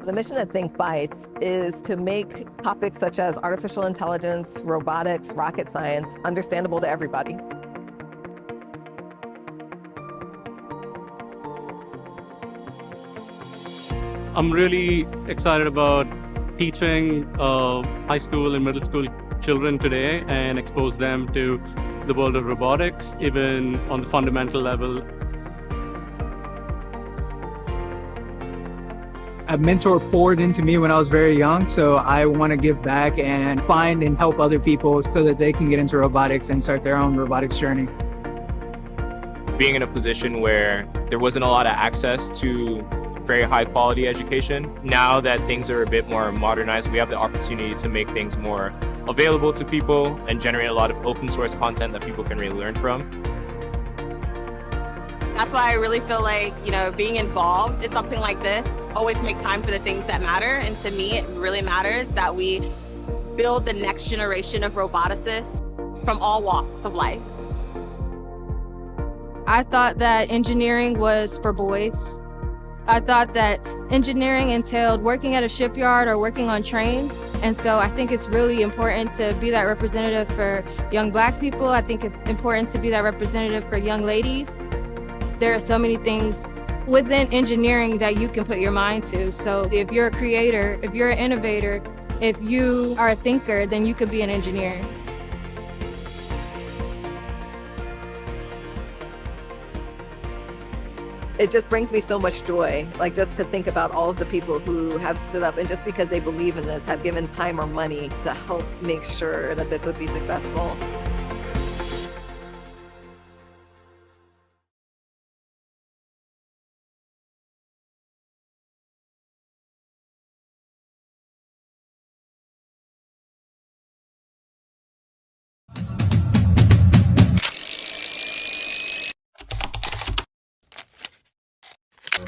The mission at thinqueBytes is to make topics such as artificial intelligence, robotics, rocket science understandable to everybody. I'm really excited about teaching high school and middle school children today and expose them to the world of robotics, even on the fundamental level. A mentor poured into me when I was very young, so I want to give back and find and help other people so that they can get into robotics and start their own robotics journey. Being in a position where there wasn't a lot of access to very high quality education, now that things are a bit more modernized, we have the opportunity to make things more available to people and generate a lot of open source content that people can really learn from. That's why I really feel like, being involved in something like this, always make time for the things that matter. And to me, it really matters that we build the next generation of roboticists from all walks of life. I thought that engineering was for boys. I thought that engineering entailed working at a shipyard or working on trains. And so I think it's really important to be that representative for young Black people. I think it's important to be that representative for young ladies. There are so many things within engineering that you can put your mind to. So if you're a creator, if you're an innovator, if you are a thinker, then you could be an engineer. It just brings me so much joy, like just to think about all of the people who have stood up and just because they believe in this, have given time or money to help make sure that this would be successful.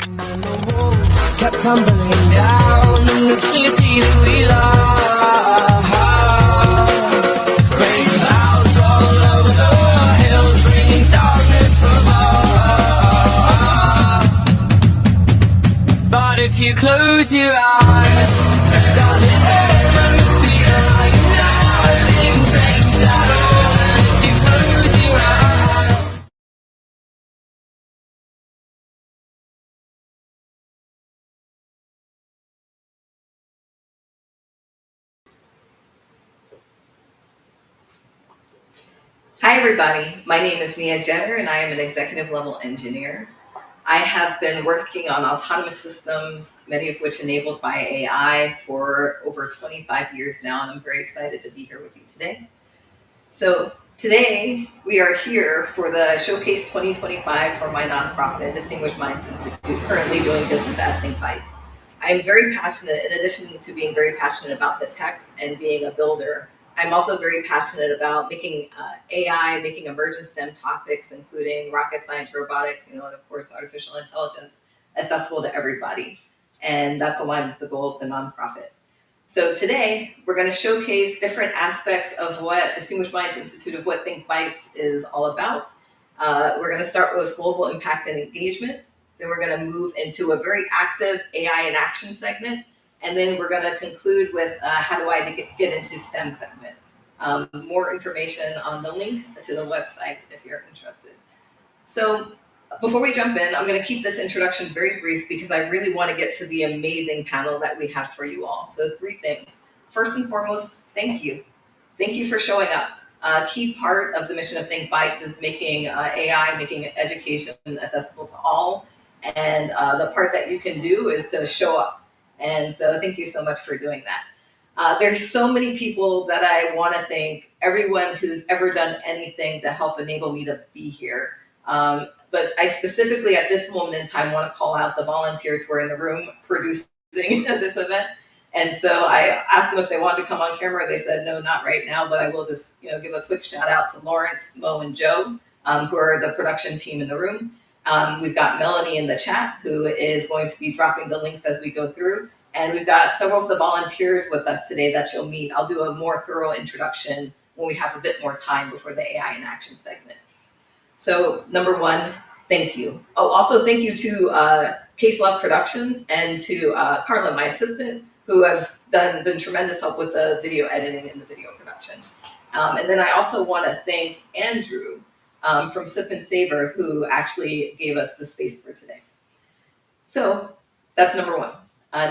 And the walls kept tumbling down in the city that we love. Rain clouds all over the hills, bringing darkness from above. But if you close your eyes, does it ever feel like nothing changed at all? If you close your eyes. Hi everybody, my name is Nia Jenner and I am an executive level engineer. I have been working on autonomous systems, many of which enabled by AI, for over 25 years now, and I'm very excited to be here with you today. So today we are here for the Showcase 2025 for my nonprofit, Distinguished Minds Institute, currently doing business as thinqueBytes. I am very passionate, in addition to being very passionate about the tech and being a builder, I'm also very passionate about making AI, making emergent STEM topics, including rocket science, robotics, and of course, artificial intelligence, accessible to everybody. And that's aligned with the goal of the nonprofit. So today, we're going to showcase different aspects of what Distinguished Minds Institute of what thinqueBytes is all about. We're going to start with global impact and engagement. Then we're going to move into a very active AI in action segment. And then we're going to conclude with how do I get into STEM segment. More information on the link to the website if you're interested. So before we jump in, I'm going to keep this introduction very brief because I really want to get to the amazing panel that we have for you all. So 3 things. First and foremost, thank you. Thank you for showing up. A key part of the mission of thinqueBytes is making AI, making education accessible to all. And the part that you can do is to show up. And so thank you so much for doing that. There's so many people that I want to thank, everyone who's ever done anything to help enable me to be here. But I specifically at this moment in time want to call out the volunteers who are in the room producing this event. And so I asked them if they wanted to come on camera. They said, no, not right now, but I will just give a quick shout out to Lawrence, Mo, and Joe, who are the production team in the room. We've got Melanie in the chat who is going to be dropping the links as we go through. And we've got several of the volunteers with us today that you'll meet. I'll do a more thorough introduction when we have a bit more time before the AI in action segment. So number 1, Thank you. Oh, also thank you to Case Love Productions and to Carla, my assistant, who have been tremendous help with the video editing and the video production. And then I also want to thank Andrew from Sip and Savor, who actually gave us the space for today. So that's number one.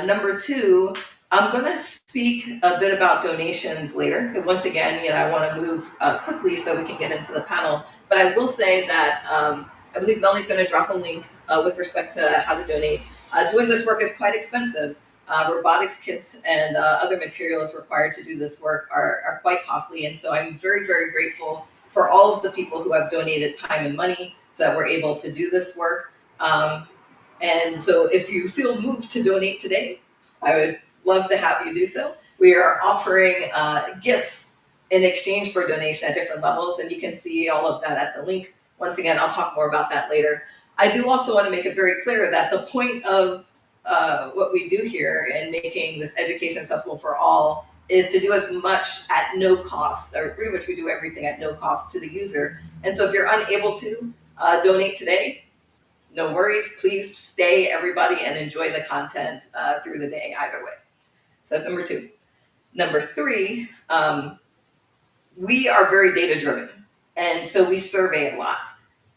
Number two, I'm going to speak a bit about donations later, because once again, I want to move quickly so we can get into the panel. But I will say that I believe Melanie's going to drop a link with respect to how to donate. Doing this work is quite expensive. Robotics kits and other materials required to do this work are quite costly. And so I'm very, very grateful for all of the people who have donated time and money so that we're able to do this work. And so if you feel moved to donate today, I would love to have you do so. We are offering gifts in exchange for donation at different levels, and you can see all of that at the link. Once again, I'll talk more about that later. I do also want to make it very clear that the point of what we do here in making this education accessible for all is to do as much at no cost, or pretty much we do everything at no cost to the user. And so if you're unable to donate today, no worries, please stay, everybody, and enjoy the content through the day either way. So that's number two. Number three, we are very data driven, and so we survey a lot.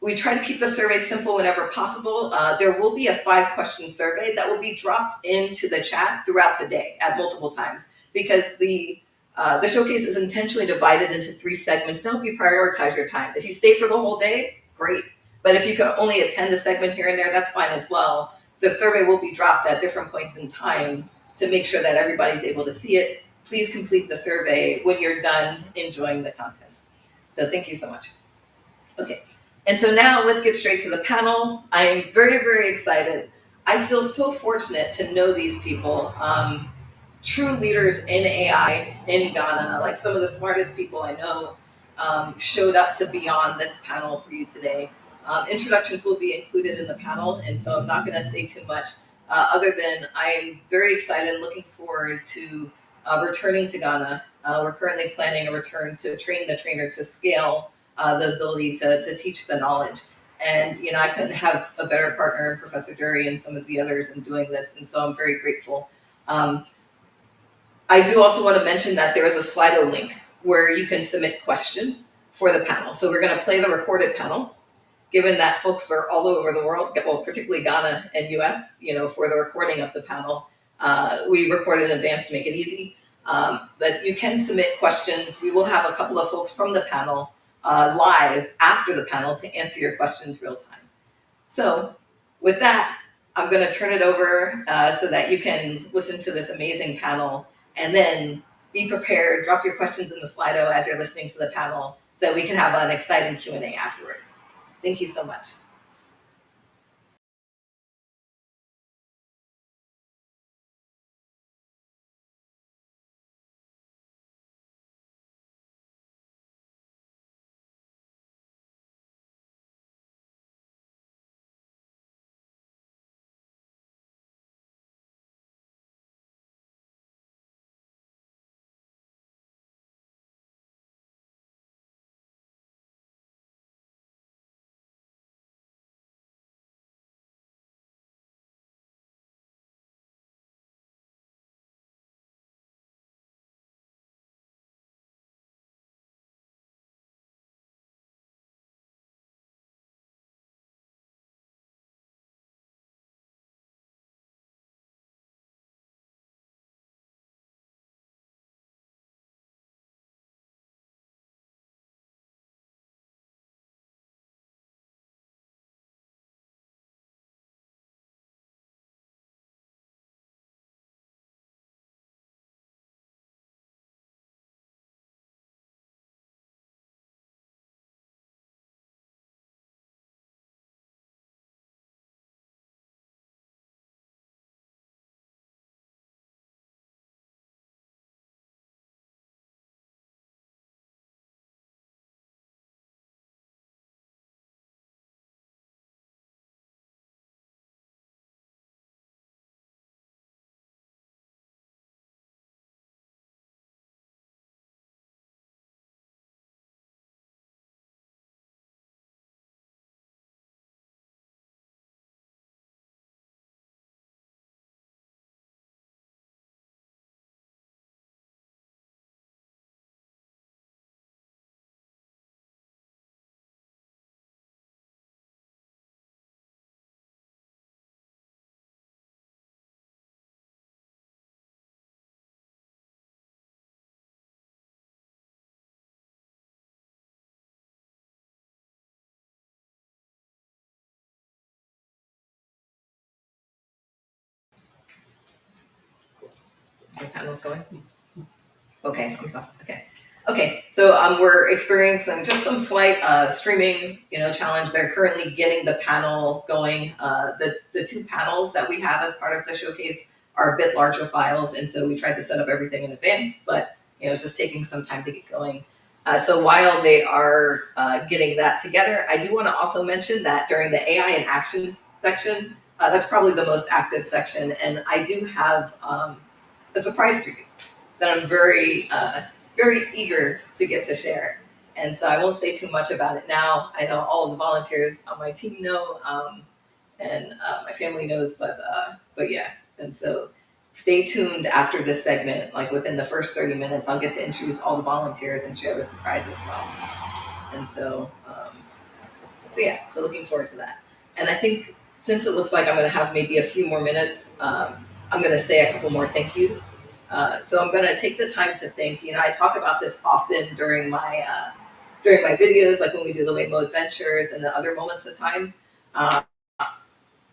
We try to keep the survey simple whenever possible. There will be a 5-question survey that will be dropped into the chat throughout the day at multiple times, because the showcase is intentionally divided into 3 segments to help you prioritize your time. If you stay for the whole day, great. But if you can only attend a segment here and there, that's fine as well. The survey will be dropped at different points in time to make sure that everybody's able to see it. Please complete the survey when you're done enjoying the content. So thank you so much. Okay, and so now let's get straight to the panel. I am very, very excited. I feel so fortunate to know these people, true leaders in AI in Ghana, like some of the smartest people I know showed up to be on this panel for you today. Introductions will be included in the panel, and so I'm not going to say too much other than I'm very excited and looking forward to returning to Ghana. We're currently planning a return to train the trainer to scale the ability to teach the knowledge. And I couldn't have a better partner, Professor Dury and some of the others, in doing this, and so I'm very grateful. I do also want to mention that there is a Slido link where you can submit questions for the panel. So we're going to play the recorded panel, given that folks are all over the world, well, particularly Ghana and US, for the recording of the panel. We recorded in advance to make it easy. But you can submit questions. We will have a couple of folks from the panel live after the panel to answer your questions real time. So with that, I'm going to turn it over so that you can listen to this amazing panel, and then be prepared, drop your questions in the Slido as you're listening to the panel so that we can have an exciting Q&A afterwards. Thank you so much. The panel's going? Okay, I'm talking, okay. Okay, so we're experiencing just some slight streaming, challenge. They're currently getting the panel going. The two panels that we have as part of the showcase are a bit larger files, and so we tried to set up everything in advance, but it's just taking some time to get going. So while they are getting that together, I do want to also mention that during the AI and actions section, that's probably the most active section, and I do have a surprise for you that I'm very eager to get to share. And so I won't say too much about it now. I know all of the volunteers on my team know, and my family knows, but yeah. And so stay tuned after this segment, like within the first 30 minutes, I'll get to introduce all the volunteers and share the surprise as well. And so yeah, so looking forward to that. And I think since it looks like I'm gonna have maybe a few more minutes, I'm gonna say a couple more thank yous. So I'm gonna take the time to thank, I talk about this often during my videos, like when we do the Waymo Adventures and the other moments of time.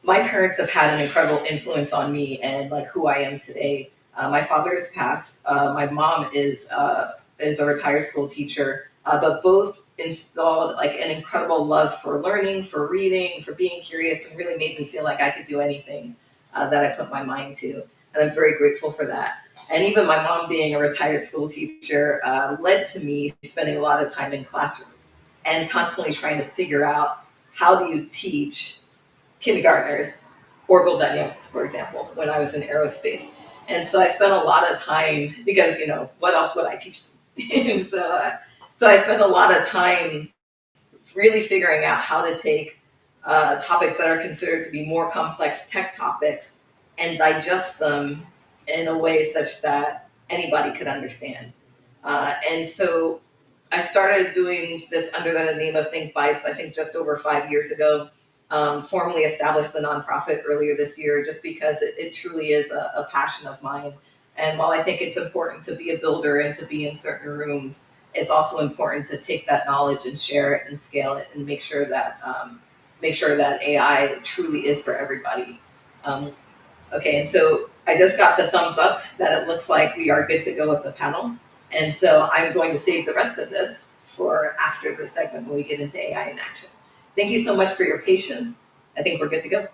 My parents have had an incredible influence on me and like who I am today. My father has passed. My mom is a retired school teacher, but both installed like an incredible love for learning, for reading, for being curious, and really made me feel like I could do anything that I put my mind to. And I'm very grateful for that. And even my mom being a retired school teacher led to me spending a lot of time in classrooms and constantly trying to figure out how do you teach kindergartners orbital dynamics, for example, when I was in aerospace. And so I spent a lot of time because, what else would I teach them? So I spent a lot of time really figuring out how to take topics that are considered to be more complex tech topics and digest them in a way such that anybody could understand. And so I started doing this under the name of thinqueBytes, I think just over 5 years ago. Formally established the nonprofit earlier this year just because it truly is a passion of mine. And while I think it's important to be a builder and to be in certain rooms, it's also important to take that knowledge and share it and scale it and make sure that AI truly is for everybody. Okay, and so I just got the thumbs up that it looks like we are good to go with the panel. And so I'm going to save the rest of this for after the segment when we get into AI in action. Thank you so much for your patience. I think we're good to go.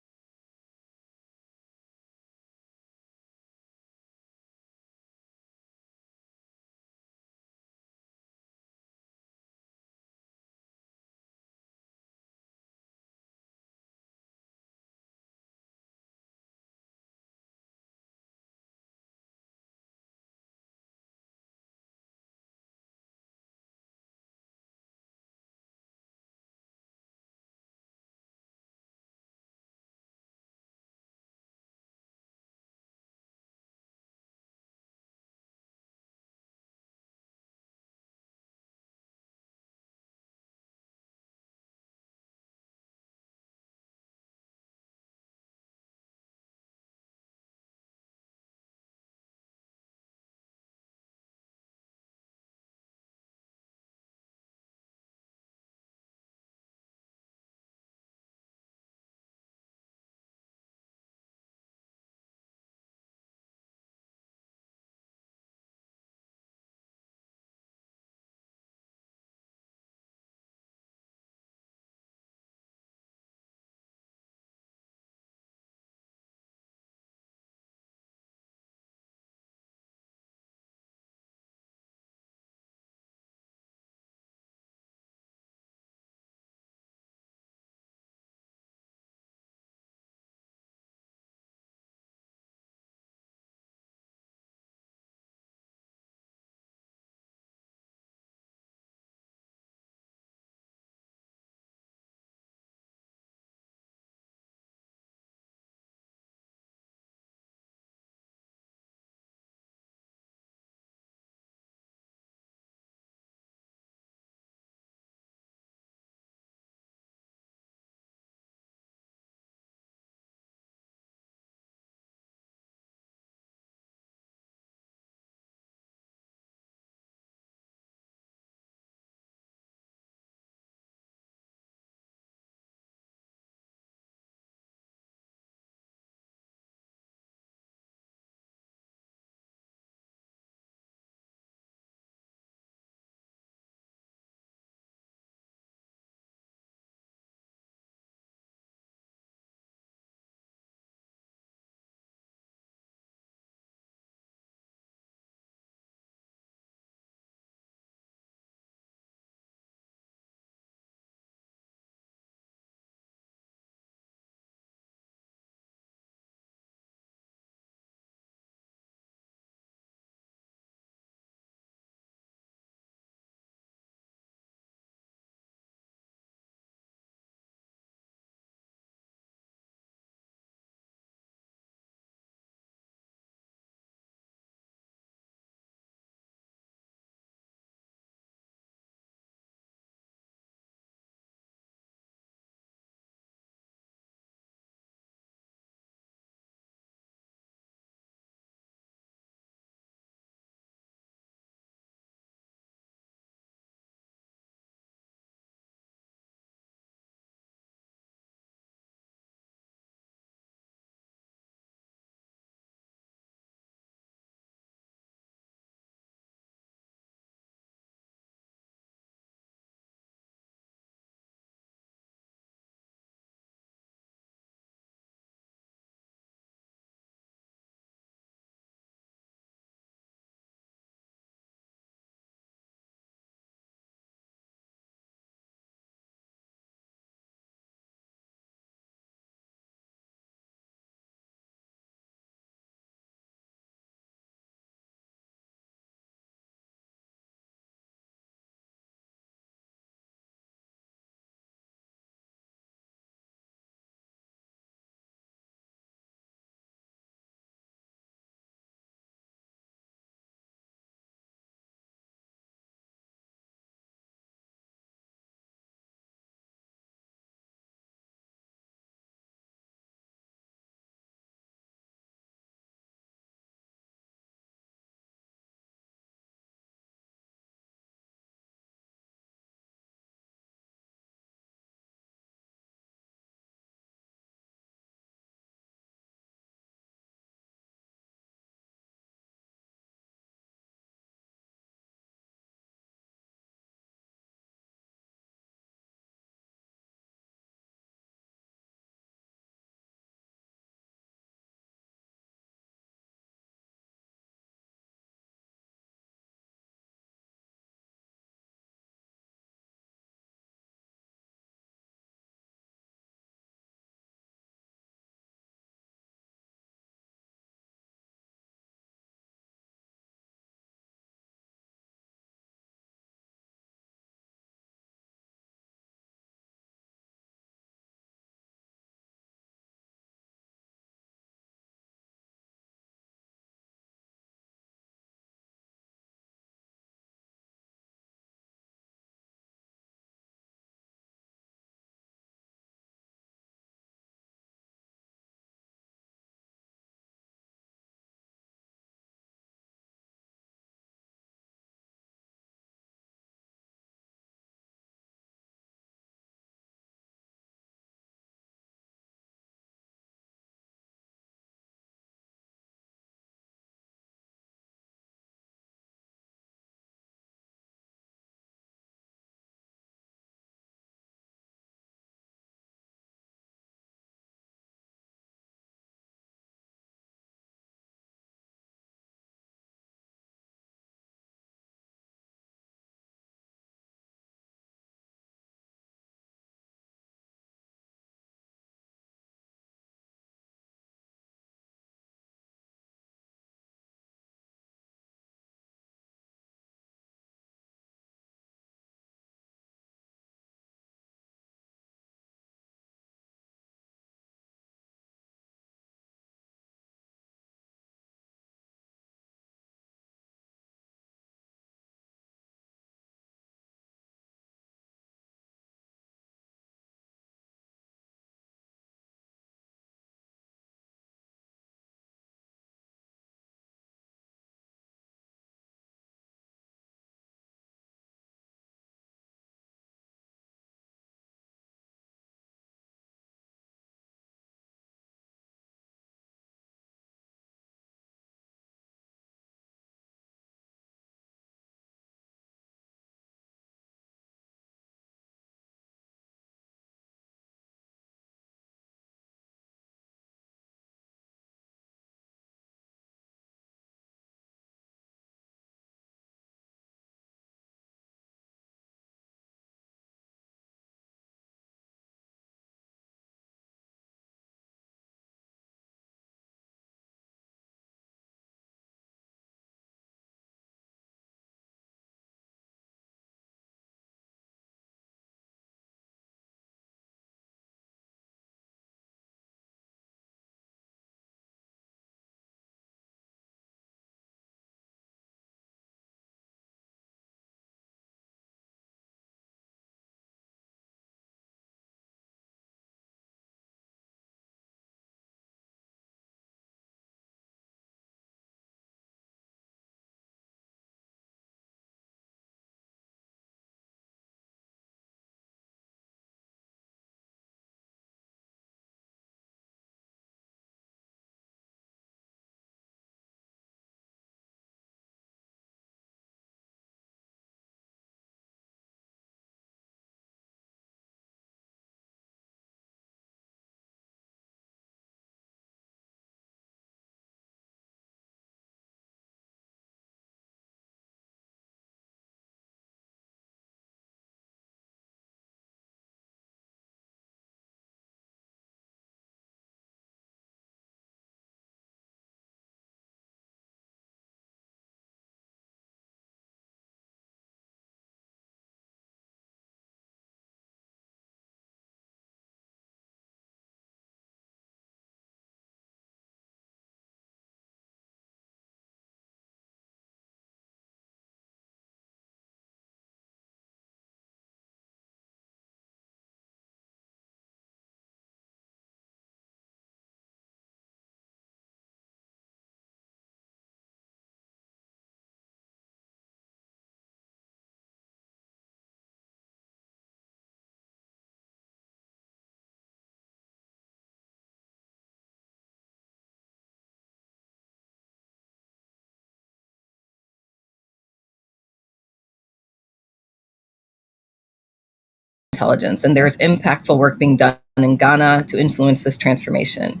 intelligence, and there is impactful work being done in Ghana to influence this transformation.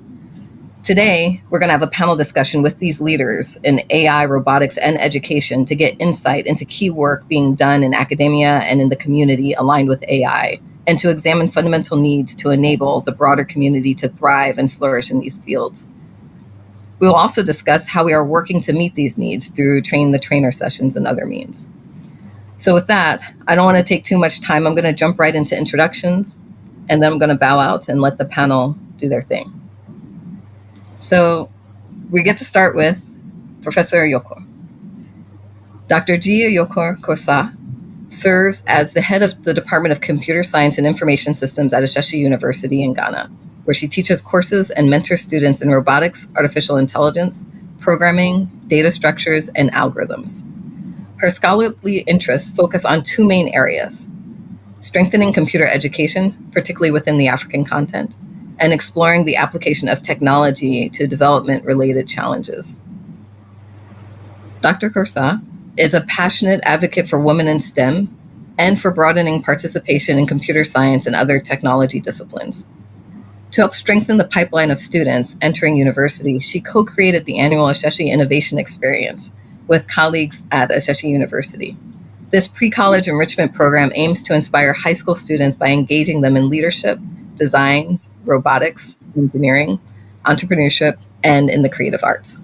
Today, we're going to have a panel discussion with these leaders in AI, robotics, and education to get insight into key work being done in academia and in the community aligned with AI, and to examine fundamental needs to enable the broader community to thrive and flourish in these fields. We will also discuss how we are working to meet these needs through train the trainer sessions and other means. So with that, I don't want to take too much time. I'm going to jump right into introductions, and then I'm going to bow out and let the panel do their thing. So we get to start with Professor Yokor. Dr. Gia Yokor Kosa serves as the head of the Department of Computer Science and Information Systems at Ashesi University in Ghana, where she teaches courses and mentors students in robotics, artificial intelligence, programming, data structures, and algorithms. Her scholarly interests focus on two main areas: strengthening computer education, particularly within the African content, and exploring the application of technology to development-related challenges. Dr. Kosa is a passionate advocate for women in STEM and for broadening participation in computer science and other technology disciplines. To help strengthen the pipeline of students entering university, she co-created the annual Ashesi Innovation Experience with colleagues at Ashesi University. This pre-college enrichment program aims to inspire high school students by engaging them in leadership, design, robotics, engineering, entrepreneurship, and in the creative arts.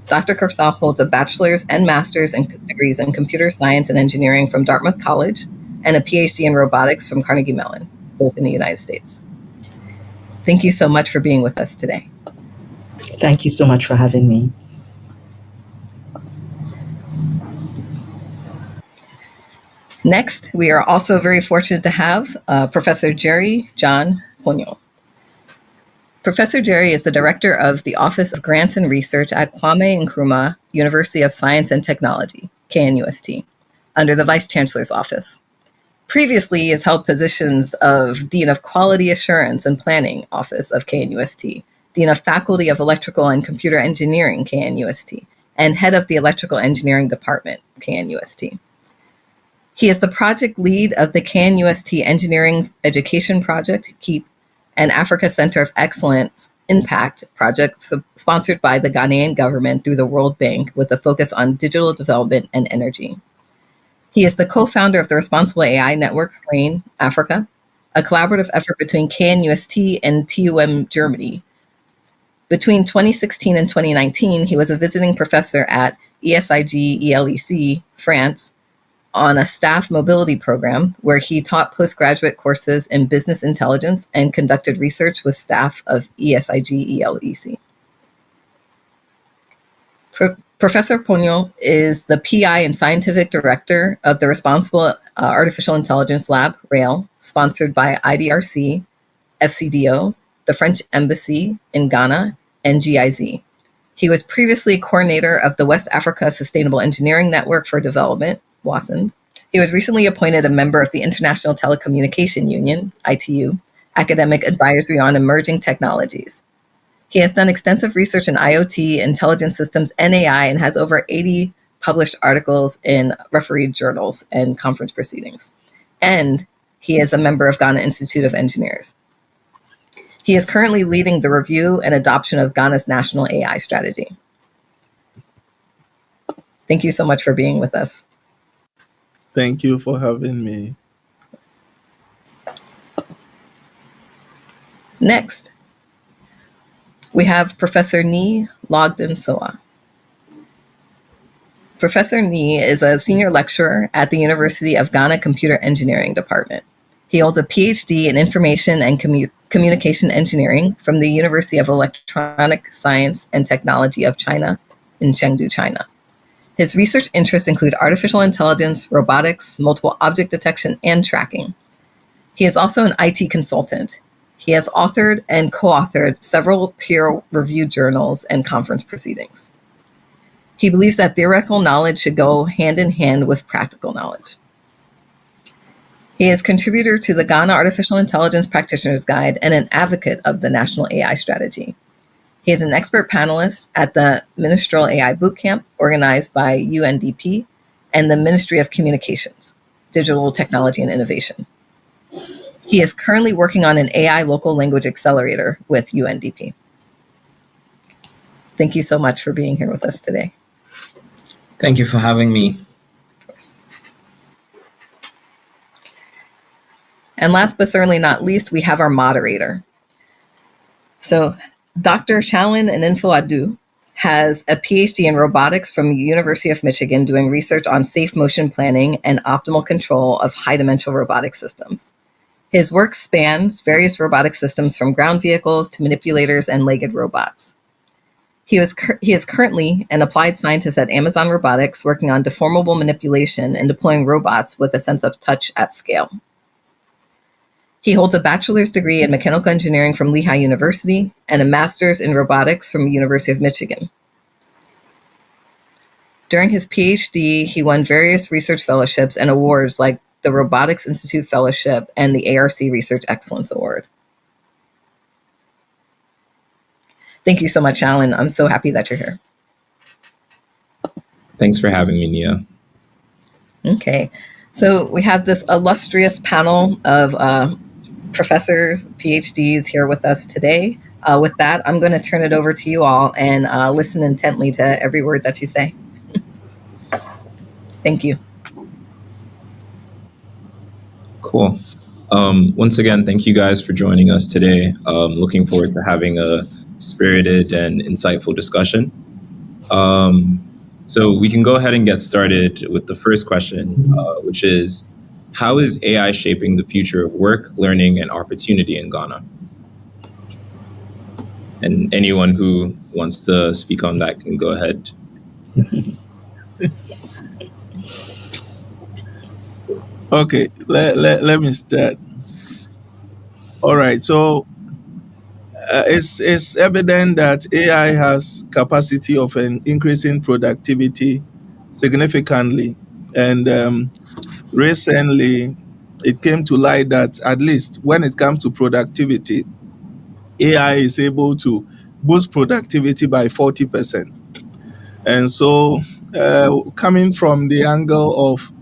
Dr. Kosa holds a bachelor's and master's degrees in computer science and engineering from Dartmouth College and a PhD in robotics from Carnegie Mellon, both in the United States. Thank you so much for being with us today. Thank you so much for having me. Next, we are also very fortunate to have Professor Jerry John Ponyo. Professor Jerry is the director of the Office of Grants and Research at Kwame Nkrumah University of Science and Technology, KNUST, under the Vice Chancellor's Office. Previously, he has held positions of Dean of Quality Assurance and Planning Office of KNUST, Dean of Faculty of Electrical and Computer Engineering, KNUST, and Head of the Electrical Engineering Department, KNUST. He is the project lead of the KNUST Engineering Education Project, KEEP, and Africa Center of Excellence Impact project sponsored by the Ghanaian government through the World Bank with a focus on digital development and energy. He is the co-founder of the Responsible AI Network, RAIN Africa, a collaborative effort between KNUST and TUM Germany. Between 2016 and 2019, he was a visiting professor at ESIG-ELEC, France, on a staff mobility program where he taught postgraduate courses in business intelligence and conducted research with staff of ESIG-ELEC. Professor Ponyo is the PI and scientific director of the Responsible Artificial Intelligence Lab, RAIL, sponsored by IDRC, FCDO, the French Embassy in Ghana, and GIZ. He was previously coordinator of the West Africa Sustainable Engineering Network for Development, WASEND. He was recently appointed a member of the International Telecommunication Union, ITU, Academic Advisory on Emerging Technologies. He has done extensive research in IoT, intelligent systems, and AI, and has over 80 published articles in refereed journals and conference proceedings. And he is a member of Ghana Institute of Engineers. He is currently leading the review and adoption of Ghana's national AI strategy. Thank you so much for being with us. Thank you for having me. Next, we have Professor Ni Logden Soa. Professor Ni is a senior lecturer at the University of Ghana Computer Engineering Department. He holds a PhD in Information and Communication Engineering from the University of Electronic Science and Technology of China in Chengdu, China. His research interests include artificial intelligence, robotics, multiple object detection, and tracking. He is also an IT consultant. He has authored and co-authored several peer-reviewed journals and conference proceedings. He believes that theoretical knowledge should go hand in hand with practical knowledge. He is contributor to the Ghana Artificial Intelligence Practitioner's Guide and an advocate of the National AI Strategy. He is an expert panelist at the Ministerial AI Bootcamp organized by UNDP and the Ministry of Communications, Digital Technology and Innovation. He is currently working on an AI local language accelerator with UNDP. Thank you so much for being here with us today. Thank you for having me. And last but certainly not least, we have our moderator. So Dr. Chalin Aninfo-Addo has a PhD in robotics from the University of Michigan doing research on safe motion planning and optimal control of high-dimensional robotic systems. His work spans various robotic systems from ground vehicles to manipulators and legged robots. He is currently an applied scientist at Amazon Robotics working on deformable manipulation and deploying robots with a sense of touch at scale. He holds a bachelor's degree in mechanical engineering from Lehigh University and a master's in robotics from the University of Michigan. During his PhD, he won various research fellowships and awards like the Robotics Institute Fellowship and the ARC Research Excellence Award. Thank you so much, Alan. I'm so happy that you're here. Thanks for having me, Nia. Okay, so we have this illustrious panel of professors, PhDs here with us today. With that, I'm going to turn it over to you all and listen intently to every word that you say. Thank you. Cool. Once again, thank you guys for joining us today. Looking forward to having a spirited and insightful discussion. So we can go ahead and get started with the first question, which is, how is AI shaping the future of work, learning, and opportunity in Ghana? And anyone who wants to speak on that can go ahead. Okay, let me start. All right, so it's evident that AI has capacity of an increasing productivity significantly, and recently it came to light that at least when it comes to productivity, AI is able to boost productivity by 40%. And so, coming from the angle of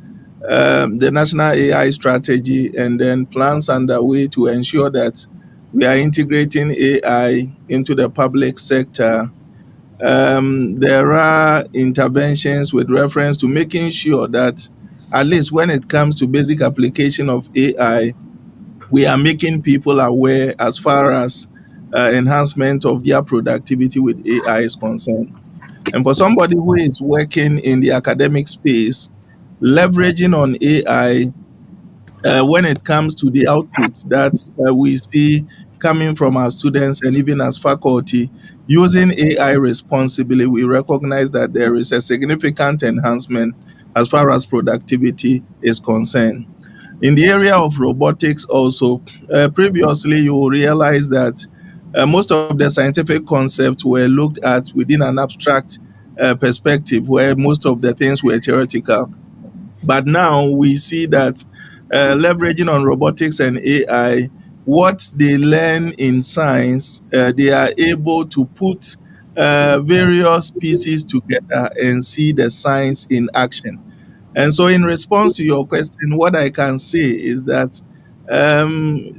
the national AI strategy and then plans underway to ensure that we are integrating AI into the public sector, there are interventions with reference to making sure that at least when it comes to basic application of AI, we are making people aware as far as enhancement of their productivity with AI is concerned. And for somebody who is working in the academic space, leveraging on AI when it comes to the output that we see coming from our students and even as faculty, using AI responsibly, we recognize that there is a significant enhancement as far as productivity is concerned. In the area of robotics also, previously you will realize that most of the scientific concepts were looked at within an abstract perspective where most of the things were theoretical. But now we see that leveraging on robotics and AI, what they learn in science, they are able to put various pieces together and see the science in action. And so, in response to your question, what I can say is that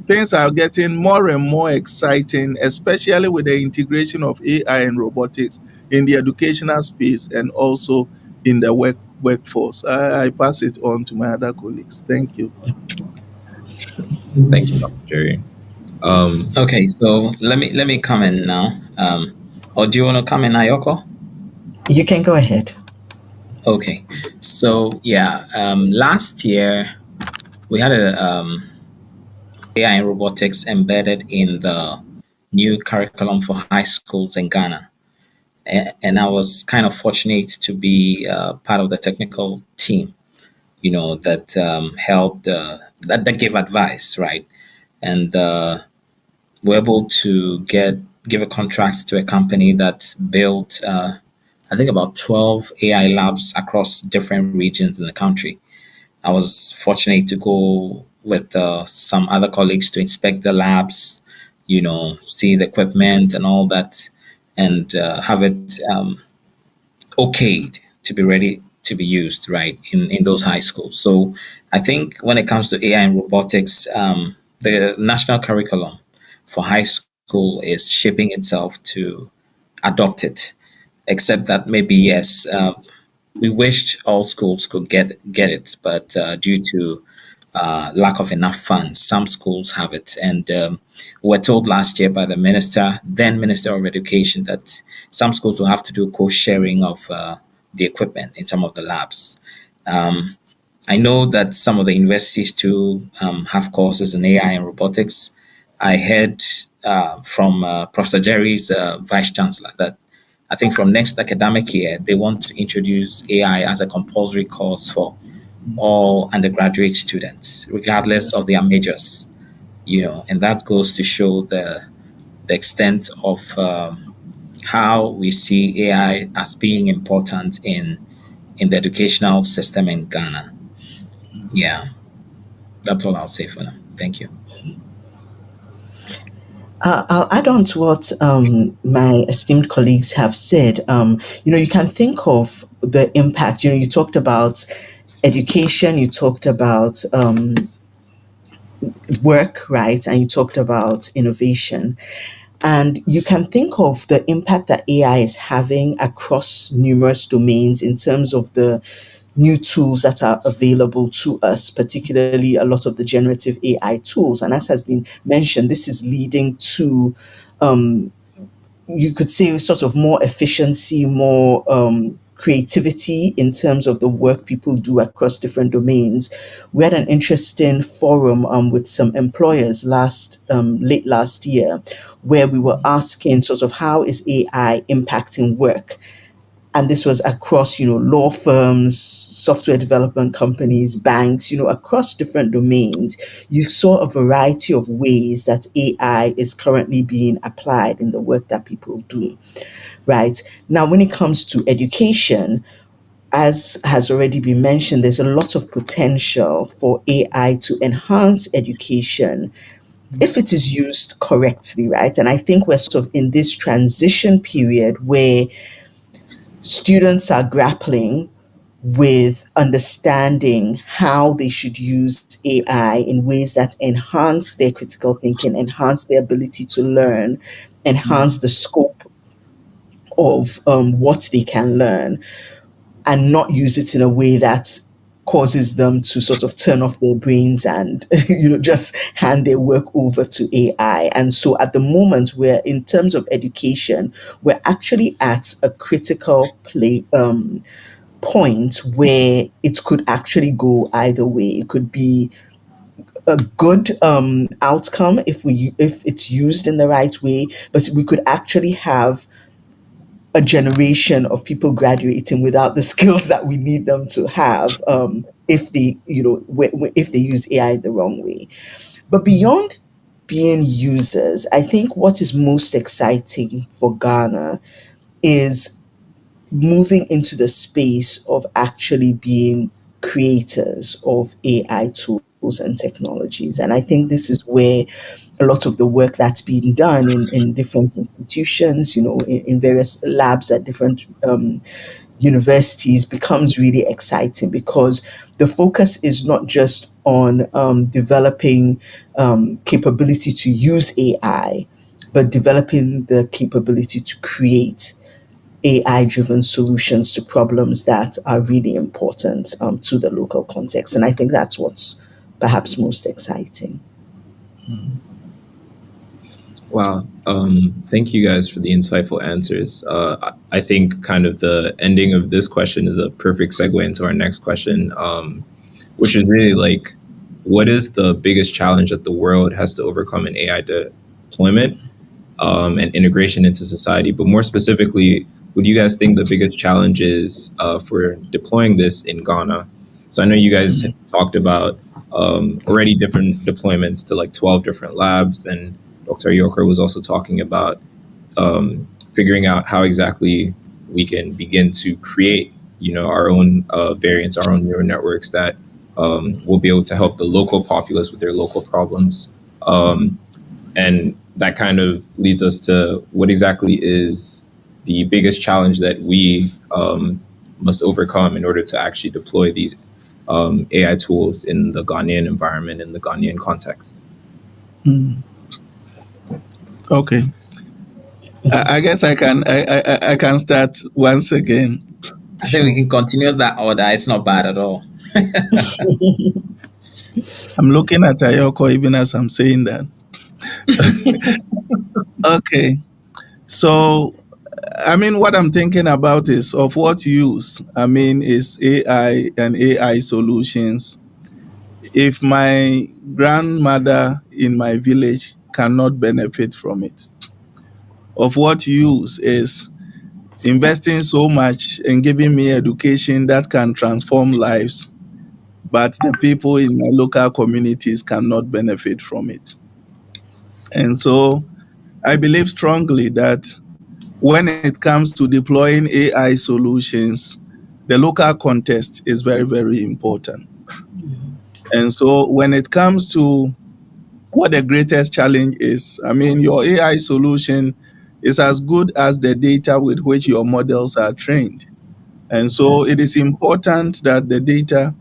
things are getting more and more exciting, especially with the integration of AI and robotics in the educational space and also in the workforce. I pass it on to my other colleagues. Thank you. Thank you, Dr. Jerry. Okay, so let me comment now. Or do you want to comment, Ayoko? You can go ahead. Okay, so yeah, last year we had a AI and robotics embedded in the new curriculum for high schools in Ghana, and I was kind of fortunate to be part of the technical team. You know that helped that gave advice, right? And we're able to give a contract to a company that built I think about 12 AI labs across different regions in the country. I was fortunate to go with some other colleagues to inspect the labs, you know, see the equipment and all that, and have it okayed to be ready to be used, right, in those high schools. So I think when it comes to AI and robotics, the national curriculum for high school is shaping itself to adopt it. Except that maybe yes, we wished all schools could get it, but due to lack of enough funds, some schools have it. And we were told last year by the minister, then Minister of Education, that some schools will have to do co-sharing of the equipment in some of the labs. Um, I know that some of the universities too have courses in AI and robotics. I heard from Professor Jerry's vice chancellor that I think from next academic year, they want to introduce AI as a compulsory course for all undergraduate students, regardless of their majors. And that goes to show the extent of how we see AI as being important in the educational system in Ghana. Yeah, that's all I'll say for now. Thank you. I'll add on to what my esteemed colleagues have said. You can think of the impact. You talked about education, you talked about work, right? And you talked about innovation. And you can think of the impact that AI is having across numerous domains in terms of the new tools that are available to us, particularly a lot of the generative AI tools. And as has been mentioned, this is leading to um, you could say sort of more efficiency, more creativity in terms of the work people do across different domains. We had an interesting forum with some employers late last year, where we were asking sort of how is AI impacting work, and this was across law firms, software development companies, banks, across different domains. You saw a variety of ways that AI is currently being applied in the work that people do, right? Now, when it comes to education, as has already been mentioned, there's a lot of potential for AI to enhance education if it is used correctly, right? And I think we're sort of in this transition period where students are grappling with understanding how they should use AI in ways that enhance their critical thinking, enhance their ability to learn, enhance the scope of what they can learn, and not use it in a way that causes them to sort of turn off their brains and just hand their work over to AI. And so at the moment, we're in terms of education, we're actually at a critical point where it could actually go either way. It could be a good outcome if it's used in the right way, but we could actually have a generation of people graduating without the skills that we need them to have if they if they use AI the wrong way. But beyond being users, I think what is most exciting for Ghana is moving into the space of actually being creators of AI tools and technologies. And I think this is where a lot of the work that's being done in different institutions, in various labs at different universities becomes really exciting, because the focus is not just on developing capability to use AI, but developing the capability to create AI driven solutions to problems that are really important to the local context. And I think that's what's perhaps most exciting. Wow. Thank you guys for the insightful answers. I think kind of the ending of this question is a perfect segue into our next question, which is really like, what is the biggest challenge that the world has to overcome in AI deployment and integration into society? But more specifically, what do you guys think the biggest challenge is for deploying this in Ghana? So I know you guys have talked about already different deployments to like 12 different labs, and Dr. Yoker was also talking about figuring out how exactly we can begin to create, our own variants, our own neural networks that will be able to help the local populace with their local problems. And that kind of leads us to what exactly is the biggest challenge that we must overcome in order to actually deploy these AI tools in the Ghanaian environment, in the Ghanaian context. Hmm. Okay. I guess I can start once again. I think we Sure. can continue that order. It's not bad at all. I'm looking at Ayoko even as I'm saying that. Okay. So I mean, what I'm thinking about is of what use. I mean, is AI and AI solutions. If my grandmother in my village cannot benefit from it, of what use is investing so much and giving me education that can transform lives, but the people in my local communities cannot benefit from it. And so I believe strongly that when it comes to deploying AI solutions, the local context is very, very important. And so when it comes to what the greatest challenge is, I mean, your AI solution is as good as the data with which your models are trained. And so it Exactly. is important that the data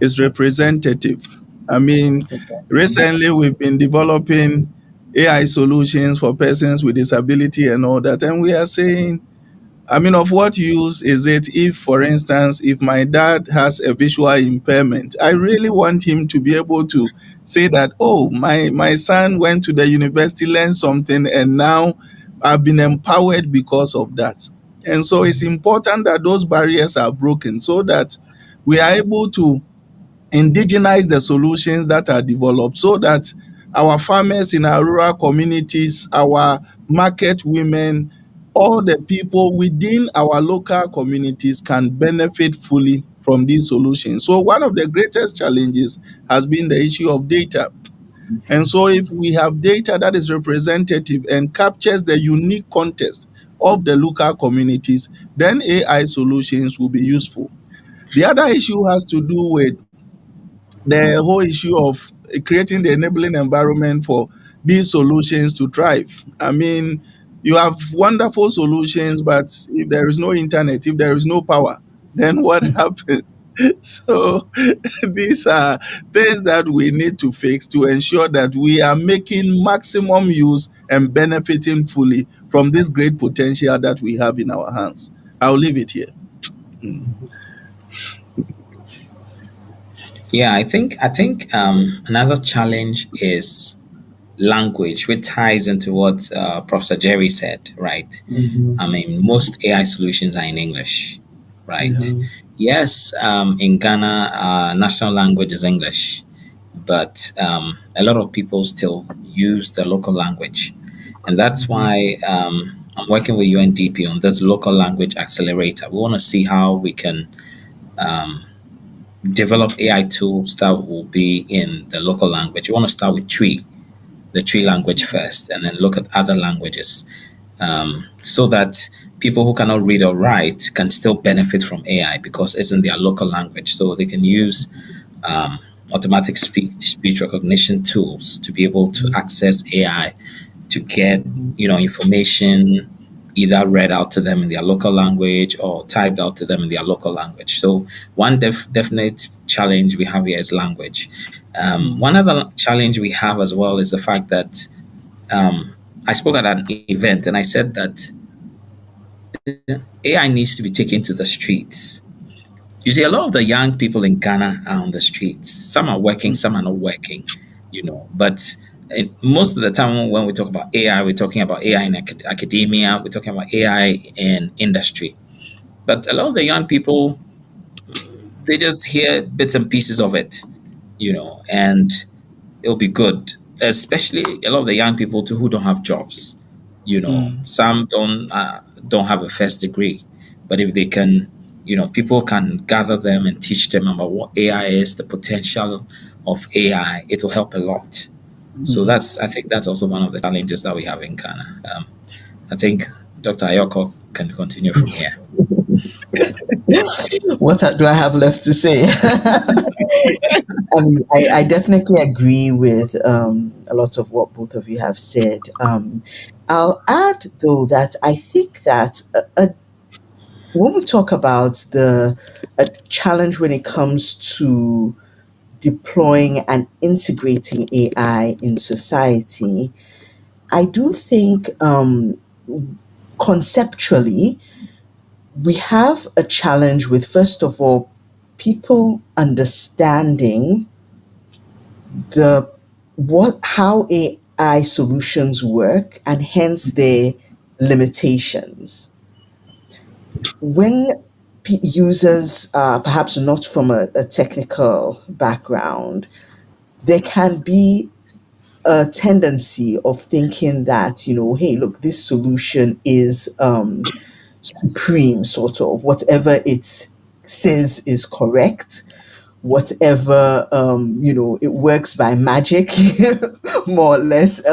is representative. I mean, Exactly. recently we've been developing AI solutions for persons with disability and all that. And we are saying, I mean, of what use is it if, for instance, if my dad has a visual impairment, I really want him to be able to say that, oh, my son went to the university, learned something, and now I've been empowered because of that. And so it's important that those barriers are broken so that we are able to indigenize the solutions that are developed so that our farmers in our rural communities, our market women, all the people within our local communities can benefit fully from these solutions. So one of the greatest challenges has been the issue of data. And so if we have data that is representative and captures the unique context of the local communities, then AI solutions will be useful. The other issue has to do with the whole issue of creating the enabling environment for these solutions to thrive. I mean, you have wonderful solutions, but if there is no internet, if there is no power, then what happens? So these are things that we need to fix to ensure that we are making maximum use and benefiting fully from this great potential that we have in our hands. I'll leave it here. Mm. Yeah, I think another challenge is language, which ties into what Professor Jerry said, right? Mm-hmm. I mean, most AI solutions are in English, right? Yeah. Yes, in Ghana, national language is English, but a lot of people still use the local language. And that's Mm-hmm. why I'm working with UNDP on this local language accelerator. We want to see how we can um, develop AI tools that will be in the local language. We want to start with the Tree language first, and then look at other languages so that people who cannot read or write can still benefit from AI because it's in their local language. So they can use um, automatic speech recognition tools to be able to access AI to get Mm-hmm. information either read out to them in their local language or typed out to them in their local language. So one definite challenge we have here is language. One other challenge we have as well is the fact that um, I spoke at an event and I said that AI needs to be taken to the streets. You see, a lot of the young people in Ghana are on the streets. Some are working, some are not working, But most of the time, when we talk about AI, we're talking about AI in academia, we're talking about AI in industry. But a lot of the young people, they just hear bits and pieces of it, and it'll be good, especially a lot of the young people too who don't have jobs. Mm. Some don't have a first degree, but if they can, people can gather them and teach them about what AI is, the potential of AI. It will help a lot. So Mm. I think that's also one of the challenges that we have in Ghana. I think Dr. Ayoko can continue from here. Do I have left to say? I mean, I definitely agree with a lot of what both of you have said. I'll add, though, that I think that when we talk about a challenge when it comes to deploying and integrating AI in society, I do think conceptually we have a challenge with, first of all, people understanding the what how AI solutions work and hence their limitations. When users are perhaps not from a technical background, there can be a tendency of thinking that, hey, look, this solution is supreme, sort of, whatever it says is correct, whatever, it works by magic, more or less.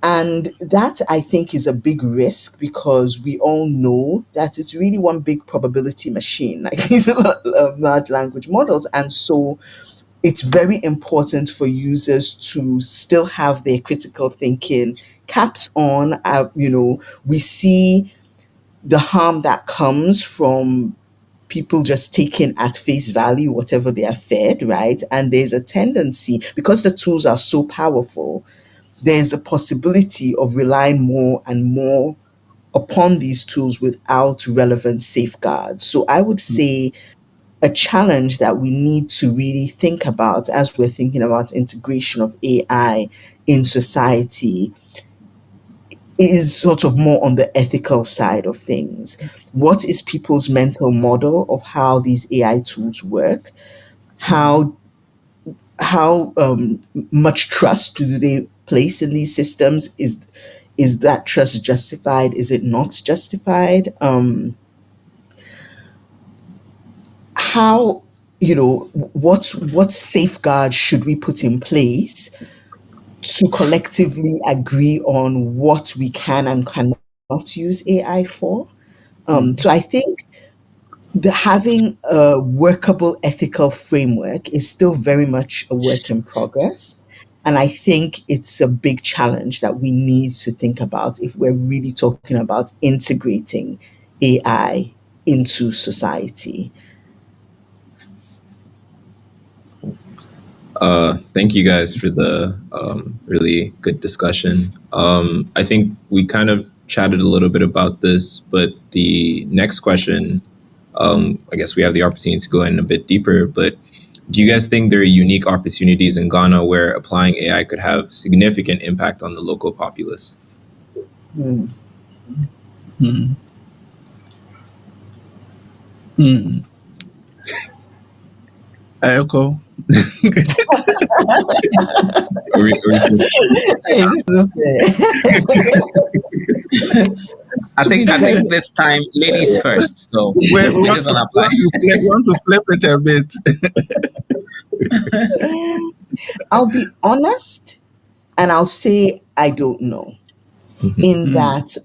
And that, I think, is a big risk because we all know that it's really one big probability machine, like these large language models. And so it's very important for users to still have their critical thinking caps on. We see the harm that comes from people just taking at face value whatever they are fed, right? And there's a tendency, because the tools are so powerful, there's a possibility of relying more and more upon these tools without relevant safeguards. So I would say a challenge that we need to really think about as we're thinking about integration of AI in society is sort of more on the ethical side of things. What is people's mental model of how these AI tools work? How much trust do they place in these systems? Is that trust justified? Is it not justified? How what safeguards should we put in place to collectively agree on what we can and cannot use AI for? So I think having a workable ethical framework is still very much a work in progress. And I think it's a big challenge that we need to think about if we're really talking about integrating AI into society. Thank you guys for the really good discussion. I think we kind of chatted a little bit about this, but the next question, I guess we have the opportunity to go in a bit deeper. But do you guys think there are unique opportunities in Ghana where applying AI could have significant impact on the local populace? Hmm. Hmm. Hmm. Ayoko. Hey, this is I think this time, ladies first. So we just want to apply. We want to flip it a bit. I'll be honest and I'll say I don't know. In that,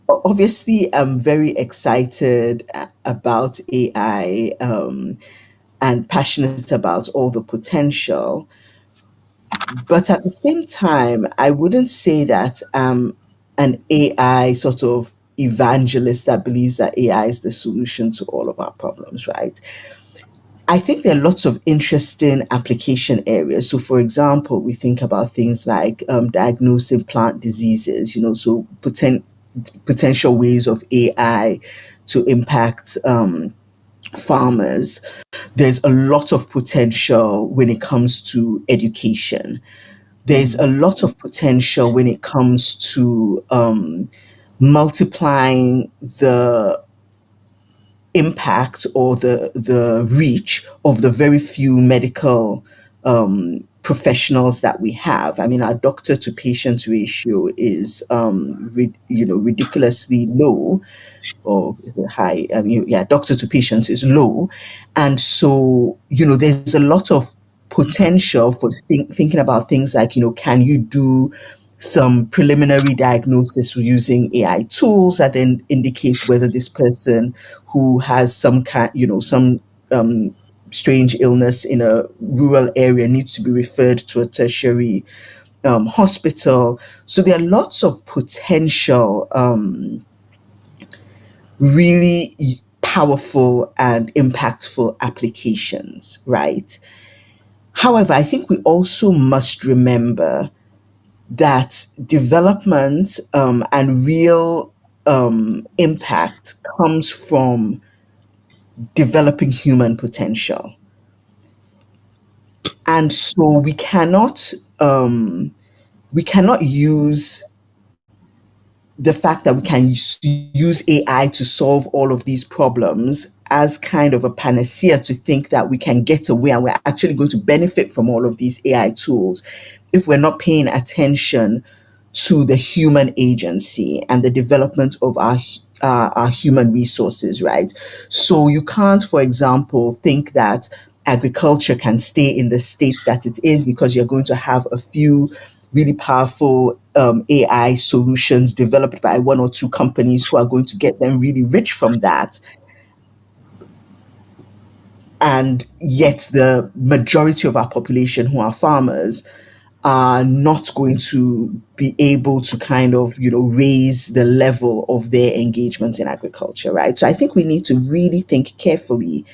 obviously, I'm very excited about AI and passionate about all the potential. But at the same time, I wouldn't say that I'm an AI sort of evangelist that believes that AI is the solution to all of our problems, right? I think there are lots of interesting application areas. So, for example, we think about things like diagnosing plant diseases, so potential ways of AI to impact farmers. There's a lot of potential when it comes to education. There's a lot of potential when it comes to multiplying the impact or the reach of the very few medical professionals that we have. I mean, our doctor to patient ratio is ridiculously low, or is it high? Yeah, doctor to patient is low. And so, there's a lot of potential for thinking about things like, can you do some preliminary diagnosis using AI tools that then indicates whether this person who has some kind, some strange illness in a rural area needs to be referred to a tertiary hospital. So there are lots of potential really powerful and impactful applications, right? However, I think we also must remember that development and real impact comes from developing human potential. And so we cannot use the fact that we can use AI to solve all of these problems as kind of a panacea to think that we can get away and we're actually going to benefit from all of these AI tools if we're not paying attention to the human agency and the development of our human resources, right? So you can't, for example, think that agriculture can stay in the state that it is because you're going to have a few really powerful AI solutions developed by one or two companies who are going to get them really rich from that. And yet, the majority of our population, who are farmers, are not going to be able to kind of, raise the level of their engagement in agriculture, right? So I think we need to really think carefully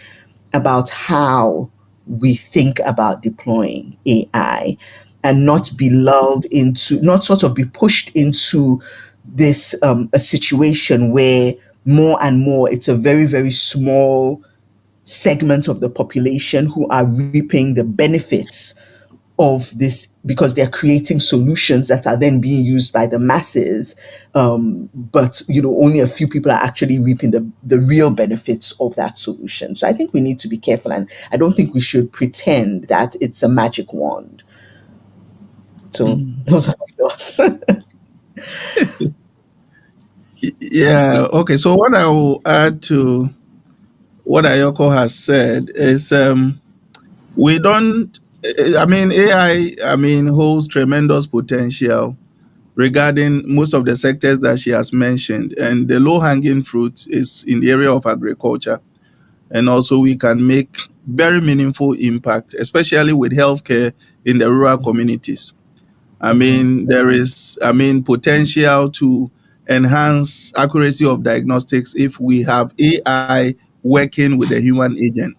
about how we think about deploying AI and not be lulled into, not sort of be pushed into this a situation where more and more it's a very, very small segment of the population who are reaping the benefits of this because they're creating solutions that are then being used by the masses, but only a few people are actually reaping the real benefits of that solution. So I think we need to be careful, and I don't think we should pretend that it's a magic wand. So those are my thoughts. Yeah. Okay. So what I will add to what Ayoko has said is we don't. I mean, AI. Holds tremendous potential regarding most of the sectors that she has mentioned, and the low-hanging fruit is in the area of agriculture, and also we can make very meaningful impact, especially with healthcare in the rural communities. There is, potential to enhance accuracy of diagnostics if we have AI working with the human agent.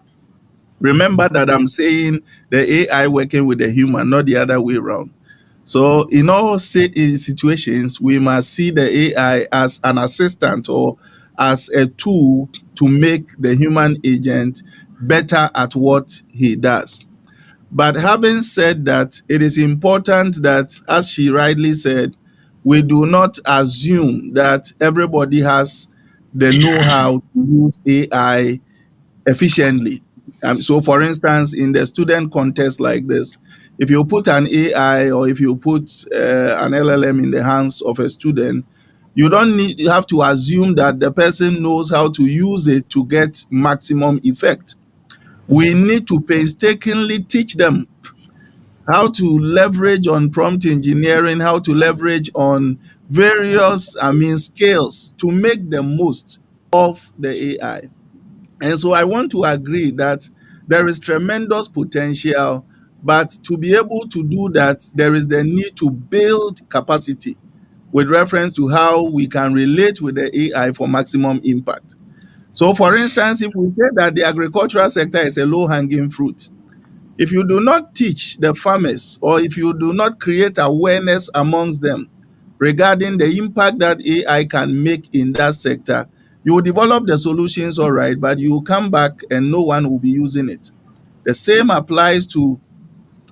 Remember that I'm saying the AI working with the human, not the other way around. So in all situations, we must see the AI as an assistant or as a tool to make the human agent better at what he does. But having said that, it is important that, as she rightly said, we do not assume that everybody has the know-how to use AI efficiently. So, for instance, in the student context like this, if you put an AI or if you put an LLM in the hands of a student, you have to assume that the person knows how to use it to get maximum effect. We need to painstakingly teach them how to leverage on prompt engineering, how to leverage on various, skills to make the most of the AI. And so I want to agree that there is tremendous potential, but to be able to do that, there is the need to build capacity with reference to how we can relate with the AI for maximum impact. So, for instance, if we say that the agricultural sector is a low-hanging fruit, if you do not teach the farmers or if you do not create awareness amongst them regarding the impact that AI can make in that sector, you will develop the solutions, all right, but you will come back and no one will be using it. The same applies to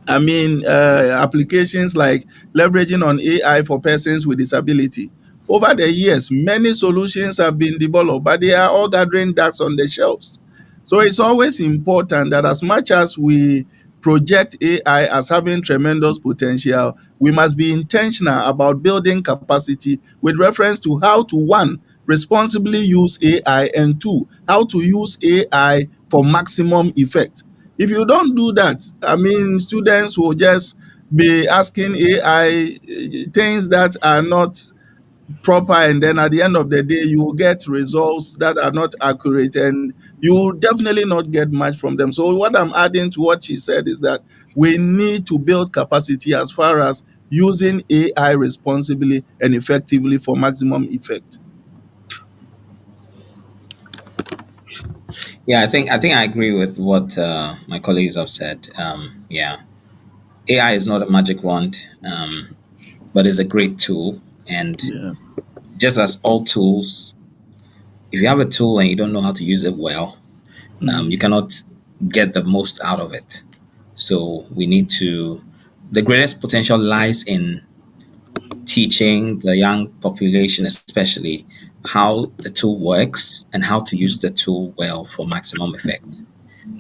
applications like leveraging on AI for persons with disability. Over the years, many solutions have been developed, but they are all gathering dust on the shelves. So it's always important that as much as we project AI as having tremendous potential, we must be intentional about building capacity with reference to how to, one, responsibly use AI, and two, how to use AI for maximum effect. If you don't do that, students will just be asking AI things that are not proper, and then at the end of the day, you will get results that are not accurate, and you will definitely not get much from them. So what I'm adding to what she said is that we need to build capacity as far as using AI responsibly and effectively for maximum effect. Yeah, I think I agree with what my colleagues have said. Yeah, AI is not a magic wand, but it's a great tool. And Yeah. just as all tools, if you have a tool and you don't know how to use it well, you Mm. cannot get the most out of it. So we need to. The greatest potential lies in teaching the young population, especially, how the tool works and how to use the tool well for maximum effect.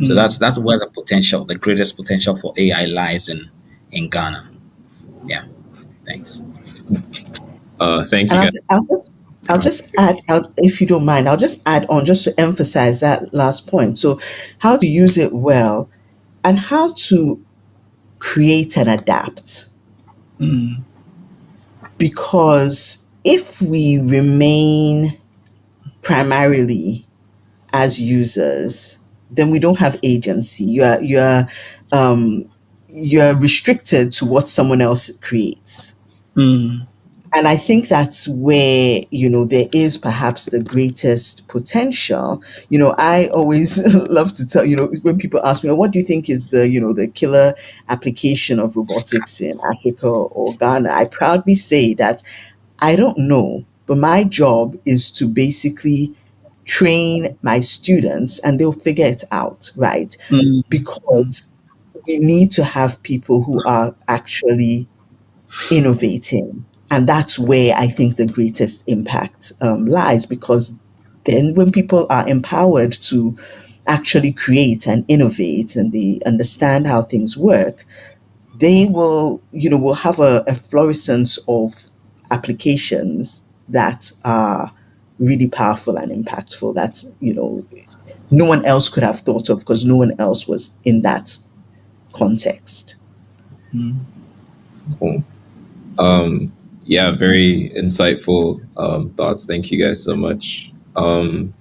So Mm. that's where the potential, the greatest potential for AI lies in Ghana. Yeah, thanks. Thank you And guys. I'll just add, if you don't mind, I'll just add on just to emphasize that last point. So, how to use it well and how to create and adapt. Mm. Because if we remain primarily as users, then we don't have agency. Um, you're restricted to what someone else creates. Mm. And I think that's where, there is perhaps the greatest potential. I always love to tell, when people ask me, "Oh, what do you think is the killer application of robotics in Africa or Ghana?" I proudly say that I don't know, but my job is to basically train my students and they'll figure it out, right? Mm. Mm. Because we need to have people who are actually innovating. And that's where I think the greatest impact lies, because then when people are empowered to actually create and innovate and they understand how things work, they will have a fluorescence of applications that are really powerful and impactful that no one else could have thought of because no one else was in that context. Mm. Cool. Yeah, very insightful thoughts. Thank you guys so much. I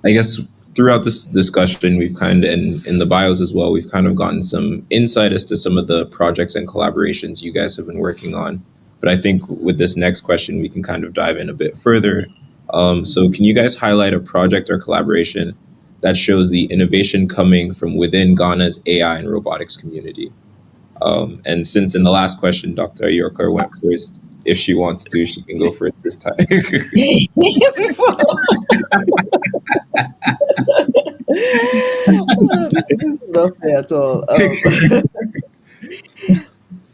guess throughout this discussion, we've kind of, in the bios as well, we've kind of gotten some insight as to some of the projects and collaborations you guys have been working on. But I think with this next question, we can kind of dive in a bit further. So, can you guys highlight a project or collaboration that shows the innovation coming from within Ghana's AI and robotics community? And since in the last question, Dr. Yorker went first, if she wants to, she can go first this time. This is not fair at all.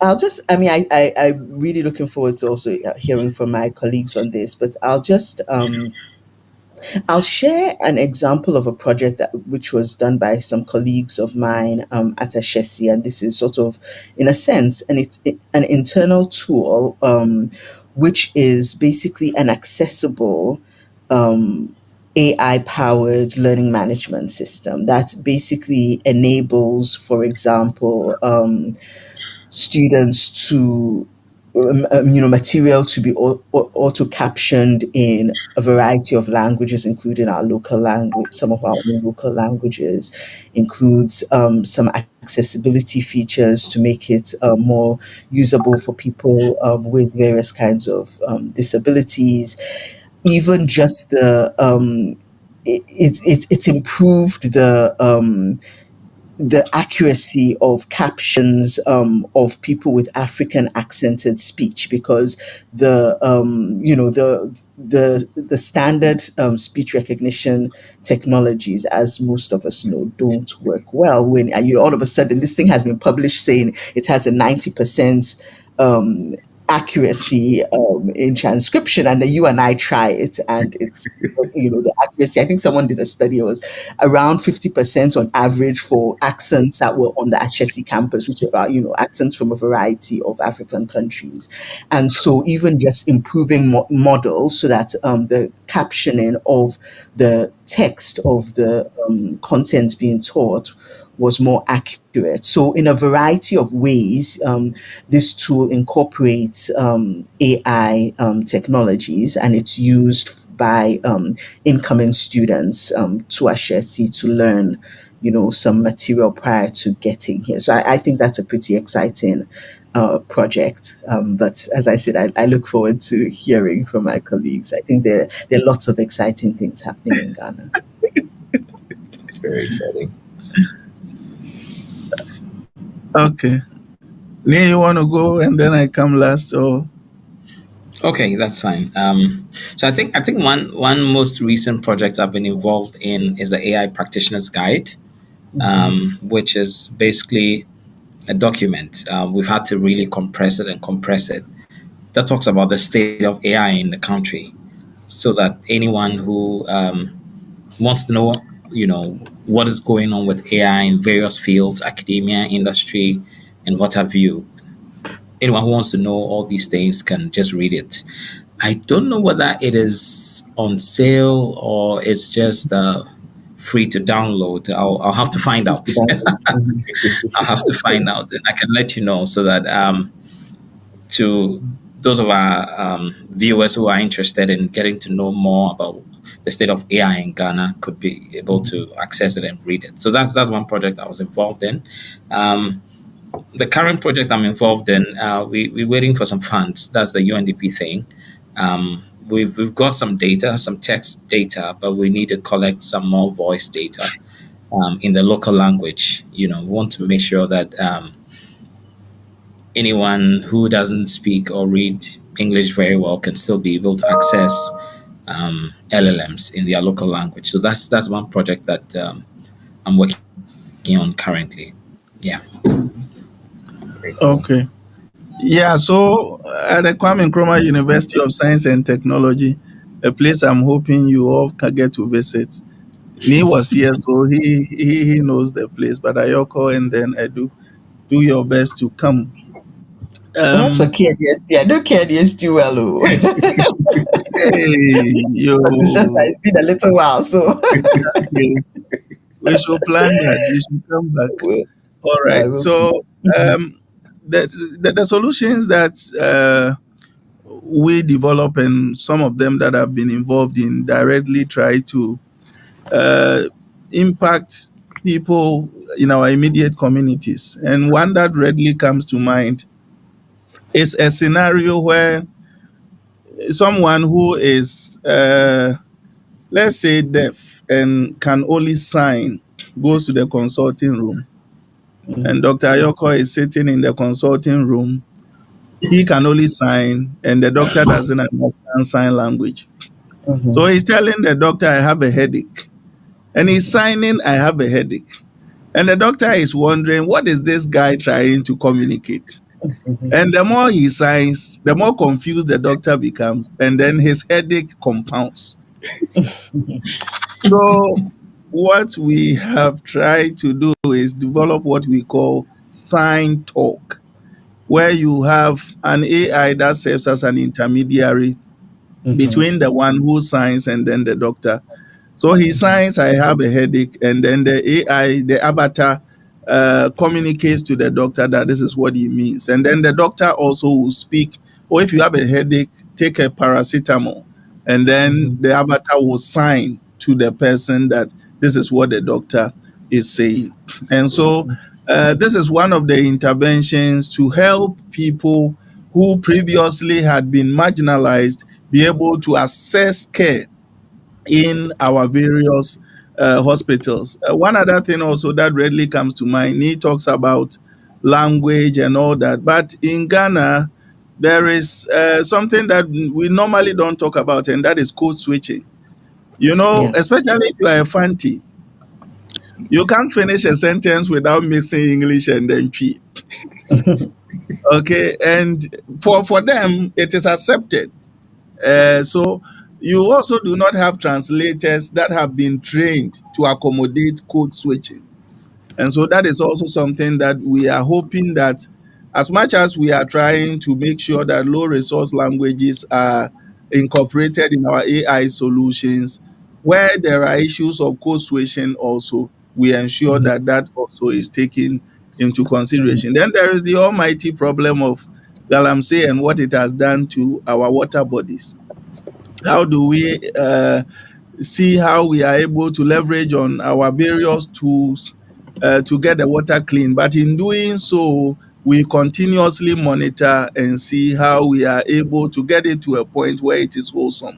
I'm really looking forward to also hearing from my colleagues on this, but I'll share an example of a project which was done by some colleagues of mine at Ashesi, and this is sort of, in a sense, an internal tool, which is basically an accessible AI-powered learning management system that basically enables, for example, students to material to be auto captioned in a variety of languages, including our local language, some of our own local languages, includes some accessibility features to make it more usable for people with various kinds of disabilities. Even just it's improved the accuracy of captions of people with African accented speech, because the standard speech recognition technologies, as most of us know, don't work well when all of a sudden this thing has been published saying it has a 90% um, accuracy in transcription, and then you and I try it and it's the accuracy. I think someone did a study, it was around 50% on average for accents that were on the Ashesi campus, which are, accents from a variety of African countries. And so even just improving models so that the captioning of the text of the content being taught was more accurate. So in a variety of ways, this tool incorporates AI technologies, and it's used by incoming students to Ashesi to learn, some material prior to getting here. So I think that's a pretty exciting project. But as I said, I look forward to hearing from my colleagues. I think there are lots of exciting things happening in Ghana. Very exciting. Okay. Nia, you want to go and then I come last? Or Okay, that's fine. So I think one most recent project I've been involved in is the AI Practitioner's Guide, which is basically a document. We've had to really compress it. That talks about the state of AI in the country, so that anyone who wants to know, what is going on with AI in various fields, academia, industry, and what have you. Anyone who wants to know all these things can just read it. I don't know whether it is on sale or it's just free to download. I'll have to find out. I'll have to find out, and I can let you know so that to those of our viewers who are interested in getting to know more about the state of AI in Ghana could be able to access it and read it. So that's one project I was involved in. The current project I'm involved in, we're waiting for some funds. That's the UNDP thing. We've got some data, some text data, but we need to collect some more voice data in the local language. We want to make sure that anyone who doesn't speak or read English very well can still be able to access LLMs in their local language. So that's one project that I'm working on currently. Yeah. okay. Yeah, so at the Kwame Nkrumah University of Science and Technology, a place I'm hoping you all can get to visit. Ni was here, so he knows the place. But Ayoko and then Edu, do your best to come. That's for KDST. I know KDST well. Oh. Hey, yo. But it's just that it's been a little while, so Okay. We should plan that. You should come back. All I right. will. So the solutions that we develop and some of them that I've been involved in directly try to impact people in our immediate communities. And one that readily comes to mind is a scenario where someone who is, let's say, deaf and can only sign goes to the consulting room. And Dr. Ayoko is sitting in the consulting room. He can only sign, and the doctor doesn't understand sign language. So he's telling the doctor, I have a headache. And he's signing, I have a headache. And the doctor is wondering, what is this guy trying to communicate? And the more he signs, the more confused the doctor becomes, and then his headache compounds. So what we have tried to do is develop what we call sign talk, where you have an AI that serves as an intermediary between the one who signs and then the doctor. So he signs, I have a headache, and then the AI, the avatar, communicates to the doctor that this is what he means. And then the doctor also will speak, or if you have a headache, take a paracetamol. And then the avatar will sign to the person that this is what the doctor is saying. And so this is one of the interventions to help people who previously had been marginalized be able to access care in our various hospitals. One other thing also that readily comes to mind, he talks about language and all that. But in Ghana, there is something that we normally don't talk about, and that is code switching. Especially if you are a Fanti, you can't finish a sentence without mixing English and then Twi. Okay, and for them, it is accepted. So you also do not have translators that have been trained to accommodate code switching. And so that is also something that we are hoping that as much as we are trying to make sure that low resource languages are incorporated in our AI solutions, where there are issues of code switching also, we ensure that that also is taken into consideration. Then there is the almighty problem of Galamsey and what it has done to our water bodies. How do we see how we are able to leverage on our various tools to get the water clean? But in doing so, we continuously monitor and see how we are able to get it to a point where it is wholesome.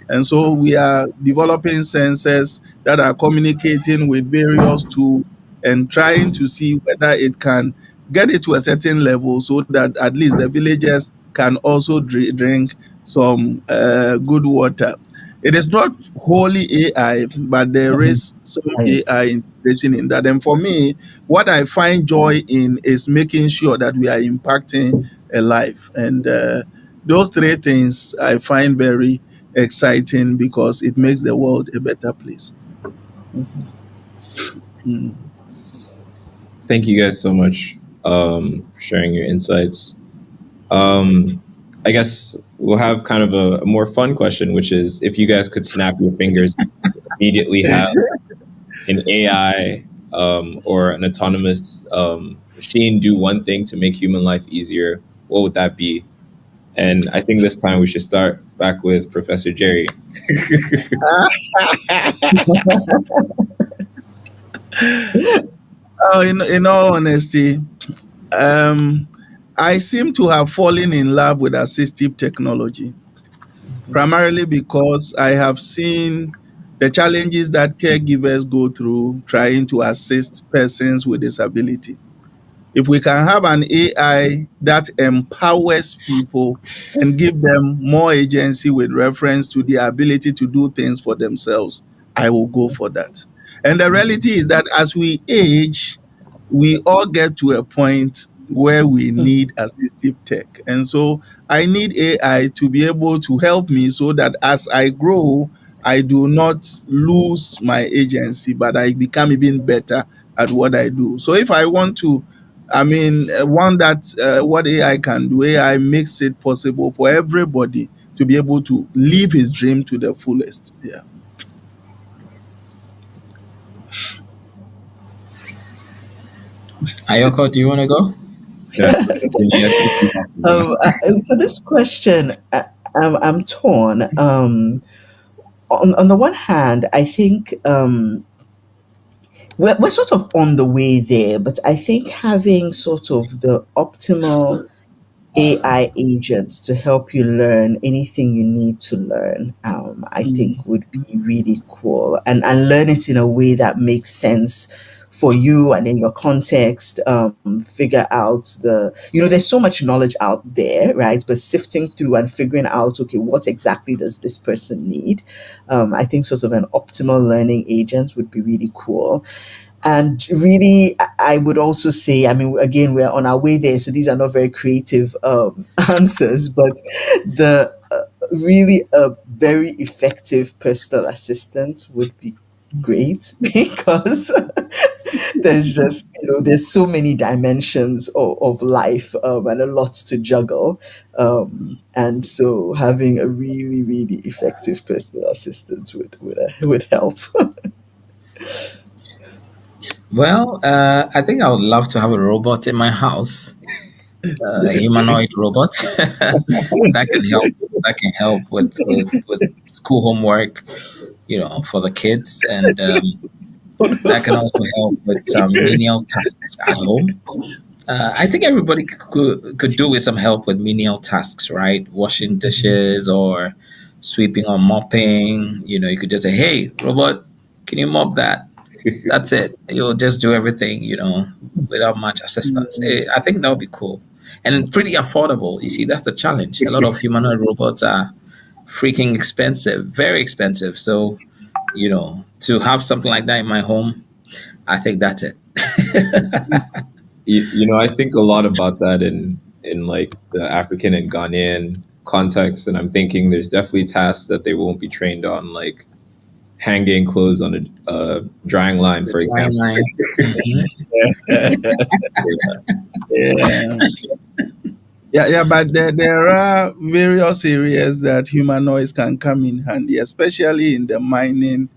And so we are developing sensors that are communicating with various tools and trying to see whether it can get it to a certain level so that at least the villagers can also drink some good water. It is not wholly AI, but there is some Right. AI integration in that. And for me, what I find joy in is making sure that we are impacting a life. And those three things I find very exciting because it makes the world a better place. Mm. Thank you guys so much for sharing your insights. Um, I guess we'll have kind of a more fun question, which is if you guys could snap your fingers, immediately have an AI or an autonomous machine do one thing to make human life easier, what would that be? And I think this time we should start back with Professor Jerry. Oh, in all honesty, I seem to have fallen in love with assistive technology, primarily because I have seen the challenges that caregivers go through trying to assist persons with disability. If we can have an AI that empowers people and give them more agency with reference to the ability to do things for themselves, I will go for that. And the reality is that as we age, we all get to a point where we need assistive tech. And so I need AI to be able to help me so that as I grow, I do not lose my agency, but I become even better at what I do. So if I want to, one that what AI can do, AI makes it possible for everybody to be able to live his dream to the fullest. Yeah. Ayoko, do you want to go? Yeah, Professor Nia, thank you. For this question, I'm torn. On the one hand, I think we're sort of on the way there, but I think having sort of the optimal AI agents to help you learn anything you need to learn, I think would be really cool. And learn it in a way that makes sense for you and in your context. Figure out there's so much knowledge out there, right? But sifting through and figuring out, okay, what exactly does this person need? I think sort of an optimal learning agent would be really cool. And really, I would also say, I mean, again, we're on our way there, so these are not very creative answers, but the really a very effective personal assistant would be great because there's just there's so many dimensions of life, and a lot to juggle, and so having a really really effective personal assistant would help. Well, I think I would love to have a robot in my house, a humanoid robot that can help. That can help with school homework, for the kids, and that can also help with some menial tasks at home. I think everybody could do with some help with menial tasks, right? Washing dishes or sweeping or mopping. You could just say, "Hey, robot, can you mop that?" That's it. You'll just do everything, without much assistance. I think that would be cool and pretty affordable. You see, that's the challenge. A lot of humanoid robots are freaking expensive, very expensive. So, to have something like that in my home, I think that's it. I think a lot about that in like the African and Ghanaian context, and I'm thinking there's definitely tasks that they won't be trained on, like hanging clothes on a drying line, The for drying example. line. Yeah. Yeah, but there are various areas that humanoids can come in handy, especially in the mining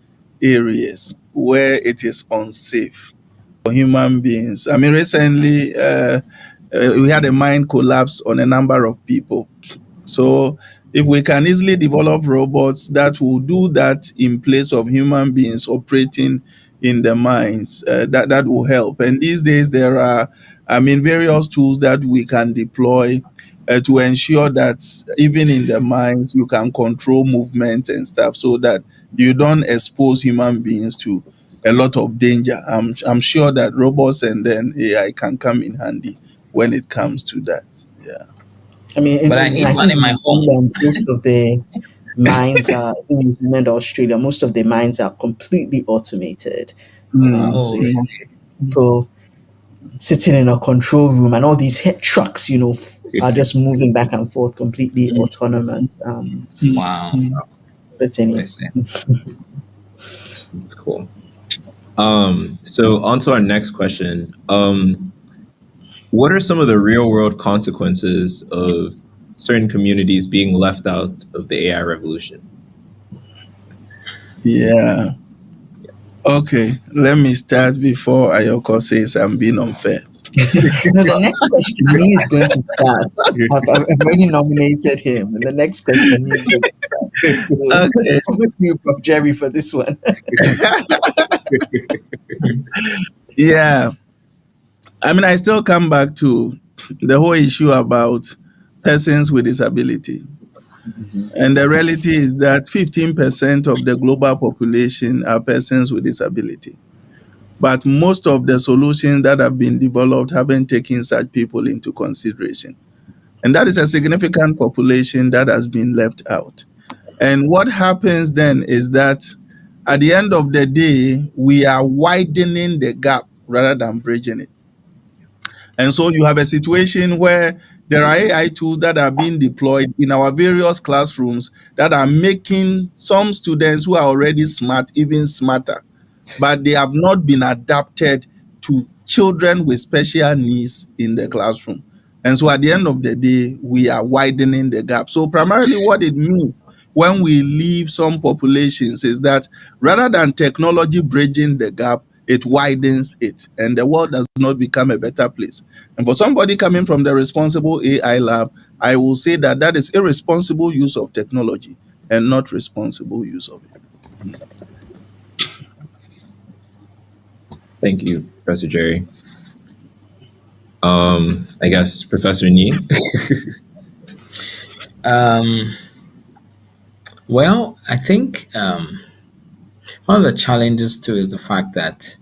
areas where it is unsafe for human beings. I mean, recently we had a mine collapse on a number of people. So if we can easily develop robots that will do that in place of human beings operating in the mines, that will help. And these days there are, various tools that we can deploy to ensure that even in the mines you can control movement and stuff, so that you don't expose human beings to a lot of danger. I'm sure that robots and then AI can come in handy when it comes to that. Yeah. I mean, But I need I one think in in my New home. Zealand, most of the mines are, I think New Zealand or Australia, most of the mines are completely automated. Mm, Oh, So you mm, have people sitting in a control room and all these trucks, are just moving back and forth, completely mm, autonomous. mm, wow. mm. Certainly. Listen. That's cool. So on to our next question. What are some of the real world consequences of certain communities being left out of the AI revolution? Yeah. Okay. Let me start before Ayoko says I'm being unfair. No, the next question he is going to start. I've already nominated him, and the next question he's going to start. So Okay. over to you, Prof. Jerry, for this one. Yeah. I mean, I still come back to the whole issue about persons with disability. And the reality is that 15% of the global population are persons with disability. But most of the solutions that have been developed haven't taken such people into consideration. And that is a significant population that has been left out. And what happens then is that at the end of the day, we are widening the gap rather than bridging it. And so you have a situation where there are AI tools that are being deployed in our various classrooms that are making some students who are already smart even smarter, but they have not been adapted to children with special needs in the classroom. And so at the end of the day, we are widening the gap. So primarily what it means when we leave some populations is that rather than technology bridging the gap, it widens it, and the world does not become a better place. And for somebody coming from the responsible AI lab, I will say that that is irresponsible use of technology and not responsible use of it. Thank you, Professor Jerry. I guess Professor Nee. Um, well, I think one of the challenges too is the fact that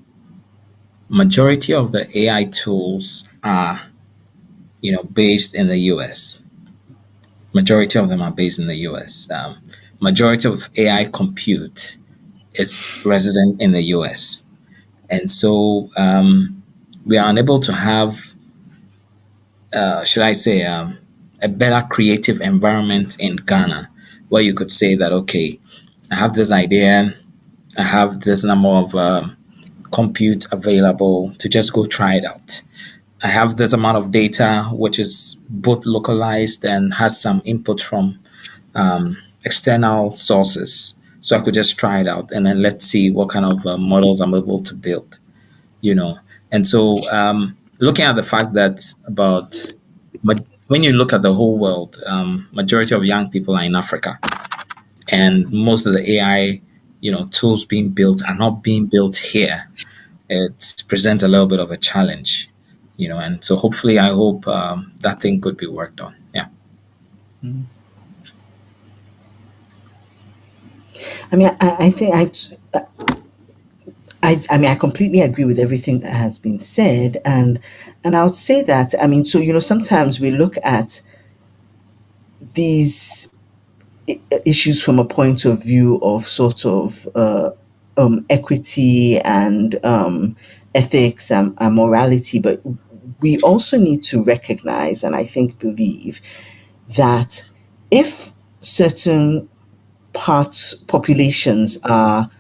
majority of the AI tools are, based in the US. Majority of them are based in the US. Majority of AI compute is resident in the US, and so we are unable to have, should I say, a better creative environment in Ghana, where you could say that, okay, I have this idea, I have this number of compute available to just go try it out. I have this amount of data which is both localized and has some input from external sources. So I could just try it out and then let's see what kind of models I'm able to build, you know. And so looking at the fact that when you look at the whole world, majority of young people are in Africa, and most of the AI, tools being built are not being built here. It presents a little bit of a challenge, and so hopefully I hope that thing could be worked on. Yeah. I mean, I think I mean, I completely agree with everything that has been said, and I would say that, I mean, so sometimes we look at these issues from a point of view of sort of equity and ethics and morality, but we also need to recognize, and I think believe, that if certain populations are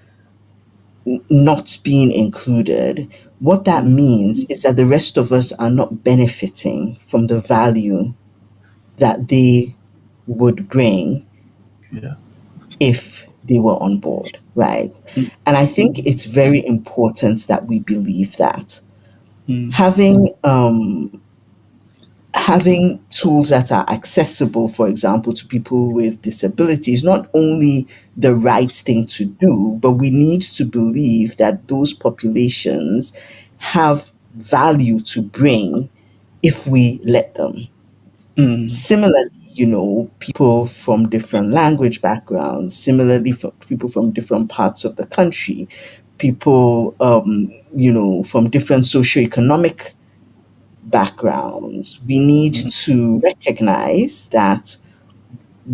not being included, what that means is that the rest of us are not benefiting from the value that they would bring Yeah. if they were on board, right? And I think it's very important that we believe that Mm, having tools that are accessible, for example, to people with disabilities, not only the right thing to do, but we need to believe that those populations have value to bring if we let them. Similarly, people from different language backgrounds, similarly, for people from different parts of the country, people, from different socioeconomic backgrounds, we need to recognize that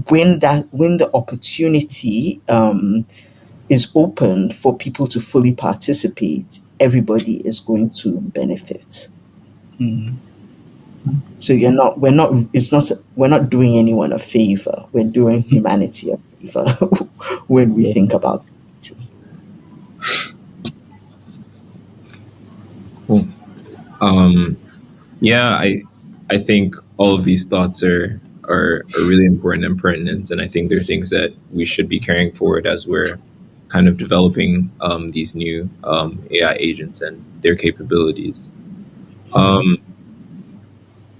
when the opportunity is open for people to fully participate, everybody is going to benefit. So we're not doing anyone a favor. We're doing humanity a favor when we think about it. Cool. Um, yeah, I think all of these thoughts are really important and pertinent, and I think they're things that we should be carrying forward as we're kind of developing these new AI agents and their capabilities. Um,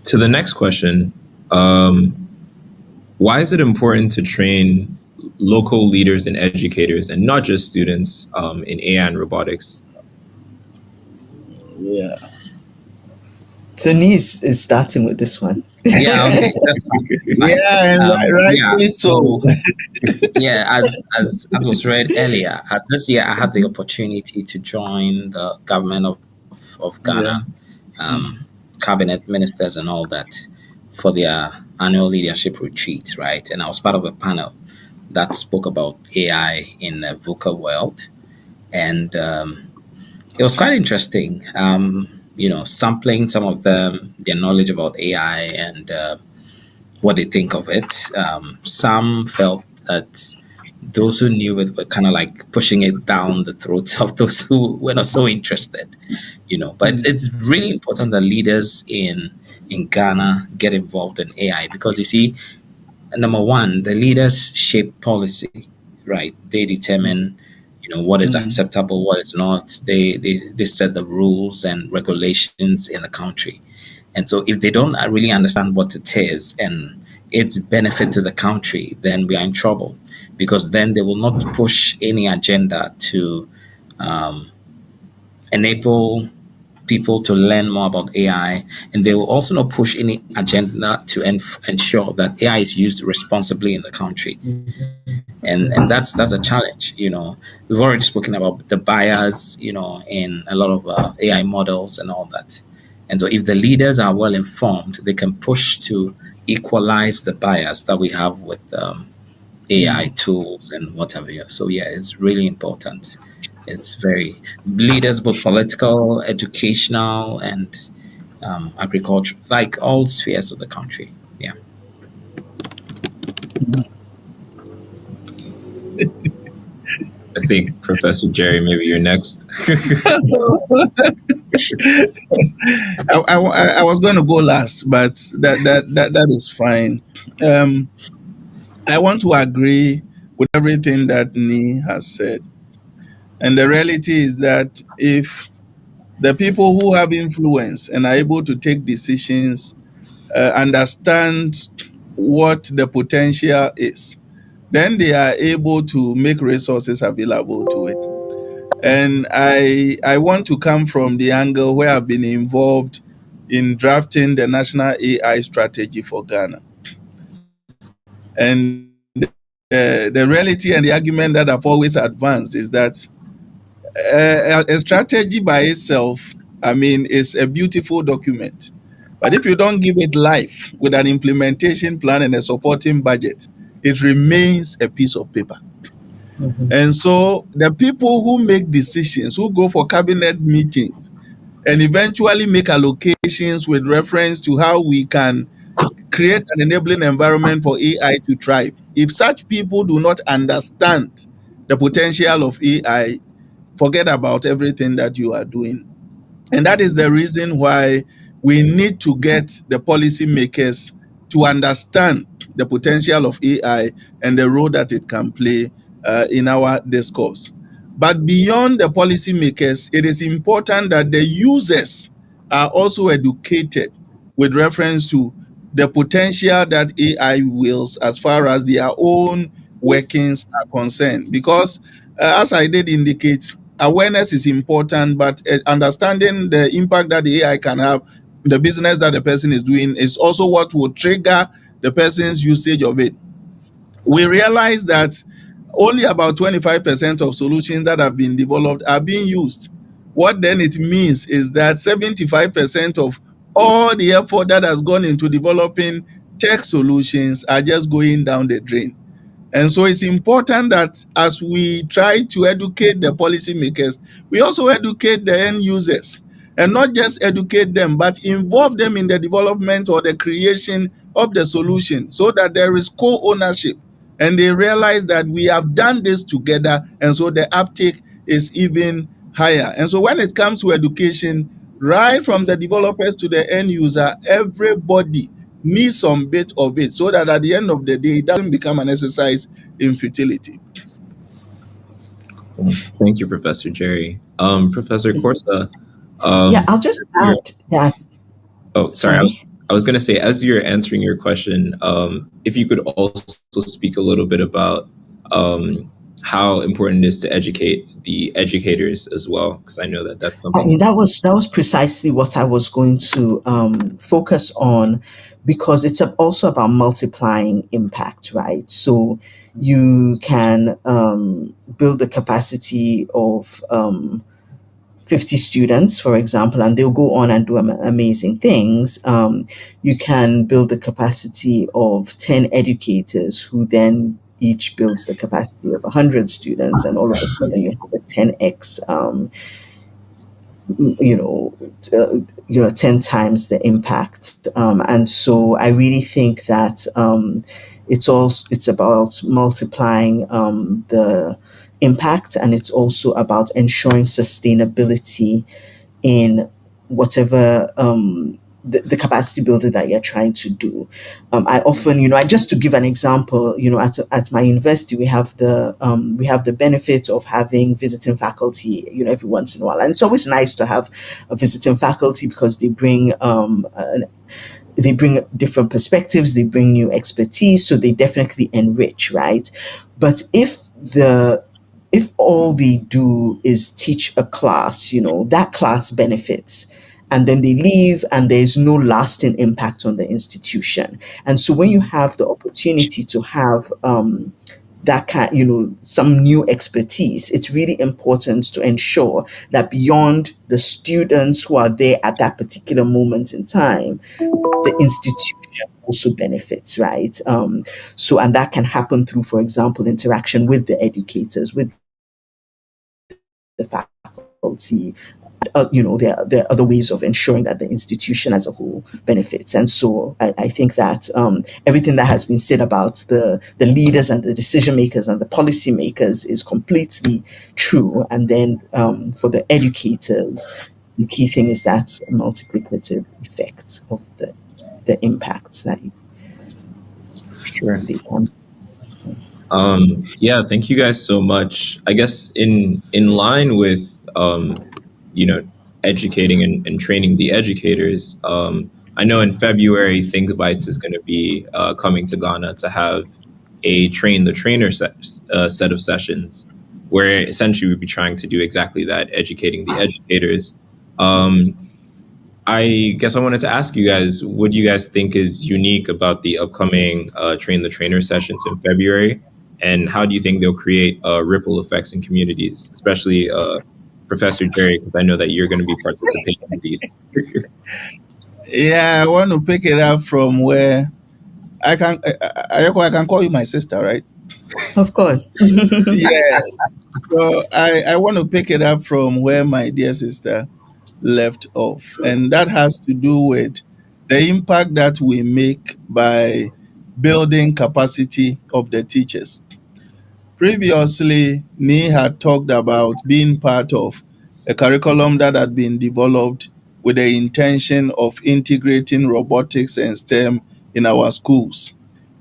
to the next question, why is it important to train local leaders and educators, and not just students, in AI and robotics? Yeah. So is starting with this one. Yeah, okay, that's fine. Fine. Yeah, and Yeah, rightly so so. yeah, as was read earlier, this year I had the opportunity to join the government of Yeah. Ghana, cabinet ministers and all that for their annual leadership retreat, right? And I was part of a panel that spoke about AI in the VUCA world, and it was quite interesting. Sampling some of them, their knowledge about AI and what they think of it. Some felt that those who knew it were kind of like pushing it down the throats of those who were not so interested. But it's really important that leaders in Ghana get involved in AI because you see, number one, the leaders shape policy, right? They determine, what is acceptable, what is not. They set the rules and regulations in the country. And so if they don't really understand what it is and its benefit to the country, then we are in trouble because then they will not push any agenda to um, enable people to learn more about AI, and they will also not push any agenda to ensure that AI is used responsibly in the country. And that's a challenge. We've already spoken about the bias, in a lot of AI models and all that. And so, if the leaders are well informed, they can push to equalize the bias that we have with AI tools and what have you. So yeah, it's really important. It's very leaders, both political, educational, and agriculture, like all spheres of the country. Yeah. I think Professor Jerry, maybe you're next. I was going to go last, but that is fine. Um, I want to agree with everything that Ni has said. And the reality is that if the people who have influence and are able to take decisions understand what the potential is, then they are able to make resources available to it. And I want to come from the angle where I've been involved in drafting the national AI strategy for Ghana. And the reality and the argument that I've always advanced is that a strategy by itself, I mean, is a beautiful document. But if you don't give it life with an implementation plan and a supporting budget, it remains a piece of paper. And so the people who make decisions, who go for cabinet meetings and eventually make allocations with reference to how we can create an enabling environment for AI to thrive, if such people do not understand the potential of AI, forget about everything that you are doing. And that is the reason why we need to get the policymakers to understand the potential of AI and the role that it can play in our discourse. But beyond the policymakers, it is important that the users are also educated with reference to the potential that AI wields as far as their own workings are concerned. Because, as I did indicate, awareness is important, but understanding the impact that the AI can have the business that the person is doing is also what will trigger the person's usage of it. We realize that only about 25% of solutions that have been developed are being used. What then it means is that 75% of all the effort that has gone into developing tech solutions are just going down the drain. And so it's important that as we try to educate the policymakers, we also educate the end users, and not just educate them, but involve them in the development or the creation of the solution so that there is co-ownership and they realize that we have done this together, and so the uptake is even higher. And so when it comes to education, right from the developers to the end user, everybody needs some bit of it so that at the end of the day, it doesn't become an exercise in futility. Thank you, Professor Jerry. Professor Corsa. Yeah, I'll just add that. Oh, sorry. I was going to say, as you're answering your question, if you could also speak a little bit about how important it is to educate the educators as well, because I know that that's something. I mean, that was precisely what I was going to focus on, because it's also about multiplying impact, right? So you can build the capacity of 50 students, for example, and they'll go on and do amazing things. You can build the capacity of 10 educators who then each builds the capacity of 100 students, and all of a sudden you have a 10x, 10 times the impact. And so I really think that it's about multiplying the impact, and it's also about ensuring sustainability in whatever the capacity building that you're trying to do. I often, just to give an example, at my university we have the benefit of having visiting faculty, every once in a while, and it's always nice to have a visiting faculty because they bring different perspectives, they bring new expertise, so they definitely enrich, right? But if all they do is teach a class, that class benefits, and then they leave and there's no lasting impact on the institution. And so when you have the opportunity to have that kind, some new expertise, it's really important to ensure that beyond the students who are there at that particular moment in time, the institution also benefits, right? And that can happen through, for example, interaction with the educators, with the faculty. There are other ways of ensuring that the institution as a whole benefits. And so I think that everything that has been said about the leaders and the decision makers and the policy makers is completely true. And then for the educators, the key thing is that multiplicative effect of the impacts that Sure. they can. Yeah, thank you guys so much. I guess in line with educating and training the educators, I know in February thinqueBytes is going to be coming to Ghana to have a train the trainer set of sessions, where essentially we'll be trying to do exactly that, educating the educators. I guess I wanted to ask you guys, what do you guys think is unique about the upcoming Train the Trainer sessions in February? And how do you think they'll create ripple effects in communities, especially Professor Jerry, because I know that you're going to be participating in these. Yeah, I want to pick it up from where I can call you my sister, right? Of course. Yes. So I want to pick it up from where my dear sister left off. And that has to do with the impact that we make by building capacity of the teachers. Previously, Ni had talked about being part of a curriculum that had been developed with the intention of integrating robotics and STEM in our schools.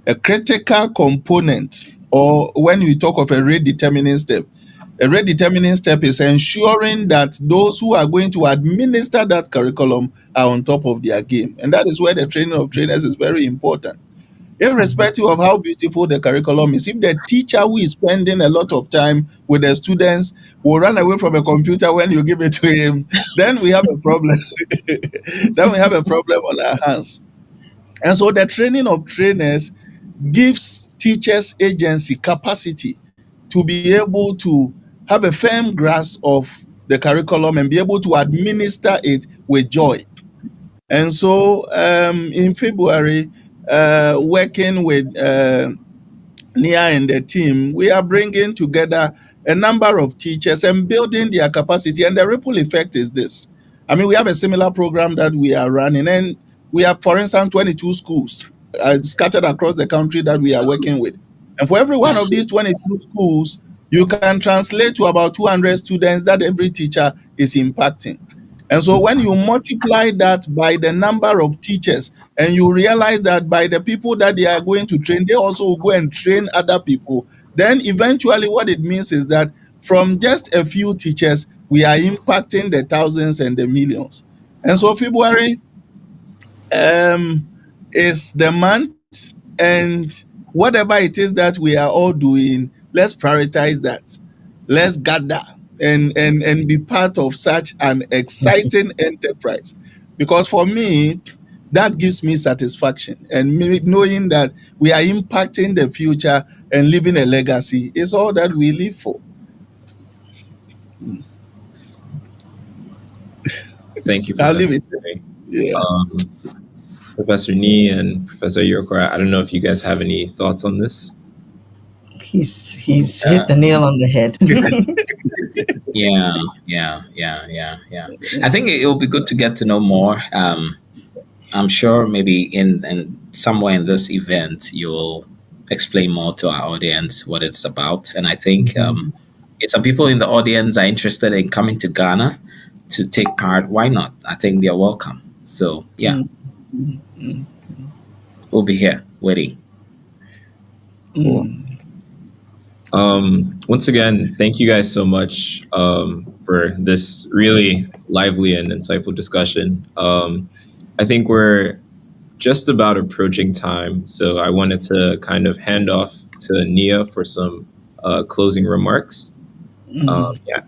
A critical component, or when we talk of a rate determining step is ensuring that those who are going to administer that curriculum are on top of their game. And that is where the training of trainers is very important. Irrespective of how beautiful the curriculum is, if the teacher who is spending a lot of time with the students will run away from a computer when you give it to him, then we have a problem. Then we have a problem on our hands. And so the training of trainers gives teachers agency capacity to be able to have a firm grasp of the curriculum and be able to administer it with joy. And so in February, working with Nia and the team, we are bringing together a number of teachers and building their capacity. And the ripple effect is this. I mean, we have a similar program that we are running, and we have, for instance, 22 schools scattered across the country that we are working with. And for every one of these 22 schools, you can translate to about 200 students that every teacher is impacting. And so when you multiply that by the number of teachers, and you realize that by the people that they are going to train, they also will go and train other people, then eventually what it means is that from just a few teachers, we are impacting the thousands and the millions. And so February is the month, and whatever it is that we are all doing, let's prioritize that. Let's gather and be part of such an exciting enterprise. Because for me, that gives me satisfaction. And knowing that we are impacting the future and leaving a legacy is all that we live for. Thank you, I'll Professor. leave it. Yeah. Professor Nee and Professor Yokora, I don't know if you guys have any thoughts on this. He's hit the nail on the head. Yeah, I think it will be good to get to know more. I'm sure maybe in somewhere in this event you'll explain more to our audience what it's about. And I think if some people in the audience are interested in coming to Ghana to take part, why not? I think they're welcome. So yeah, we'll be here waiting. Cool. Once again, thank you guys so much for this really lively and insightful discussion. I think we're just about approaching time, so I wanted to kind of hand off to Nia for some closing remarks. Yeah.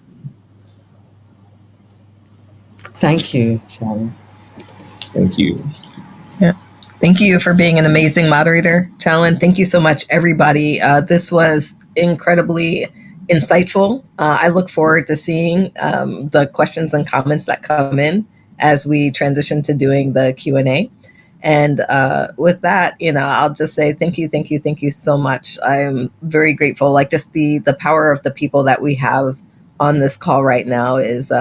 Thank you, Sharon. Thank you. Yeah. Thank you for being an amazing moderator, Challen. Thank you so much, everybody. This was incredibly insightful. I look forward to seeing the questions and comments that come in as we transition to doing the Q&A. And with that, I'll just say thank you so much. I'm very grateful. Like just the power of the people that we have on this call right now is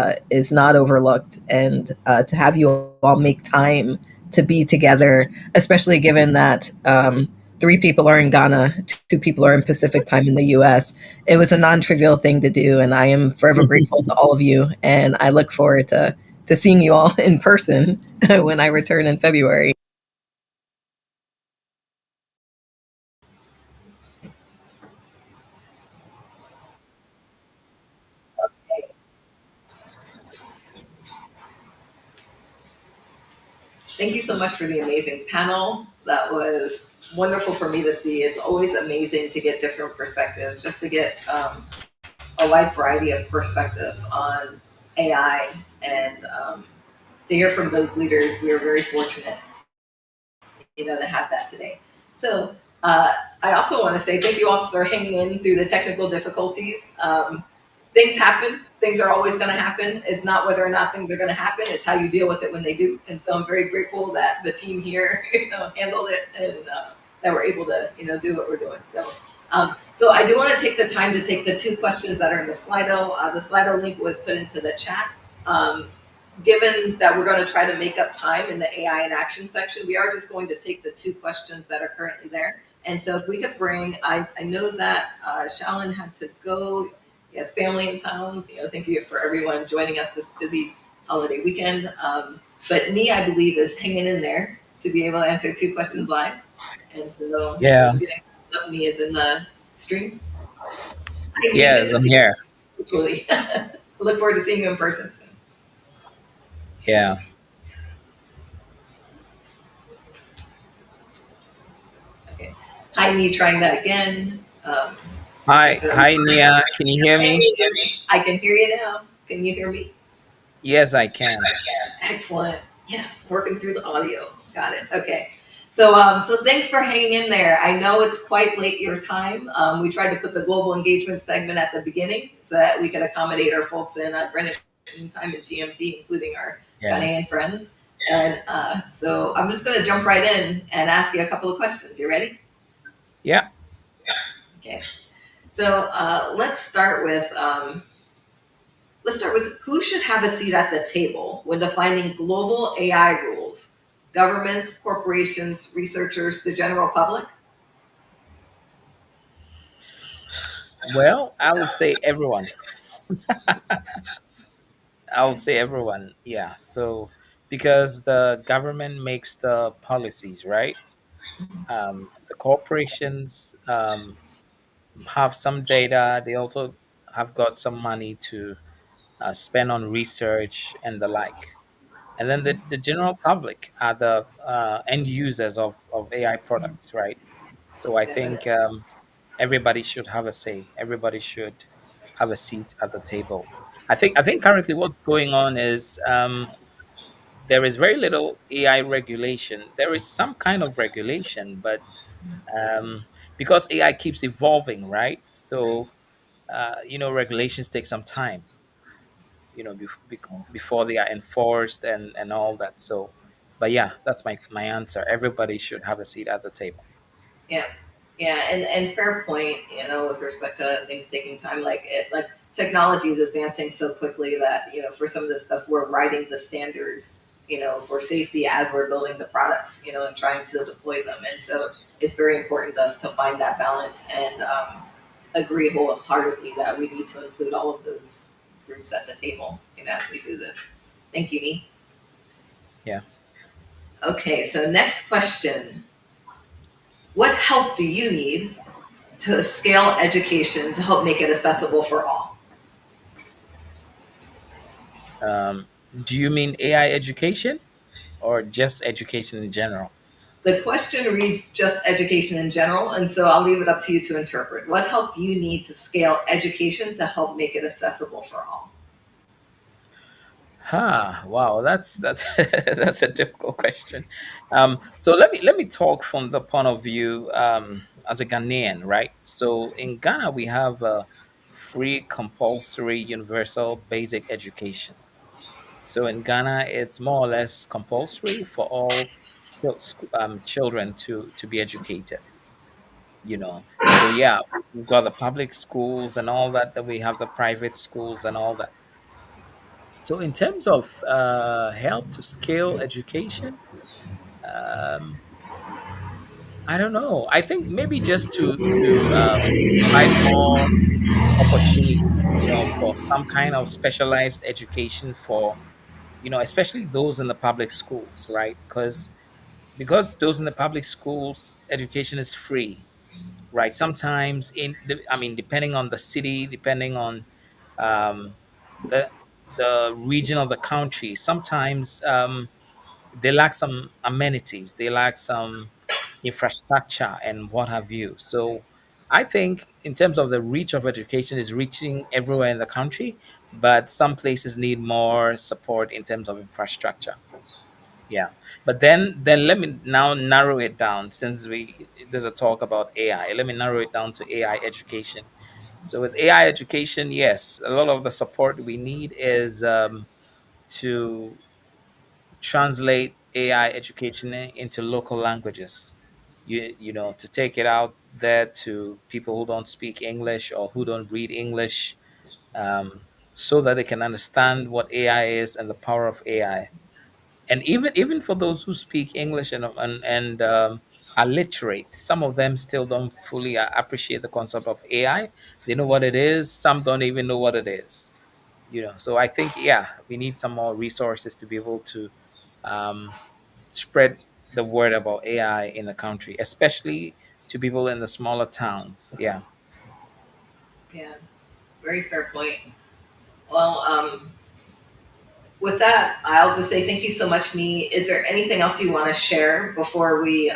not overlooked, and to have you all make time to be together, especially given that 3 people are in Ghana, 2 people are in Pacific time in the US. It was a non-trivial thing to do, and I am forever grateful to all of you, and I look forward to seeing you all in person when I return in February. Thank you so much for the amazing panel. That was wonderful for me to see. It's always amazing to get different perspectives, just to get a wide variety of perspectives on AI, and to hear from those leaders. We are very fortunate, to have that today. So I also want to say thank you all for hanging in through the technical difficulties. Things happen. Things are always going to happen. It's not whether or not things are going to happen. It's how you deal with it when they do. And so I'm very grateful that the team here, handled it, and that we're able to, do what we're doing. So I do want to take the time to take the 2 questions that are in the Slido. The Slido link was put into the chat. Given that we're going to try to make up time in the AI in action section, we are just going to take the 2 questions that are currently there. And so if we could bring, I know that Shalin had to go. He has family in town. Thank you for everyone joining us this busy holiday weekend. But Nee, I believe, is hanging in there to be able to answer 2 questions live. And so Yeah. Nee is in the stream. Yes, I'm here. Hopefully. Look forward to seeing you in person soon. Yeah. Okay. Hi, Nee, trying that again. Hi, Nia. Can you hear me? I can hear you now. Can you hear me? Yes, I can. Excellent. Yes, working through the audio. Got it. Okay. So thanks for hanging in there. I know it's quite late your time. We tried to put the global engagement segment at the beginning so that we could accommodate our folks in Greenwich Mean Time and GMT, including our Yeah. Ghanaian friends. And so I'm just going to jump right in and ask you a couple of questions. You ready? Yeah. Okay. So let's start with who should have a seat at the table when defining global AI rules? Governments, corporations, researchers, the general public? Well, I would say everyone. I would say everyone. Yeah. So, because the government makes the policies, right? The corporations have some data. They also have got some money to spend on research and the like. And then the general public are the end users of AI products, right? So I think Definitely. everybody should have a say. Everybody should have a seat at the table. I think currently what's going on is there is very little AI regulation. There is some kind of regulation, but because AI keeps evolving, right? So regulations take some time, before they are enforced and all that. So, but yeah, that's my answer. Everybody should have a seat at the table. Yeah, yeah, and fair point. With respect to things taking time, like technology is advancing so quickly that for some of this stuff, we're writing the standards, for safety as we're building the products, and trying to deploy them. And so it's very important to find that balance and agree wholeheartedly that we need to include all of those groups at the table, as we do this. Thank you, Me. Yeah. Okay, so next question. What help do you need to scale education to help make it accessible for all? Um, do you mean AI education or just education in general? The question reads just education in general, and so I'll leave it up to you to interpret. What help do you need to scale education to help make it accessible for all? Wow, that's that's a difficult question. So let me talk from the point of view as a Ghanaian, right? So in Ghana we have a free, compulsory, universal, basic education. So in Ghana, it's more or less compulsory for all children to be educated. So yeah, we've got the public schools and all that. Then we have the private schools and all that. So in terms of help to scale education, um, I don't know. I think maybe just to provide more opportunities, for some kind of specialized education for especially those in the public schools, right? Because those in the public schools education is free, right? Sometimes depending on the city, depending on um, the the region of the country, sometimes they lack some amenities, they lack some infrastructure and what have you. So I think in terms of the reach of education is reaching everywhere in the country, but some places need more support in terms of infrastructure. Yeah, but then let me now narrow it down, since there's a talk about AI. Let me narrow it down to AI education. So with AI education, yes, a lot of the support we need is to translate AI education into local languages. To take it out there to people who don't speak English or who don't read English, so that they can understand what AI is and the power of AI. And even for those who speak English and are literate, some of them still don't fully appreciate the concept of AI. They know what it is. Some don't even know what it is. So I think, yeah, we need some more resources to be able to um, spread the word about AI in the country, especially to people in the smaller towns. Yeah. Yeah, very fair point. Well, with that, I'll just say thank you so much, Nee. Is there anything else you want to share before we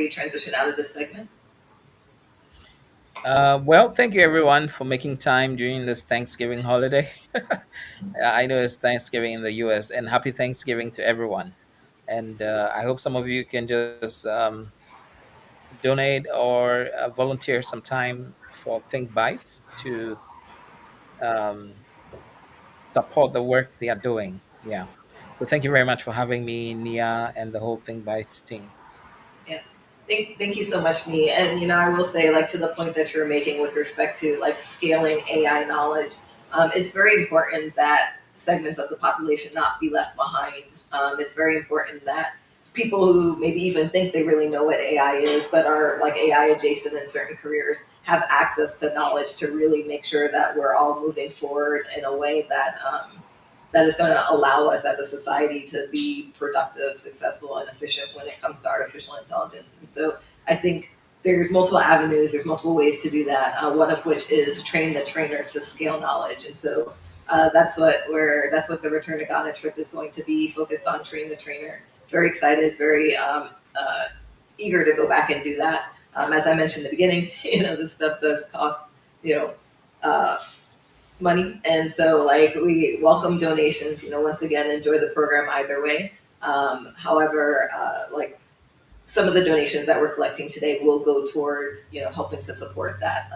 transition out of this segment? Well, thank you everyone for making time during this Thanksgiving holiday. I know it's Thanksgiving in the US, and happy Thanksgiving to everyone. And I hope some of you can just donate or volunteer some time for Think Bytes to um, support the work they are doing. Yeah. So thank you very much for having me, Nia, and the whole Think Bytes team. Yeah. Thank you so much, Nee. And I will say, like, to the point that you're making with respect to like scaling AI knowledge, it's very important that segments of the population not be left behind. It's very important that people who maybe even think they really know what AI is, but are like AI adjacent in certain careers, have access to knowledge to really make sure that we're all moving forward in a way that that is going to allow us as a society to be productive, successful, and efficient when it comes to artificial intelligence. And so I think there's multiple avenues, there's multiple ways to do that. One of which is train the trainer to scale knowledge. And so that's what the Return to Ghana trip is going to be, focused on train the trainer. Very excited, very eager to go back and do that. As I mentioned at the beginning, this stuff does cost, uh, money. And so, like, we welcome donations. Once again, enjoy the program either way. However, like, some of the donations that we're collecting today will go towards helping to support that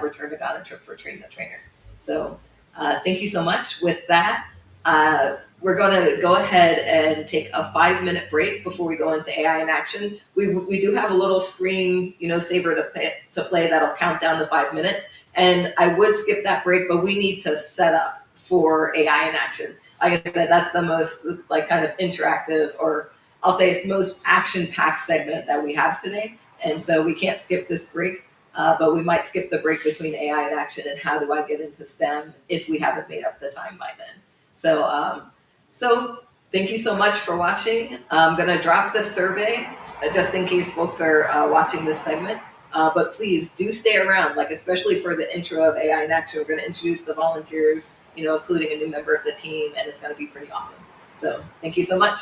Return to Ghana trip for Train the Trainer. So thank you so much. With that, we're going to go ahead and take a 5-minute break before we go into AI in action. We do have a little screen saver to play that'll count down to 5 minutes. And I would skip that break, but we need to set up for AI in action. Like I said, that's the most like kind of interactive, or I'll say it's the most action-packed segment that we have today. And so we can't skip this break, but we might skip the break between AI and action and how do I get into STEM if we haven't made up the time by then. So thank you so much for watching. I'm going to drop the survey just in case folks are watching this segment. But please do stay around, like especially for the intro of AI in action. We're going to introduce the volunteers, including a new member of the team, and it's going to be pretty awesome. So thank you so much.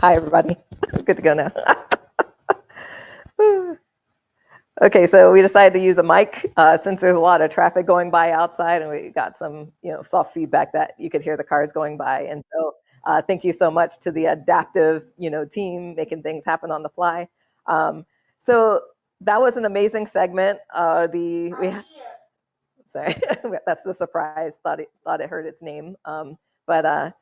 Hi, everybody. Good to go now. Okay, so we decided to use a mic since there's a lot of traffic going by outside, and we got some, soft feedback that you could hear the cars going by. And so, thank you so much to the adaptive, team making things happen on the fly. So that was an amazing segment. Sorry, that's the surprise. Thought it heard its name. But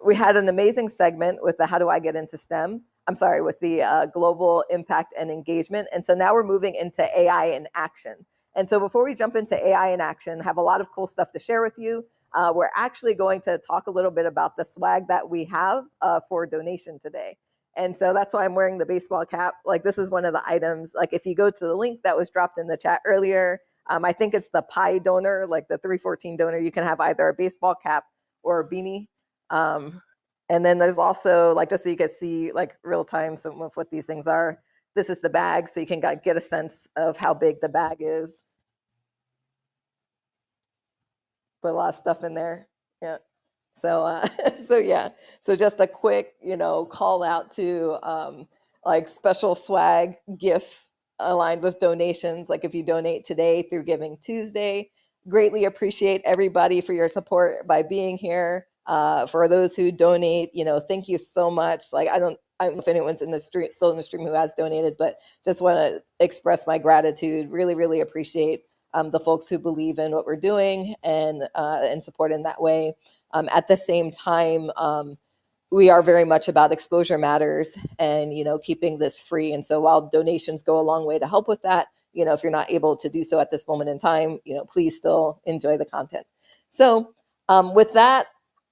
we had an amazing segment with the "How do I get into STEM?" I'm sorry, with the global impact and engagement. And so now we're moving into AI in action. And so before we jump into AI in action, I have a lot of cool stuff to share with you. We're actually going to talk a little bit about the swag that we have for donation today. And so that's why I'm wearing the baseball cap. Like, this is one of the items. Like, if you go to the link that was dropped in the chat earlier, I think it's the Pi donor, like the 314 donor. You can have either a baseball cap or a beanie. And then there's also, like, just so you can see, like, real time some of what these things are. This is the bag, so you can get a sense of how big the bag is. Put a lot of stuff in there. Yeah. So, so just a quick, call out to like special swag gifts aligned with donations. Like, if you donate today through Giving Tuesday, greatly appreciate everybody for your support by being here. For those who donate, thank you so much. Like, I don't know if anyone's in the stream, still in the stream, who has donated, but just want to express my gratitude. Really, really appreciate the folks who believe in what we're doing and support in that way. At the same time, we are very much about exposure matters and, keeping this free. And so while donations go a long way to help with that, if you're not able to do so at this moment in time, please still enjoy the content. So with that,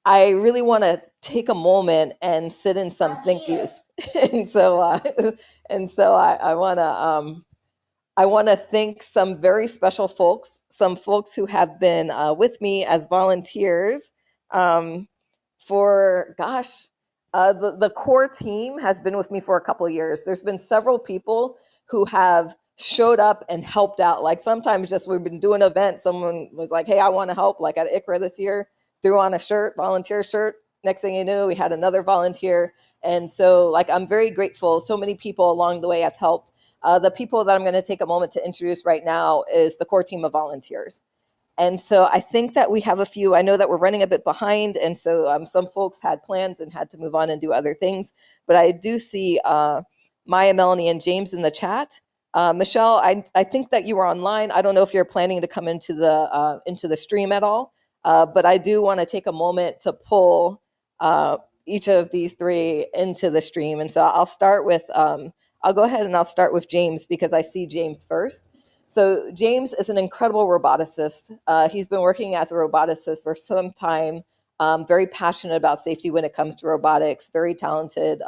I really want to take a moment and sit in some thank yous. and so, I want to thank some very special folks, some folks who have been with me as volunteers for, gosh, the core team has been with me for a couple of years. There's been several people who have showed up and helped out. Like, sometimes just we've been doing an event, someone was like, hey, I want to help. Like at ICRA this year, threw on a shirt, volunteer shirt. Next thing you knew, we had another volunteer. And so, like, I'm very grateful. So many people along the way have helped. The people that I'm going to take a moment to introduce right now is the core team of volunteers. And so I think that we have a few. I know that we're running a bit behind, and so some folks had plans and had to move on and do other things. But I do see Maya, Melanie, and James in the chat. Michelle, I think that you were online. I don't know if you're planning to come into the stream at all, but I do want to take a moment to pull each of these three into the stream. And so I'll start with. I'll go ahead and I'll start with James because I see James first. So James is an incredible roboticist. He's been working as a roboticist for some time, very passionate about safety when it comes to robotics, very talented,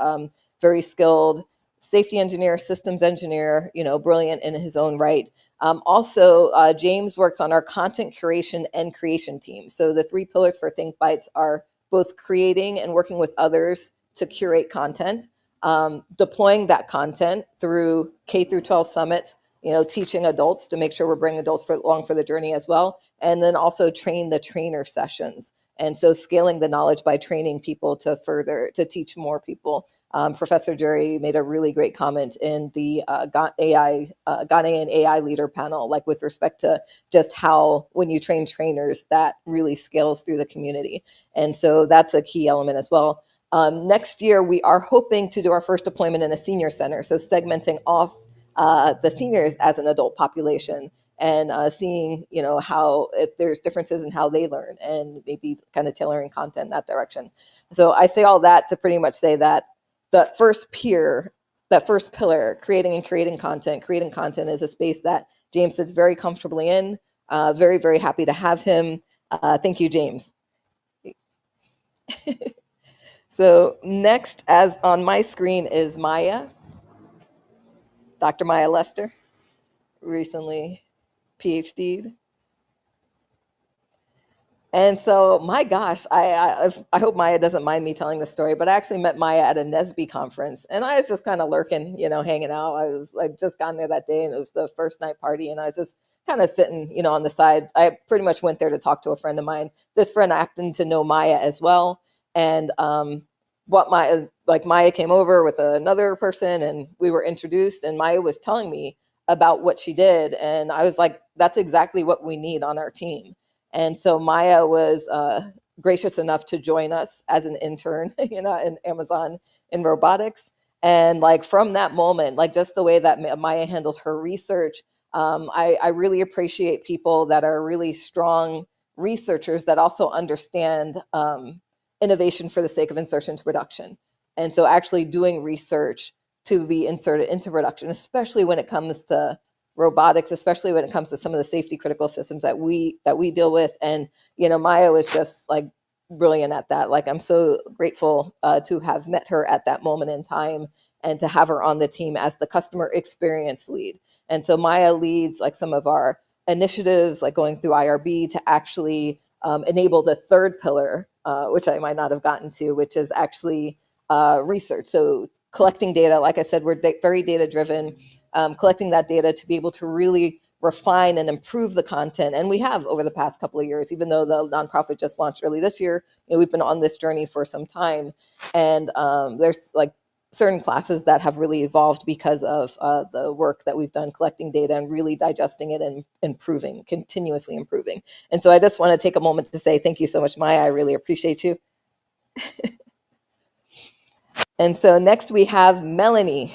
very skilled safety engineer, systems engineer, brilliant in his own right. Also, James works on our content curation and creation team. So the three pillars for thinqueBytes are both creating and working with others to curate content, deploying that content through K through 12 summits, teaching adults to make sure we're bringing adults along for the journey as well. And then also train the trainer sessions. And so scaling the knowledge by training people to teach more people. Professor Jury made a really great comment in the Ghanaian AI leader panel, like with respect to just how when you train trainers, that really scales through the community. And so that's a key element as well. Next year, we are hoping to do our first deployment in a senior center. So segmenting off the seniors as an adult population and seeing, how if there's differences in how they learn and maybe kind of tailoring content in that direction. So I say all that to pretty much say that that first pillar, creating content is a space that James sits very comfortably in. Very, very happy to have him. Thank you, James. So next, as on my screen, is Maya, Dr. Maya Lester, recently PhD'd. And so, my gosh, I hope Maya doesn't mind me telling the story, but I actually met Maya at a NSBE conference, and I was just kind of lurking, hanging out. I was like just gotten there that day, and it was the first night party, and I was just kind of sitting, on the side. I pretty much went there to talk to a friend of mine. This friend happened to know Maya as well, and what Maya came over with another person and we were introduced, and Maya was telling me about what she did, and I was like, that's exactly what we need on our team. And so Maya was gracious enough to join us as an intern, in Amazon in robotics. And like from that moment, like just the way that Maya handles her research, I really appreciate people that are really strong researchers that also understand innovation for the sake of insertion to production. And so actually doing research to be inserted into production, especially when it comes to robotics, especially when it comes to some of the safety critical systems that we deal with. And Maya was just like brilliant at that. Like I'm so grateful to have met her at that moment in time and to have her on the team as the customer experience lead. And so Maya leads like some of our initiatives, like going through IRB to actually enable the third pillar, which I might not have gotten to, which is actually research. So collecting data, like I said, we're very data driven, collecting that data to be able to really refine and improve the content. And we have over the past couple of years, even though the nonprofit just launched early this year, we've been on this journey for some time. And there's like certain classes that have really evolved because of the work that we've done collecting data and really digesting it and improving, continuously improving. And so I just want to take a moment to say thank you so much, Maya. I really appreciate you. And so next we have Melanie.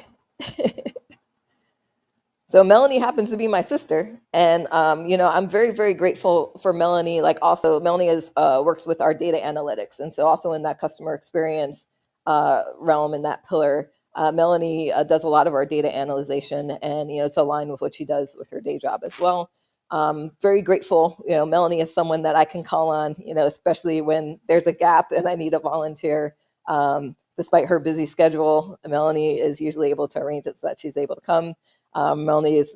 So Melanie happens to be my sister, and I'm very, very grateful for Melanie. Like also, Melanie works with our data analytics, and so also in that customer experience realm in that pillar, Melanie does a lot of our data analyzation, and it's aligned with what she does with her day job as well. Very grateful. Melanie is someone that I can call on, especially when there's a gap and I need a volunteer. Despite her busy schedule, Melanie is usually able to arrange it so that she's able to come. Melanie is,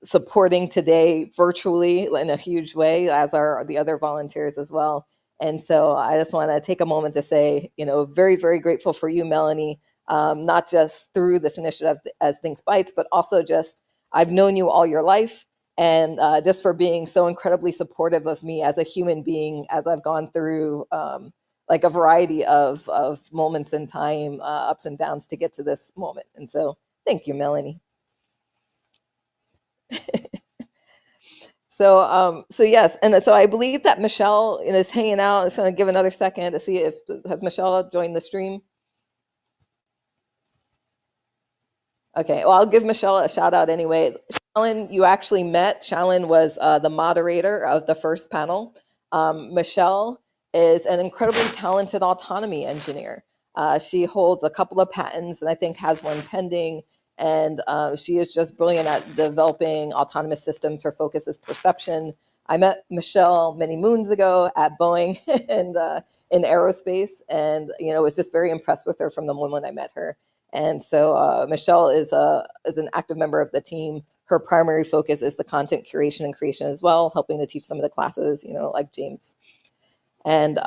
supporting today virtually in a huge way, as are the other volunteers as well. And so I just want to take a moment to say, very, very grateful for you, Melanie, not just through this initiative as thinqueBytes, but also just I've known you all your life, and just for being so incredibly supportive of me as a human being as I've gone through like a variety of moments in time, ups and downs to get to this moment. And so thank you, Melanie. So yes, and so I believe that Michelle is hanging out. It's going to give another second to see if has Michelle joined the stream. Okay, well, I'll give Michelle a shout out anyway. Shalyn, you actually met. Shalyn was the moderator of the first panel. Michelle is an incredibly talented autonomy engineer. She holds a couple of patents and I think has one pending. And she is just brilliant at developing autonomous systems. Her focus is perception. I met Michelle many moons ago at Boeing and in aerospace, and was just very impressed with her from the moment I met her. And so Michelle is an active member of the team. Her primary focus is the content curation and creation as well, helping to teach some of the classes, like James. And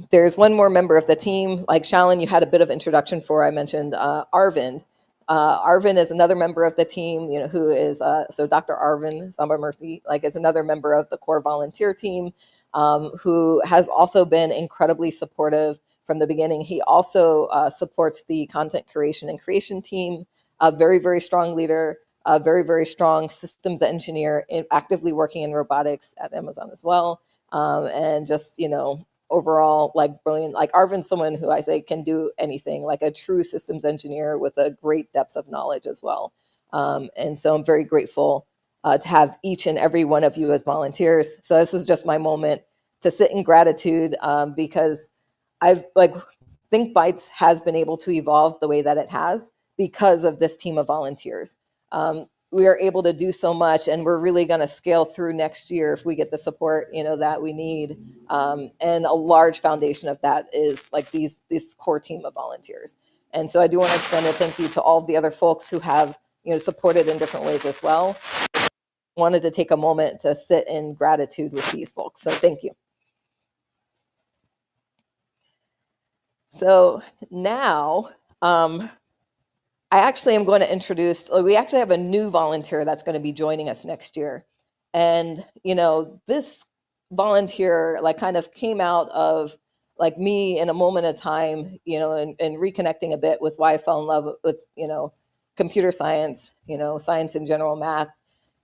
there's one more member of the team, like Shalyn, you had a bit of introduction for. I mentioned Arvind. Arvind is another member of the team, who is, so Dr. Arvind Sambamurthy, is another member of the core volunteer team, who has also been incredibly supportive from the beginning. He also supports the content curation and creation team, a very, very strong leader, a very, very strong systems engineer, actively working in robotics at Amazon as well. And just, overall, brilliant. Like Arvind's someone who I say can do anything, like a true systems engineer with a great depth of knowledge as well. And so I'm very grateful to have each and every one of you as volunteers. So this is just my moment to sit in gratitude because thinqueBytes has been able to evolve the way that it has because of this team of volunteers. We are able to do so much, and we're really going to scale through next year if we get the support that we need. And a large foundation of that is this core team of volunteers. And so I do want to extend a thank you to all of the other folks who have supported in different ways as well. Wanted to take a moment to sit in gratitude with these folks. So thank you. So now, I actually am going to introduce, we actually have a new volunteer that's going to be joining us next year. And, this volunteer kind of came out of like me in a moment of time, and reconnecting a bit with why I fell in love with, computer science, science in general, math.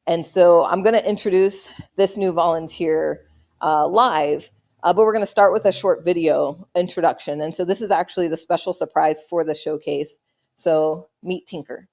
And so I'm going to introduce this new volunteer live, but we're going to start with a short video introduction. And so this is actually the special surprise for the showcase. So meet Tinker.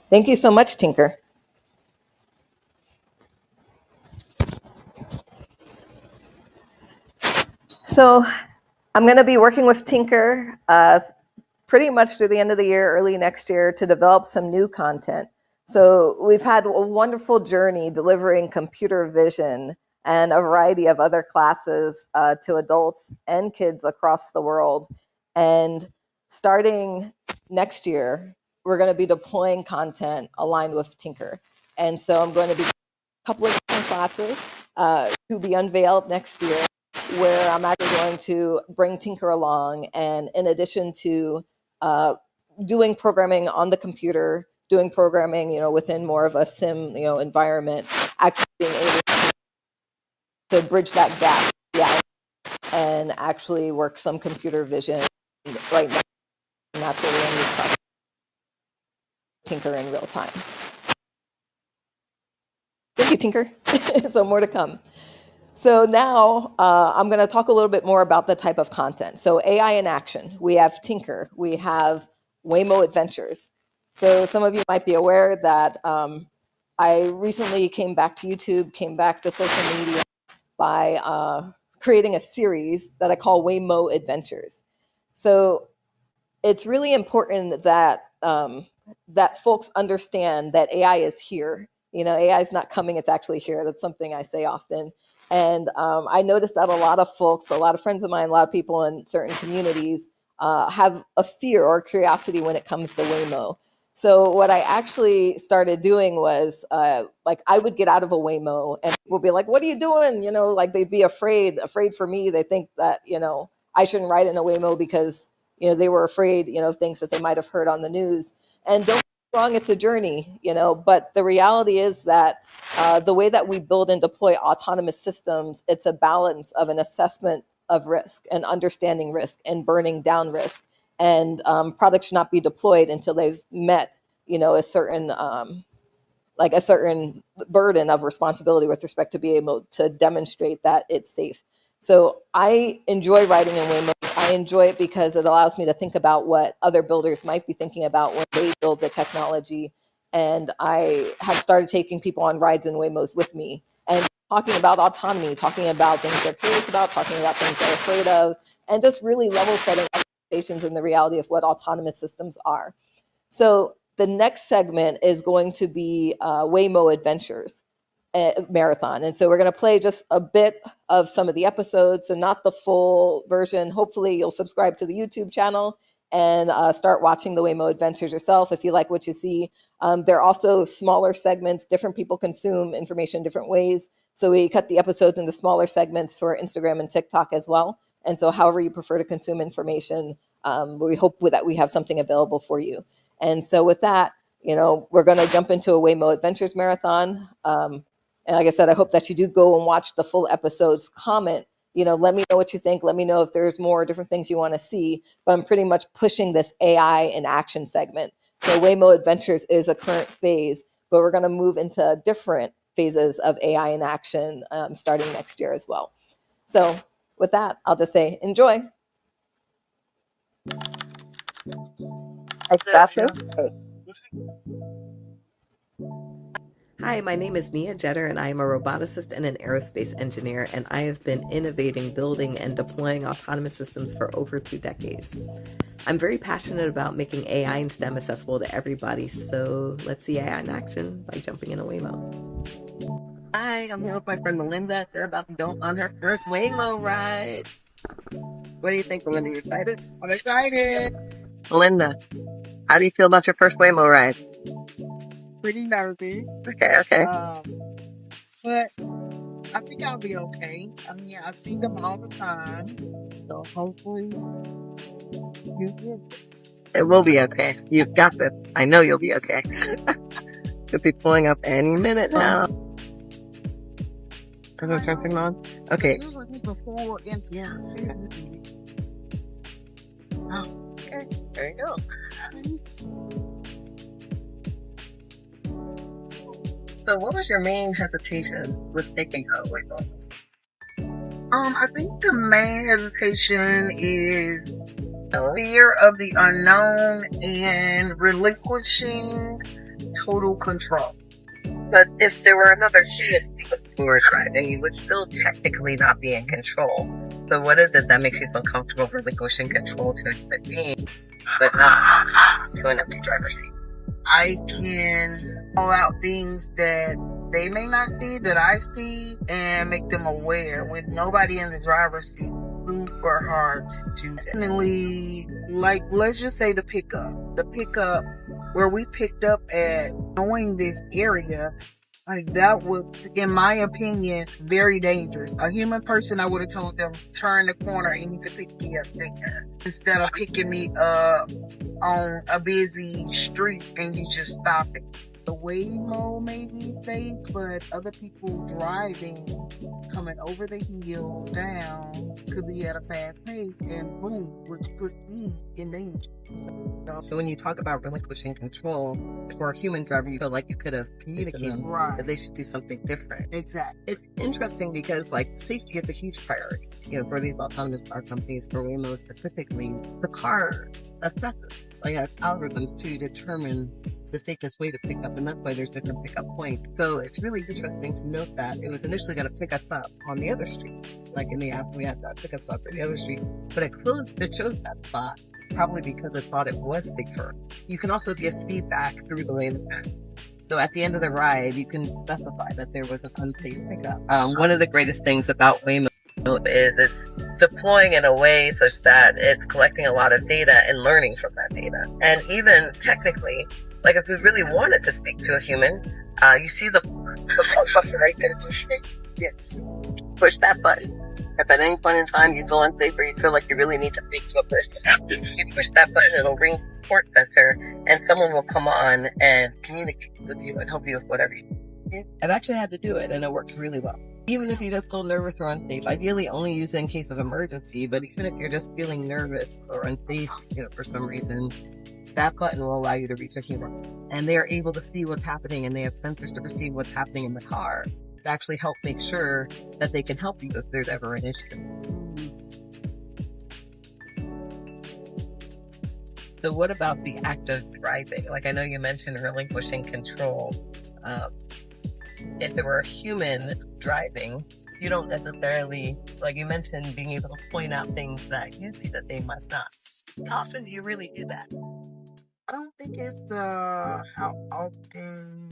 Thank you so much, Tinker. So I'm going to be working with Tinker pretty much through the end of the year, early next year, to develop some new content. So we've had a wonderful journey delivering computer vision and a variety of other classes to adults and kids across the world. And starting next year, we're going to be deploying content aligned with Tinker. And so I'm going to be a couple of different classes to be unveiled next year, where I'm actually going to bring Tinker along. And in addition to doing programming on the computer, doing programming, within more of a sim, environment, actually being able to bridge that gap, and actually work some computer vision right now. And that's what we're going to Tinker in real time. Thank you, Tinker. So more to come. So now I'm going to talk a little bit more about the type of content. So AI in action. We have Tinker. We have Waymo Adventures. So some of you might be aware that I recently came back to YouTube, came back to social media by creating a series that I call Waymo Adventures. So it's really important that that folks understand that AI is here. AI is not coming; it's actually here. That's something I say often. And I noticed that a lot of folks, a lot of friends of mine, a lot of people in certain communities have a fear or curiosity when it comes to Waymo. So what I actually started doing was like I would get out of a Waymo and people would be like, "What are you doing?" Like they'd be afraid for me. They think that I shouldn't ride in a Waymo because they were afraid of things that they might have heard on the news. And don't get me wrong, it's a journey, but the reality is that the way that we build and deploy autonomous systems, it's a balance of an assessment of risk and understanding risk and burning down risk. And products should not be deployed until they've met a certain like a certain burden of responsibility with respect to being able to demonstrate that it's safe. So I enjoy writing in Waymos. I enjoy it because it allows me to think about what other builders might be thinking about when they build the technology. And I have started taking people on rides in Waymos with me and talking about autonomy, talking about things they're curious about, talking about things they're afraid of, and just really level setting expectations in the reality of what autonomous systems are. So the next segment is going to be Waymo Adventures marathon. And so we're going to play just a bit of some of the episodes and not the full version. Hopefully you'll subscribe to the YouTube channel and start watching the Waymo Adventures yourself if you like what you see. There are also smaller segments. Different people consume information different ways. So we cut the episodes into smaller segments for Instagram and TikTok as well. And so however you prefer to consume information, we hope that we have something available for you. And so with that, we're going to jump into a Waymo Adventures marathon. And like I said, I hope that you do go and watch the full episodes, comment, let me know what you think. Let me know if there's more different things you want to see. But I'm pretty much pushing this AI in action segment. So Waymo Adventures is a current phase, but we're going to move into different phases of AI in action starting next year as well. So with that, I'll just say enjoy. Hi, my name is Nia Jetter, and I am a roboticist and an aerospace engineer, and I have been innovating, building, and deploying autonomous systems for over 2 decades. I'm very passionate about making AI and STEM accessible to everybody, so let's see AI in action by jumping in a Waymo. Hi, I'm here with my friend Melinda. They're about to go on her first Waymo ride. What do you think, Melinda? You excited? I'm excited! Melinda, how do you feel about your first Waymo ride? Pretty nervous. Okay. But I think I'll be okay. I mean, I see them all the time. So hopefully you will. It will be okay. You've got this. I know you'll be okay. Could be pulling up any minute now. Is it turning on? Okay. Before Yeah. Oh, Okay. There you go. So what was your main hesitation with taking a Waymo? I think the main hesitation is fear of the unknown and relinquishing total control. But if there were another human who were driving, you would still technically not be in control. So what is it that makes you feel comfortable relinquishing control to a human being, but not to an empty driver's seat? I can call out things that they may not see that I see and make them aware with nobody in the driver's seat. Super hard to do that. Definitely, like, let's just say the pickup where we picked up at, knowing this area, like that was, in my opinion, very dangerous. A human person, I would have told them, turn the corner and you could pick me up there, instead of picking me up on a busy street and you just stop it. The Waymo may be safe, but other people driving, coming over the hill down, could be at a fast pace, and boom, which puts me in danger. So when you talk about relinquishing control, for a human driver, you feel like you could have communicated that they should do something different. Exactly. It's interesting because, like, safety is a huge priority, for these autonomous car companies, for Waymo specifically. The car assesses, has algorithms to determine the safest way to pick up, and that's why there's different pickup points. So it's really interesting to note that it was initially going to pick us up on the other street. Like in the app, we had that pickup stop at the other street, but it chose that spot probably because it thought it was safer. You can also give feedback through the lane event. So at the end of the ride, you can specify that there was an unsafe pickup. One of the greatest things about Waymo is it's deploying in a way such that it's collecting a lot of data and learning from that data. And even technically, like if we really wanted to speak to a human, you see the button right there. Yes. Push that button. If at any point in time you feel unsafe or you feel like you really need to speak to a person, you push that button, it'll ring the support center, and someone will come on and communicate with you and help you with whatever you need. I've actually had to do it, and it works really well. Even if you just feel nervous or unsafe, ideally only use it in case of emergency, but even if you're just feeling nervous or unsafe, for some reason, that button will allow you to reach a human. And they are able to see what's happening, and they have sensors to perceive what's happening in the car to actually help make sure that they can help you if there's ever an issue. So what about the act of driving? Like, I know you mentioned relinquishing control. If there were a human driving, you don't necessarily, like you mentioned, being able to point out things that you see that they might not. How often do you really do that? I don't think it's how often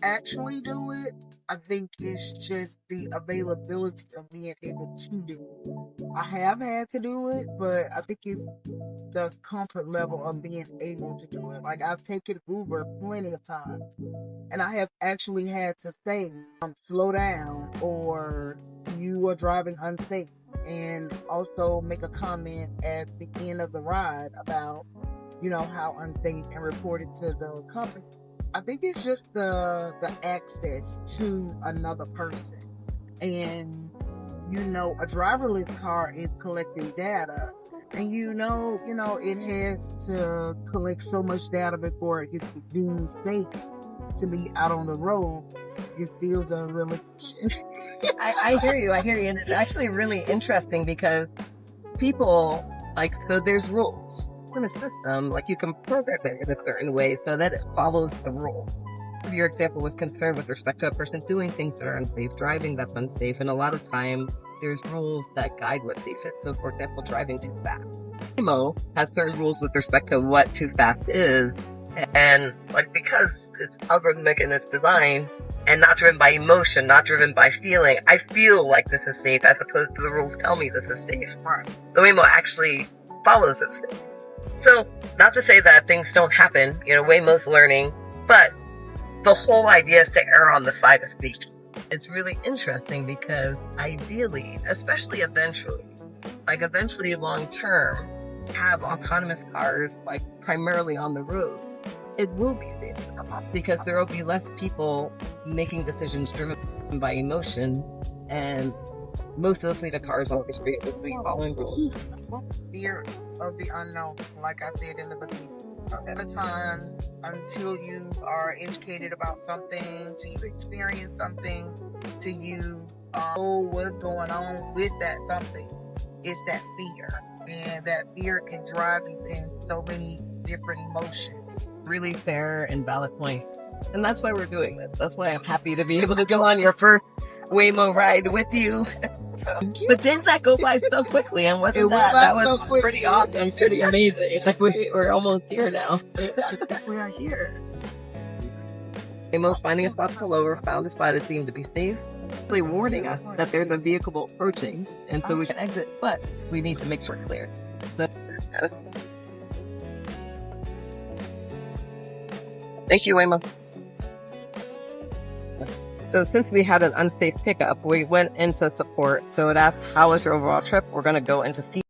actually do it. I think it's just the availability of being able to do it. I have had to do it, but I think it's the comfort level of being able to do it. Like, I've taken Uber plenty of times, and I have actually had to say, slow down, or you are driving unsafe, and also make a comment at the end of the ride about, how unsafe, and report it to the company. I think it's just the access to another person. And, a driverless car is collecting data. And it has to collect so much data before it gets deemed safe to be out on the road. It's still the religion. I hear you. And it's actually really interesting because people, so there's rules in a system, you can program it in a certain way so that it follows the rule. Your example was concerned with respect to a person doing things that are unsafe, driving that's unsafe, and a lot of time there's rules that guide what safe is. So, for example, driving too fast. Waymo has certain rules with respect to what too fast is, and because it's algorithmic in its design and not driven by emotion, not driven by feeling, I feel like this is safe as opposed to the rules tell me this is safe. The Waymo actually follows those rules. So, not to say that things don't happen, Waymo's learning, but the whole idea is to err on the side of safety. It's really interesting because ideally, especially eventually long term, have autonomous cars, primarily on the road, it will be safe because there will be less people making decisions driven by emotion, and most of the fleet of cars on the street will be following rules. Fear of the unknown, like I said in the beginning. At a time, until you are educated about something, till you experience something, till you know what's going on with that something, it's that fear. And that fear can drive you in so many different emotions. really fair and valid point. And that's why we're doing this. That's why I'm happy to be able to go on your first Waymo ride with you. But didn't that go by so quickly? And wasn't that was so pretty awesome, pretty amazing. It's like we're almost here now. We are here. Waymo's finding a spot to pull over, found a spot that seemed to be safe. Actually warning us that there's a vehicle approaching, and so we should exit, but we need to make sure we're clear. So, thank you, Waymo. So since we had an unsafe pickup, we went into support. So it asked, how was your overall trip? We're going to go into feedback.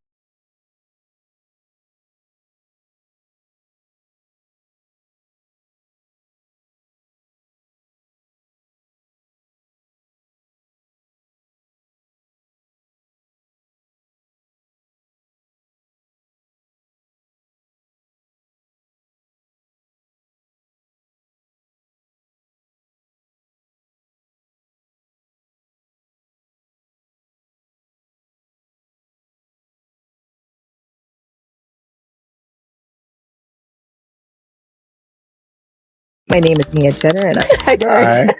My name is Nia Jenner, and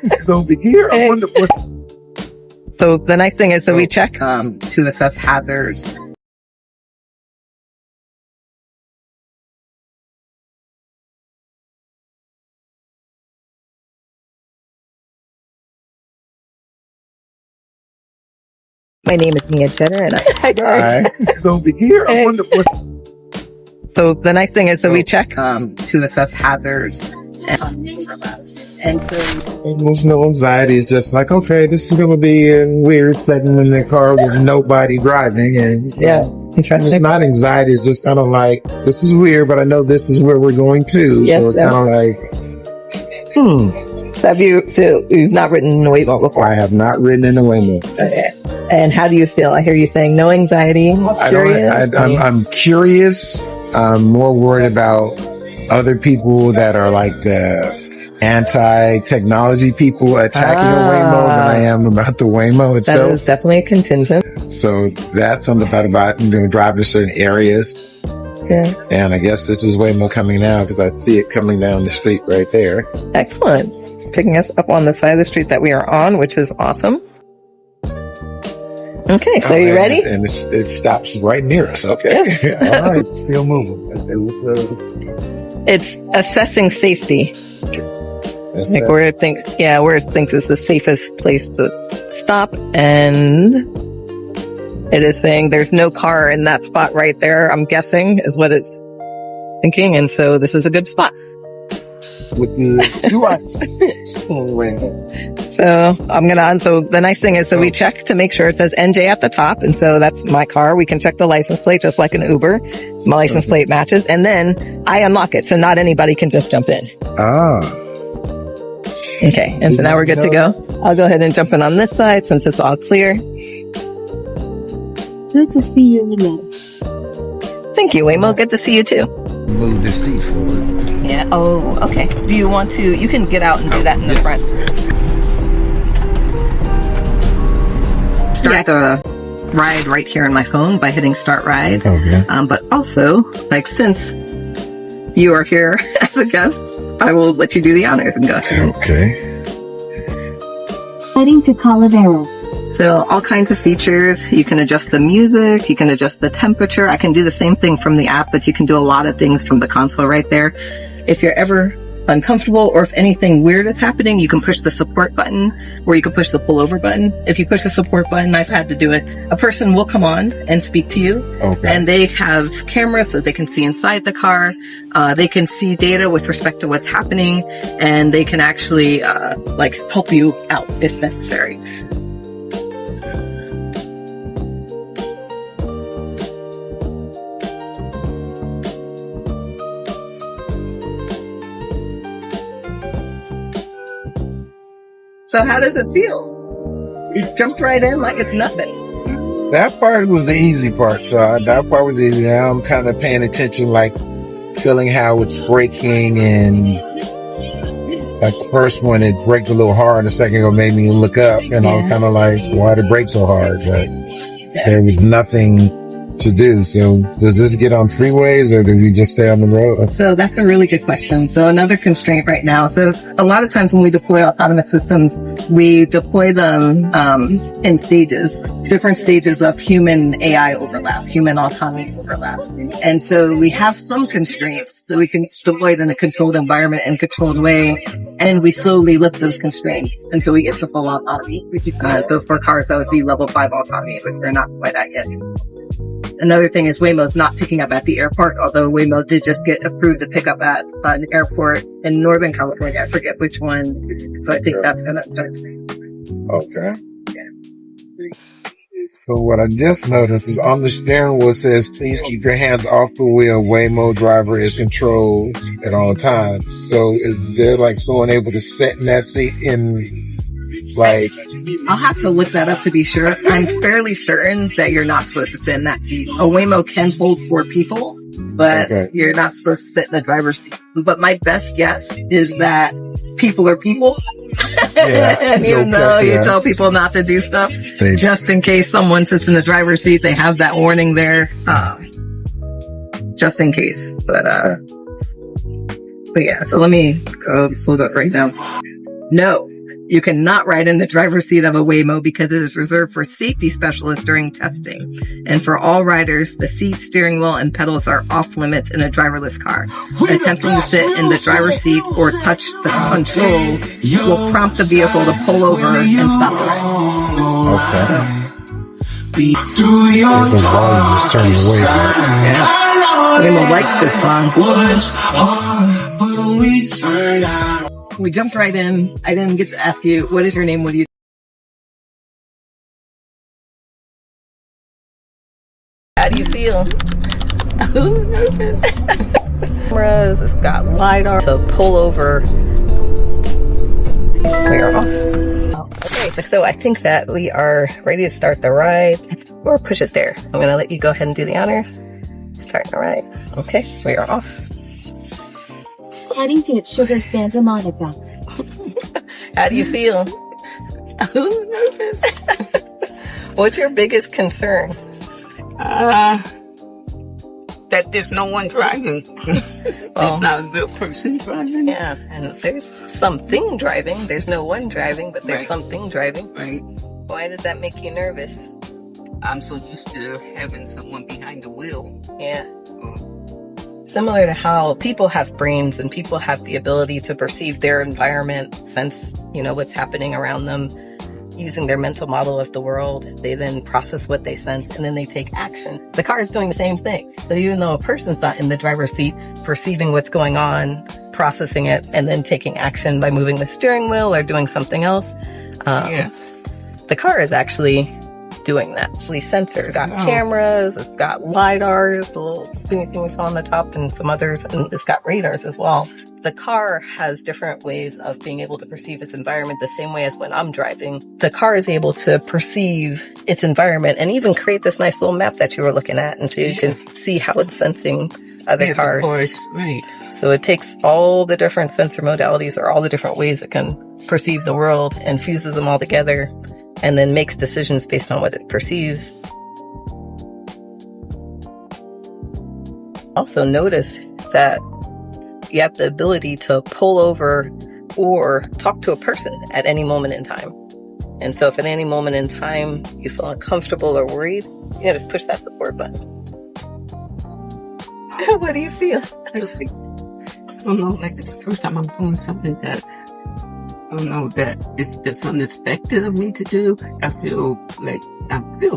It's over here. I wonder what. So the nice thing is, we check to assess hazards. My name is Nia Jenner, and It's over here. I wonder what. So the nice thing is, we check to assess hazards. And so Almost no anxiety. It's just like, okay, this is going to be a weird setting in the car with nobody driving. And it's not anxiety. It's just kind of like, this is weird, but I know this is where we're going to. Yes, so it's kind of like, So you've not ridden in a Waymo before? I have not ridden in a Waymo. Okay. And how do you feel? I hear you saying no anxiety. I'm curious. I'm more worried about other people that are like the anti-technology people attacking the Waymo than I am about the Waymo itself. That is definitely a contingent. So that's something about driving to certain areas. Yeah. And I guess this is Waymo coming now because I see it coming down the street right there. Excellent. It's picking us up on the side of the street that we are on, which is awesome. Okay, so you ready? And it stops right near us. Okay. Yes. All right, still moving. It's assessing safety. Like where it thinks is the safest place to stop, and it is saying there's no car in that spot right there. I'm guessing is what it's thinking, and so this is a good spot. Do I fit? So so the nice thing is, we check to make sure it says NJ at the top. And so that's my car. We can check the license plate just like an Uber. My license plate matches. And then I unlock it. So not anybody can just jump in. Okay. And so now we're good to go. I'll go ahead and jump in on this side since it's all clear. Good to see you, Renee. Thank you, Waymo. Good to see you too. Move the seat forward. Yeah. Oh, okay. Do you want to? You can get out and do that in the front. Start the ride right here on my phone by hitting start ride. Okay. But also, since you are here as a guest, I will let you do the honors and go. Okay. Heading to Calaveras. So all kinds of features. You can adjust the music. You can adjust the temperature. I can do the same thing from the app, but you can do a lot of things from the console right there. If you're ever uncomfortable or if anything weird is happening, you can push the support button or you can push the pullover button. If you push the support button, I've had to do it. A person will come on and speak to you. Okay. And they have cameras so they can see inside the car. They can see data with respect to what's happening, and they can actually help you out if necessary. So how does it feel? You jumped right in like it's nothing. That part was the easy part. So that part was easy. Now I'm kind of paying attention, feeling how it's braking, and the first one, it braked a little hard. The second ago made me look up, and I'm kind of like, why did it brake so hard? But there was nothing to do. So does this get on freeways or do we just stay on the road? So that's a really good question. So another constraint right now. So a lot of times when we deploy autonomous systems, we deploy them in stages, different stages of human AI overlap, human autonomy overlap. And so we have some constraints. So we can deploy it in a controlled environment and controlled way. And we slowly lift those constraints until we get to full autonomy. So for cars, that would be level 5 autonomy, but we're not quite at yet. Another thing is Waymo's not picking up at the airport, although Waymo did just get approved to pick up at an airport in Northern California. I forget which one. So I think that's going to start soon. Okay. So what I just noticed is on the steering wheel it says, please keep your hands off the wheel. Waymo driver is controlled at all times. So is there like someone able to sit in that seat like... I'll have to look that up to be sure. I'm fairly certain that you're not supposed to sit in that seat. A Waymo can hold 4 people, but you're not supposed to sit in the driver's seat. But my best guess is that people are people. And even though you tell people not to do stuff, just in case someone sits in the driver's seat, they have that warning there, just in case. But yeah, so let me go slow that right now. No. You cannot ride in the driver's seat of a Waymo because it is reserved for safety specialists during testing. And for all riders, the seat, steering wheel, and pedals are off limits in a driverless car. Attempting to sit in the driver's seat or touch the controls will prompt the vehicle to pull over and stop the ride. Okay. The volume is turning away. Waymo likes this song. We jumped right in. I didn't get to ask you, what is your name? What do you... How do you feel? Nervous. Cameras, it's got LiDAR to pull over. We are off. Okay, so I think that we are ready to start the ride, or push it there. I'm going to let you go ahead and do the honors. Start the ride. Okay, we are off. Heading to Sugar Santa Monica. How do you feel? Nervous. What's your biggest concern? That there's no one driving. There's not a real person driving. Yeah, and there's something driving. There's no one driving, but there's something driving. Right. Why does that make you nervous? I'm so used to having someone behind the wheel. Yeah. Similar to how people have brains and people have the ability to perceive their environment, sense, what's happening around them, using their mental model of the world. They then process what they sense and then they take action. The car is doing the same thing. So even though a person's not in the driver's seat, perceiving what's going on, processing it, and then taking action by moving the steering wheel or doing something else, the car is actually doing that. These sensors, it's got cameras, it's got LiDARs, the little spinny thing we saw on the top, and some others, and it's got radars as well. The car has different ways of being able to perceive its environment the same way as when I'm driving. The car is able to perceive its environment and even create this nice little map that you were looking at, and so you can see how it's sensing other cars. Of course, right. So it takes all the different sensor modalities or all the different ways it can perceive the world and fuses them all together, and then makes decisions based on what it perceives. Also notice that you have the ability to pull over or talk to a person at any moment in time. And so if at any moment in time you feel uncomfortable or worried, just push that support button. What do you feel? I don't know, like it's the first time I'm doing something that I don't know, that's unexpected of me to do. I feel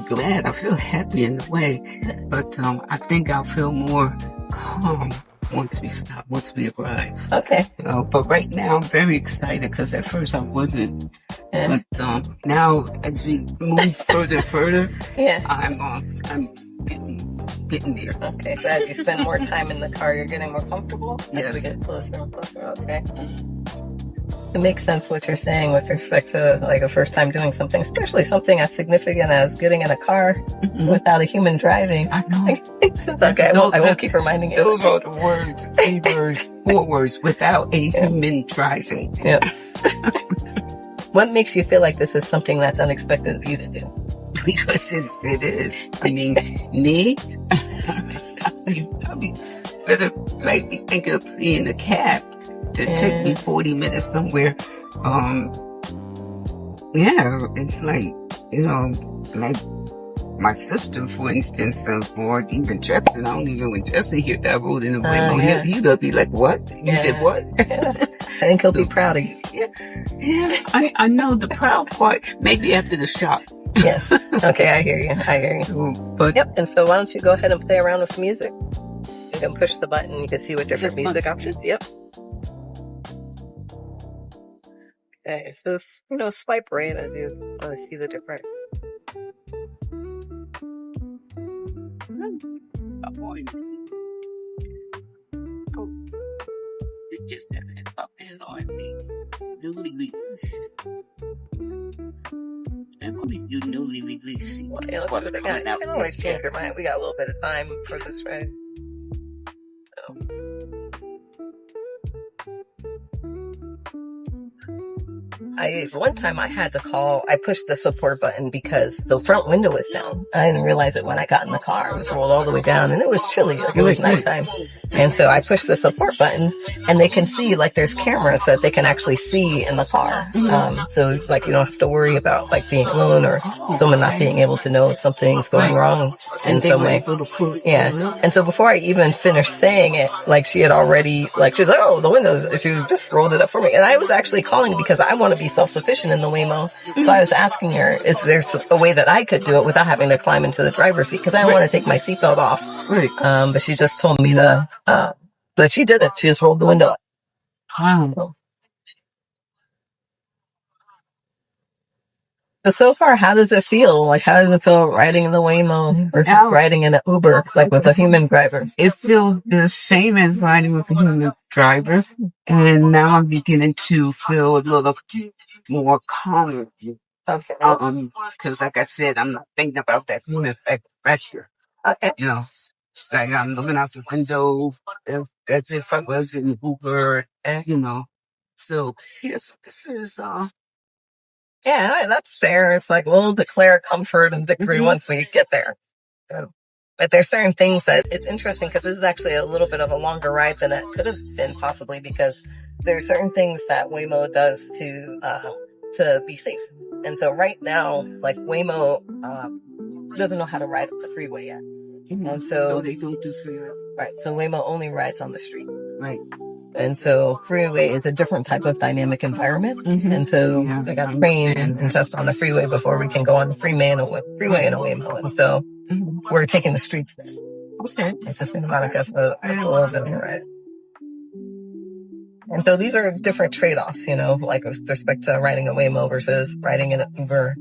glad. I feel happy in a way. But I think I'll feel more calm once we arrive. Okay. But right now I'm very excited because at first I wasn't. Yeah. But now as we move further and further, I'm getting there. Okay, so as you spend more time in the car, you're getting more comfortable? Yes. As we get closer and closer, okay. It makes sense what you're saying with respect to like a first time doing something, especially something as significant as getting in a car without a human driving. I know. It's okay. I won't keep reminding you. Those are the words, 4 words, without a human driving. Yeah. What makes you feel like this is something that's unexpected of you to do? because it is. I mean, me, I'll be better like be thinking of paying a cab to take me 40 minutes somewhere. Yeah, it's like, like my sister, for instance, or even Justin. I don't even when Justin hear that I rode in the Waymo, he'll be like, "What? You did what?" I think he'll be proud of you. Yeah, I know the proud part. Maybe after the shop. Yes. Okay, I hear you. But yep. And so why don't you go ahead and play around with music? You can push the button. You can see what different music options. Yep. Okay, so swipe right if you want to see the different. It just ended up in on the newly released. And what do you newly released? Okay, let's see what they got. You can always change your mind. We got a little bit of time for this, right? So. One time I had to I pushed the support button because the front window was down. I didn't realize it when I got in the car. It was rolled all the way down and it was chilly. Like it was nighttime. And so I pushed the support button and they can see like there's cameras that they can actually see in the car. So like you don't have to worry about like being alone or someone not being able to know if something's going wrong in some way. Yeah. And so before I even finished saying it, like she had already, like she was like, oh, the windows, she just rolled it up for me. And I was actually calling because I want to be self-sufficient in the Waymo. So I was asking her, is there a way that I could do it without having to climb into the driver's seat? Because I don't want to take my seatbelt off. But she just told me that she did it. She just rolled the window up. But so far, how does it feel? Like, how does it feel riding in the Waymo versus riding in an Uber, like with a human driver? It feels the same as riding with a human driver. And now I'm beginning to feel a little more calm. Okay. Because like I said, I'm not thinking about that human factor. Okay. Like I'm looking out the window as if I was in Uber, So, yes, this is, Yeah, that's fair. It's like we'll declare comfort and victory once we get there. But there's certain things that it's interesting because this is actually a little bit of a longer ride than it could have been possibly because there's certain things that Waymo does to be safe. And so right now, like Waymo doesn't know how to ride up the freeway yet. And so they don't do freeway. Right. So Waymo only rides on the street. Right. And so freeway is a different type of dynamic environment. And so they got to train and test on the freeway before we can go on the freeway in a Waymo. And so we're taking the streets there. Okay. Like the Santa Monica's a little bit more, right? And so these are different trade-offs, like with respect to riding a Waymo versus riding in an Uber.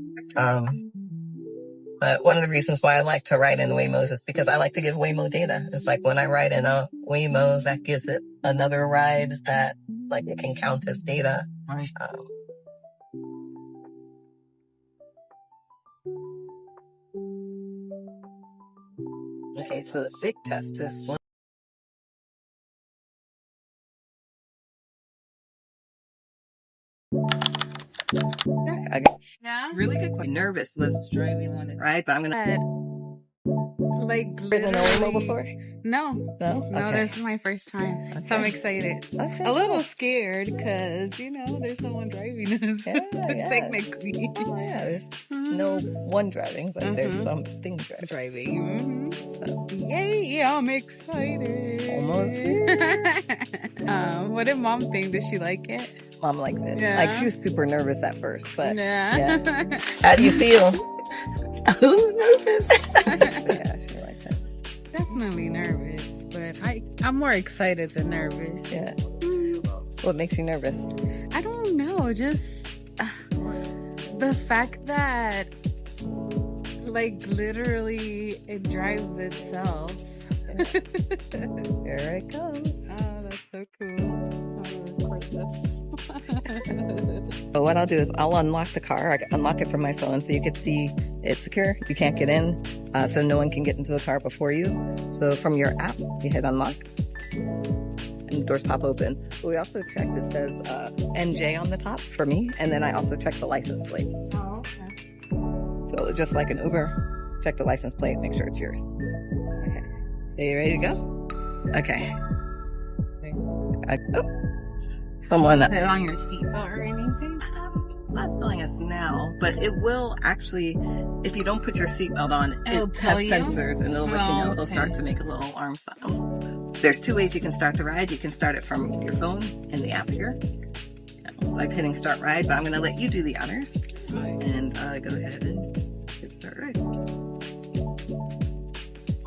But one of the reasons why I like to ride in Waymos is because I like to give Waymo data. It's like when I ride in a Waymo, that gives it another ride that like it can count as data. Right. Okay, so the big test is one. I got really good. Nervous was driving one, right? But I'm gonna. Like Been in a Waymo before? No, Okay. this is my first time, so I'm excited. Okay. A little scared because there's no one driving us. Yeah. Technically. Oh yeah, there's no one driving, but there's something driving. So, yay! I'm excited. Almost. What did Mom think? Did she like it? Mom likes it. Yeah. Like she was super nervous at first, but Yeah. How do you feel? A little nervous. Yeah, she liked it. Definitely nervous, but I'm more excited than nervous. Yeah. What makes you nervous? I don't know, just the fact that like literally it drives itself. Here it comes. Oh, that's so cool. I'll record this. But what I'll do is I'll unlock the car. I unlock it from my phone so you can see it's secure. You can't get in, so no one can get into the car before you. So from your app, you hit unlock, and the doors pop open. But we also checked, it says NJ on the top for me, and then I also checked the license plate. Oh, okay. So So just like an Uber, check the license plate, make sure it's yours. Okay. So you ready to go? Okay. Someone Put it on your seatbelt or anything? not telling us now, but it will actually, if you don't put your seatbelt on, It'll it tell has you? sensors and it'll let you know. It'll Okay. start to make a little alarm sound. There's two ways you can start the ride. You can start it from your phone in the app here, like hitting start ride, but I'm going to let you do the honors and go ahead and hit start ride.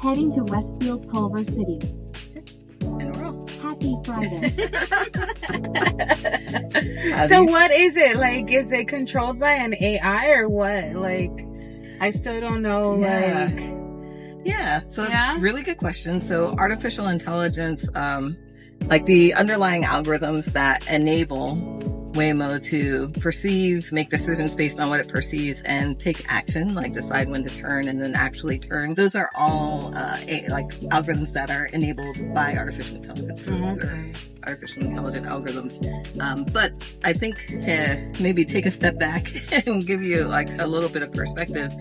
Heading to Westfield, Culver City. And we're off. Happy Friday. So what is it? Like, is it controlled by an AI or what? Like, I still don't know, Yeah. like... Yeah, so Yeah? really good question. So artificial intelligence, like the underlying algorithms that enable Waymo to perceive, make decisions based on what it perceives and take action, like decide when to turn and then actually turn. Those are all like algorithms that are enabled by artificial intelligence. Those are artificial intelligent algorithms. But I think to maybe take a step back and give you like a little bit of perspective,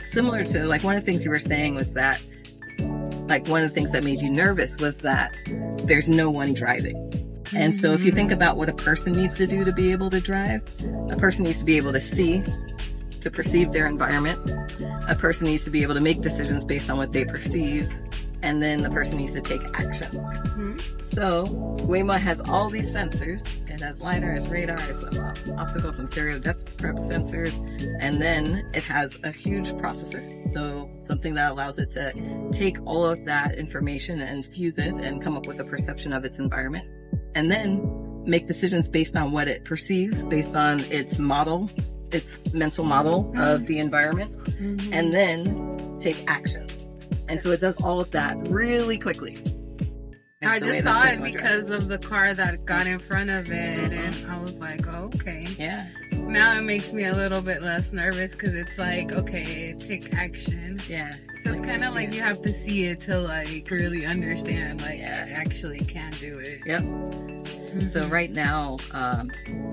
similar to like one of the things you were saying was that like one of the things that made you nervous was that there's no one driving. And so if you think about what a person needs to do to be able to drive, a person needs to be able to see, to perceive their environment. A person needs to be able to make decisions based on what they perceive. And then the person needs to take action. So Waymo has all these sensors. It has LiDAR, it has radar, it has optical, some stereo depth prep sensors. And then it has a huge processor. So something that allows it to take all of that information and fuse it and come up with a perception of its environment. And then make decisions based on what it perceives, based on its model, its mental model of the environment, and then take action. And so it does all of that really quickly. I The way just that saw this it one because of the car that got in front of it, and I was like, oh, okay. Yeah. Now it makes me a little bit less nervous because it's like, okay, take action. Yeah. So it's kind of like you have to see it to like really understand, like, it actually can do it. Yep. So right now,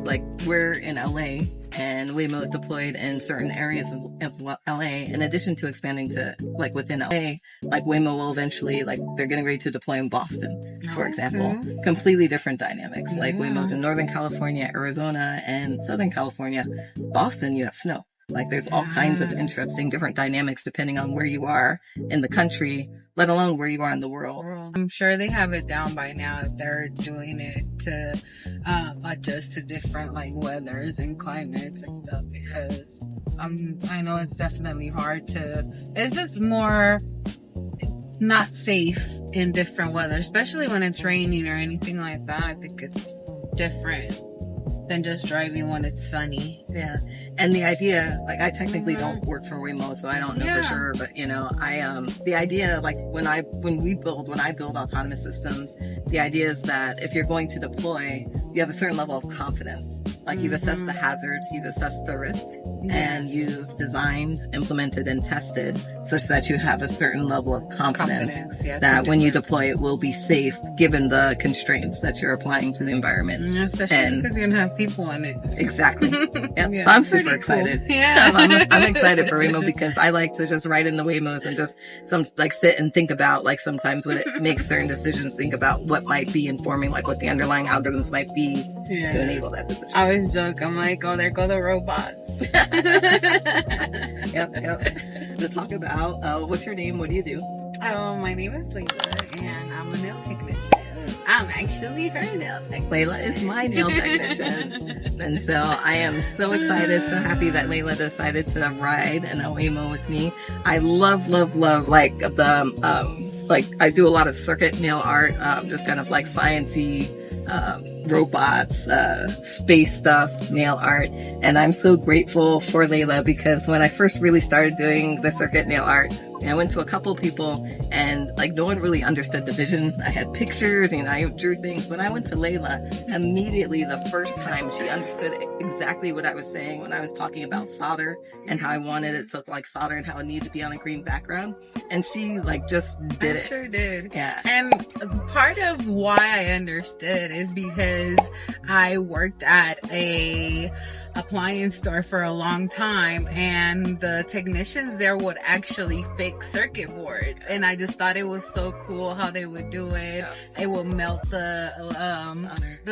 like we're in LA and Waymo is deployed in certain areas of LA. In addition to expanding to like within LA, like Waymo will eventually, like they're getting ready to deploy in Boston, for example. Completely different dynamics. Like Waymo's in Northern California, Arizona, and Southern California. Boston, you have snow. Like there's all kinds of interesting different dynamics depending on where you are in the country, let alone where you are in the world. I'm sure they have it down by now if they're doing it to adjust to different like weathers and climates and stuff, because I know it's definitely hard to, it's just more not safe in different weather, especially when it's raining or anything like that. I think it's different than just driving when it's sunny. Yeah. And the idea, like I technically don't work for Waymo, so I don't know for sure, but you know, the idea, like when I build autonomous systems, the idea is that if you're going to deploy, you have a certain level of confidence. Like you've assessed the hazards, you've assessed the risk, and you've designed, implemented, and tested such that you have a certain level of confidence that when you deploy it will be safe given the constraints that you're applying to the environment. Especially because you're gonna have people in it. Exactly. Yep. Yeah, I'm pretty super excited. cool. Yeah. I'm excited for Waymo because I like to just write in the Waymos and just sit and think about, like, sometimes when it makes certain decisions, think about what might be informing, like what the underlying algorithms might be to enable that decision. I always joke, I'm like, oh, there go the robots. Yep. To talk about, what's your name? What do you do? Oh, my name is Layla, and I'm a nail technician. I'm actually her nail technician. Layla is my nail technician. And so I am so excited, so happy that Layla decided to ride in a Waymo with me. I love, like, like, I do a lot of circuit nail art, just kind of like sciencey, robots, space stuff, nail art. And I'm so grateful for Layla because when I first really started doing the circuit nail art, I went to a couple people and like no one really understood the vision. I had pictures and I drew things, but I went to Layla immediately the first time. She understood exactly what I was saying when I was talking about solder and how I wanted it to look like solder and how it needed to be on a green background. And she like just did it. Sure did. Yeah. And part of why I understood is because I worked at a appliance store for a long time, and the technicians there would actually fix circuit boards, and I just thought it was so cool how they would do it. It would melt the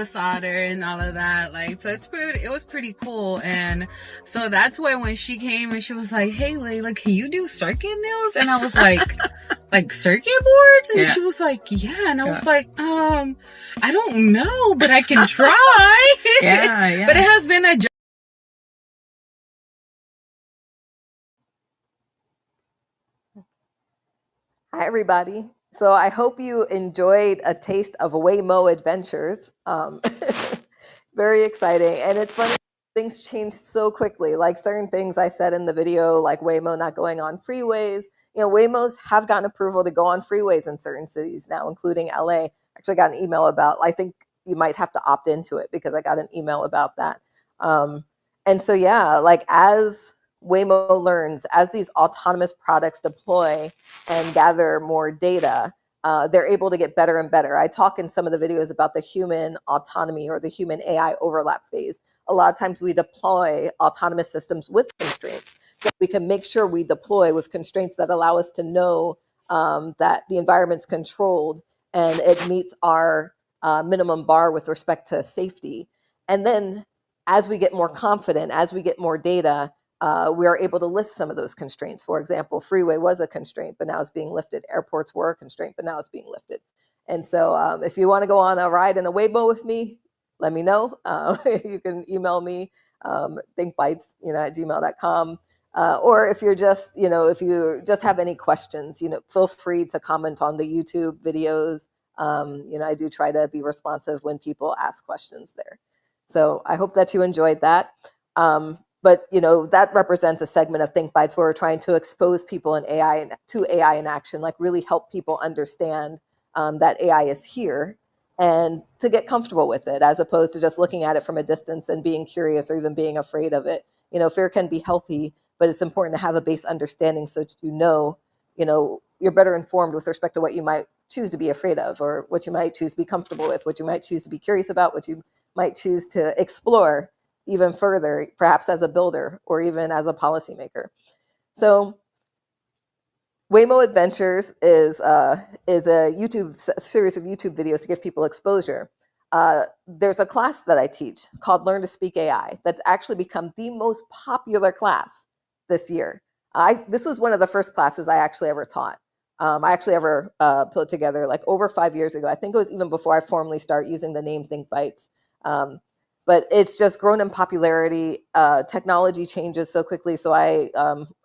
solder and all of that, like, so it was pretty cool. And so that's why when she came and she was like, "Hey Layla, can you do circuit nails?" And I was like circuit boards? And she was like, "Yeah." And I was like, I don't know, but I can try. But it has been a Hi, everybody. So I hope you enjoyed a taste of Waymo adventures. Very exciting. And it's funny, things change so quickly. Like certain things I said in the video, like Waymo not going on freeways. Waymos have gotten approval to go on freeways in certain cities now, including LA. Actually got an email about, I think you might have to opt into it because I got an email about that. And so, yeah, like as Waymo learns, as these autonomous products deploy and gather more data, they're able to get better and better. I talk in some of the videos about the human autonomy or the human AI overlap phase. A lot of times we deploy autonomous systems with constraints. So we can make sure we deploy with constraints that allow us to know that the environment's controlled and it meets our minimum bar with respect to safety. And then as we get more confident, as we get more data, we are able to lift some of those constraints. For example, freeway was a constraint, but now it's being lifted. Airports were a constraint, but now it's being lifted. And so if you want to go on a ride in a Waymo with me, let me know. You can email me, thinqueBytes, at gmail.com. Or if you're just, if you just have any questions, feel free to comment on the YouTube videos. I do try to be responsive when people ask questions there. So I hope that you enjoyed that. But that represents a segment of thinqueBytes where we're trying to expose people to AI in action, like really help people understand that AI is here and to get comfortable with it, as opposed to just looking at it from a distance and being curious or even being afraid of it. Fear can be healthy, but it's important to have a base understanding so that you're better informed with respect to what you might choose to be afraid of, or what you might choose to be comfortable with, what you might choose to be curious about, what you might choose to explore even further, perhaps as a builder or even as a policymaker. So Waymo Adventures is a series of YouTube videos to give people exposure. There's a class that I teach called Learn to Speak AI that's actually become the most popular class this year. This was one of the first classes I actually ever taught. I actually ever put together like over 5 years ago. I think it was even before I formally started using the name thinqueBytes. But it's just grown in popularity. Technology changes so quickly, so I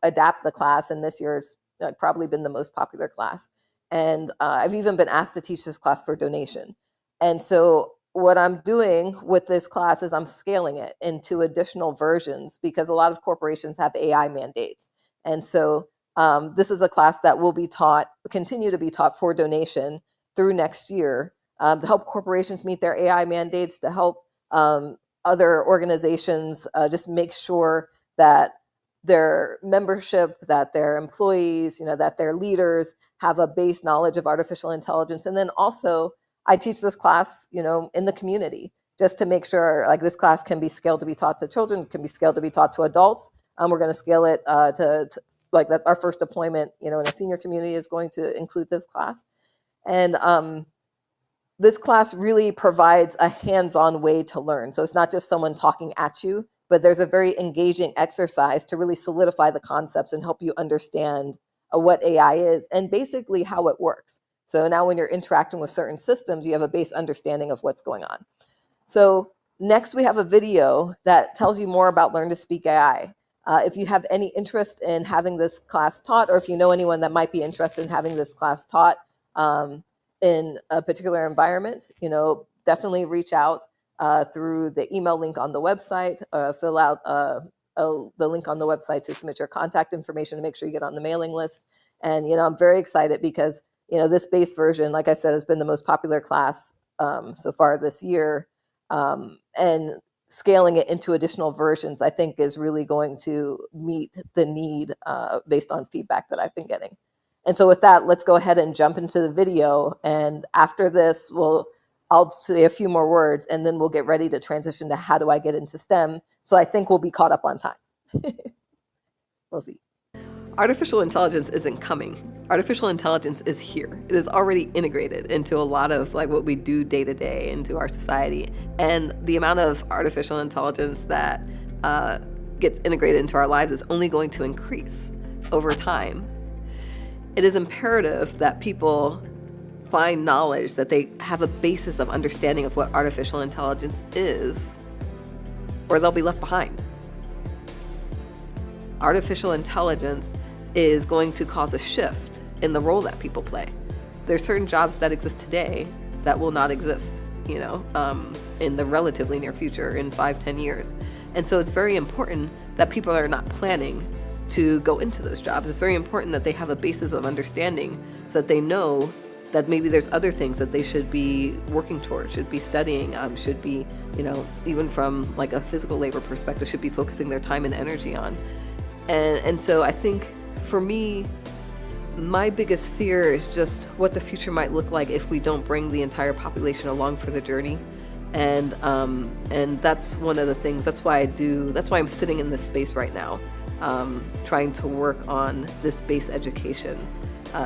adapt the class, and this year it's probably been the most popular class. And I've even been asked to teach this class for donation. And so what I'm doing with this class is I'm scaling it into additional versions because a lot of corporations have AI mandates. And so this is a class that will be continue to be taught for donation through next year to help corporations meet their AI mandates, to help other organizations just make sure that their membership, that their employees, that their leaders have a base knowledge of artificial intelligence. And then also I teach this class, in the community, just to make sure like this class can be scaled to be taught to children, can be scaled to be taught to adults. We're going to scale it to like that's our first deployment, in a senior community is going to include this class. And this class really provides a hands-on way to learn. So it's not just someone talking at you, but there's a very engaging exercise to really solidify the concepts and help you understand what AI is and basically how it works. So now when you're interacting with certain systems, you have a base understanding of what's going on. So next we have a video that tells you more about Learn to Speak AI. If you have any interest in having this class taught, or if you know anyone that might be interested in having this class taught, in a particular environment, definitely reach out through the email link on the website, fill out the link on the website to submit your contact information to make sure you get on the mailing list. And, I'm very excited because, this base version, like I said, has been the most popular class so far this year. And scaling it into additional versions, I think is really going to meet the need based on feedback that I've been getting. And so with that, let's go ahead and jump into the video. And after this, we'll I'll say a few more words and then we'll get ready to transition to how do I get into STEM. So I think we'll be caught up on time. We'll see. Artificial intelligence isn't coming. Artificial intelligence is here. It is already integrated into a lot of like what we do day to day into our society. And the amount of artificial intelligence that gets integrated into our lives is only going to increase over time. It is imperative that people find knowledge, that they have a basis of understanding of what artificial intelligence is, or they'll be left behind. Artificial intelligence is going to cause a shift in the role that people play. There's certain jobs that exist today that will not exist, in the relatively near future, in 5-10 years. And so it's very important that people are not planning to go into those jobs. It's very important that they have a basis of understanding so that they know that maybe there's other things that they should be working towards, should be studying, should be, even from like a physical labor perspective, should be focusing their time and energy on. And so I think for me, my biggest fear is just what the future might look like if we don't bring the entire population along for the journey. And that's one of the things, that's why I'm sitting in this space right now, trying to work on this base education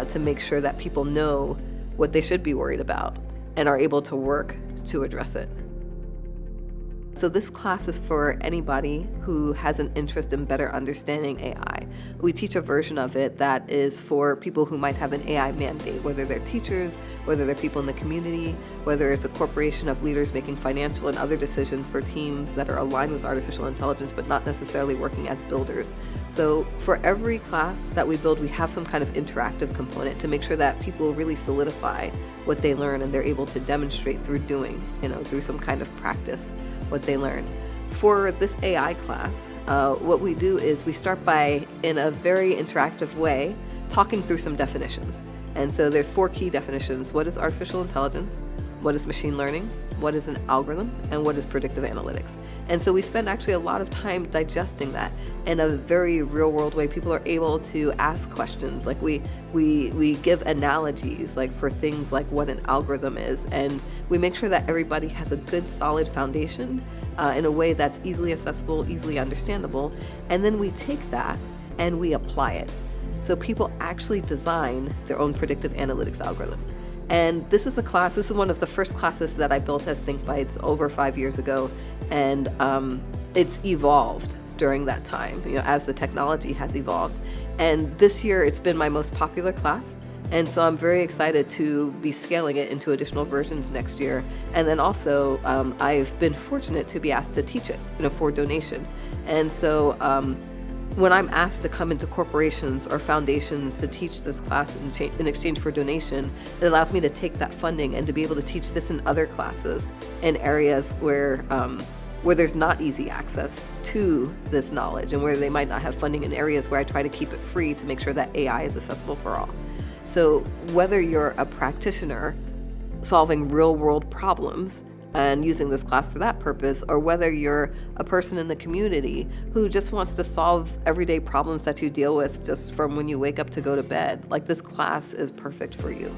to make sure that people know what they should be worried about and are able to work to address it. So this class is for anybody who has an interest in better understanding AI. We teach a version of it that is for people who might have an AI mandate, whether they're teachers, whether they're people in the community, whether it's a corporation of leaders making financial and other decisions for teams that are aligned with artificial intelligence, but not necessarily working as builders. So for every class that we build, we have some kind of interactive component to make sure that people really solidify what they learn and they're able to demonstrate through doing, through some kind of practice, what they learn. For this AI class, what we do is we start by, in a very interactive way, talking through some definitions. And so there's 4 key definitions. What is artificial intelligence? What is machine learning? What is an algorithm? And what is predictive analytics? And so we spend actually a lot of time digesting that in a very real world way. People are able to ask questions. Like we give analogies like for things like what an algorithm is. And we make sure that everybody has a good solid foundation in a way that's easily accessible, easily understandable. And then we take that and we apply it. So people actually design their own predictive analytics algorithm. And this is one of the first classes that I built as thinqueBytes over 5 years ago. And it's evolved during that time, as the technology has evolved. And this year it's been my most popular class. And so I'm very excited to be scaling it into additional versions next year. And then also I've been fortunate to be asked to teach it, for donation. And so when I'm asked to come into corporations or foundations to teach this class in exchange for donation, it allows me to take that funding and to be able to teach this in other classes in areas where there's not easy access to this knowledge and where they might not have funding, in areas where I try to keep it free to make sure that AI is accessible for all. So whether you're a practitioner solving real world problems and using this class for that purpose, or whether you're a person in the community who just wants to solve everyday problems that you deal with just from when you wake up to go to bed, like this class is perfect for you.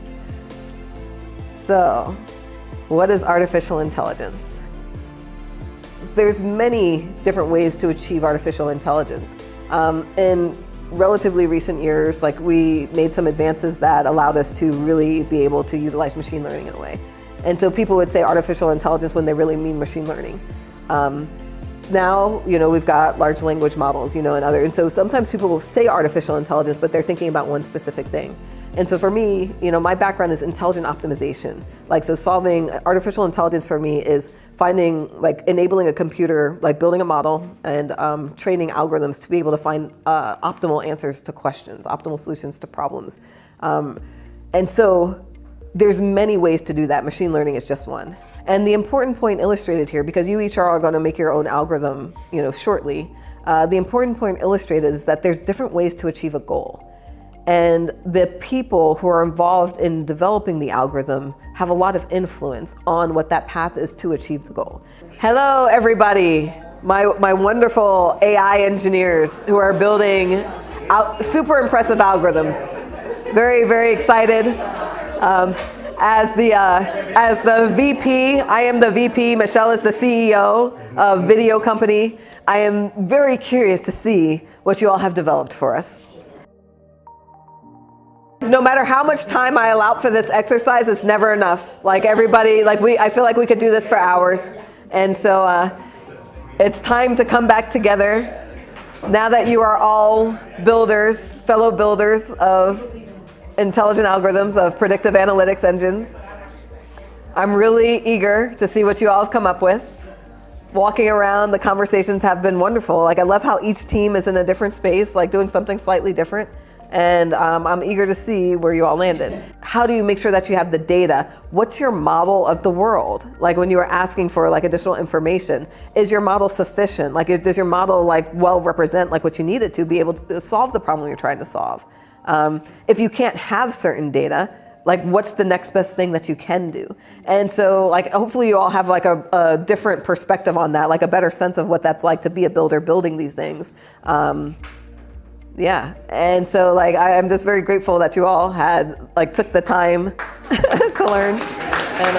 So, what is artificial intelligence? There's many different ways to achieve artificial intelligence. In relatively recent years, we made some advances that allowed us to really be able to utilize machine learning in a way. And so people would say artificial intelligence when they really mean machine learning. Now, we've got large language models, and so sometimes people will say artificial intelligence, but they're thinking about one specific thing. And so for me, my background is intelligent optimization. So solving artificial intelligence for me is enabling a computer, building a model and training algorithms to be able to find optimal answers to questions, optimal solutions to problems. And so there's many ways to do that. Machine learning is just one. And the important point illustrated here, because you each are going to make your own algorithm, shortly, the important point illustrated is that there's different ways to achieve a goal. And the people who are involved in developing the algorithm have a lot of influence on what that path is to achieve the goal. Hello, everybody. My wonderful AI engineers who are building super impressive algorithms. Very, very excited. as the VP, I am the VP. Michelle is the CEO of Video Company. I am very curious to see what you all have developed for us. No matter how much time I allow for this exercise, it's never enough. Like everybody, I feel like we could do this for hours. And so it's time to come back together. Now that you are all builders, fellow builders of intelligent algorithms, of predictive analytics engines, I'm really eager to see what you all have come up with. Walking around, the conversations have been wonderful. Like I love how each team is in a different space, like doing something slightly different. And I'm eager to see where you all landed. How do you make sure that you have the data? What's your model of the world? Like when you are asking for like additional information, is your model sufficient? Like does your model like well represent like what you need it to be able to solve the problem you're trying to solve? If you can't have certain data, like what's the next best thing that you can do? And so like hopefully you all have like a different perspective on that, like a better sense of what that's like to be a builder building these things. Yeah, and so like I'm just very grateful that you all had like took the time to learn. And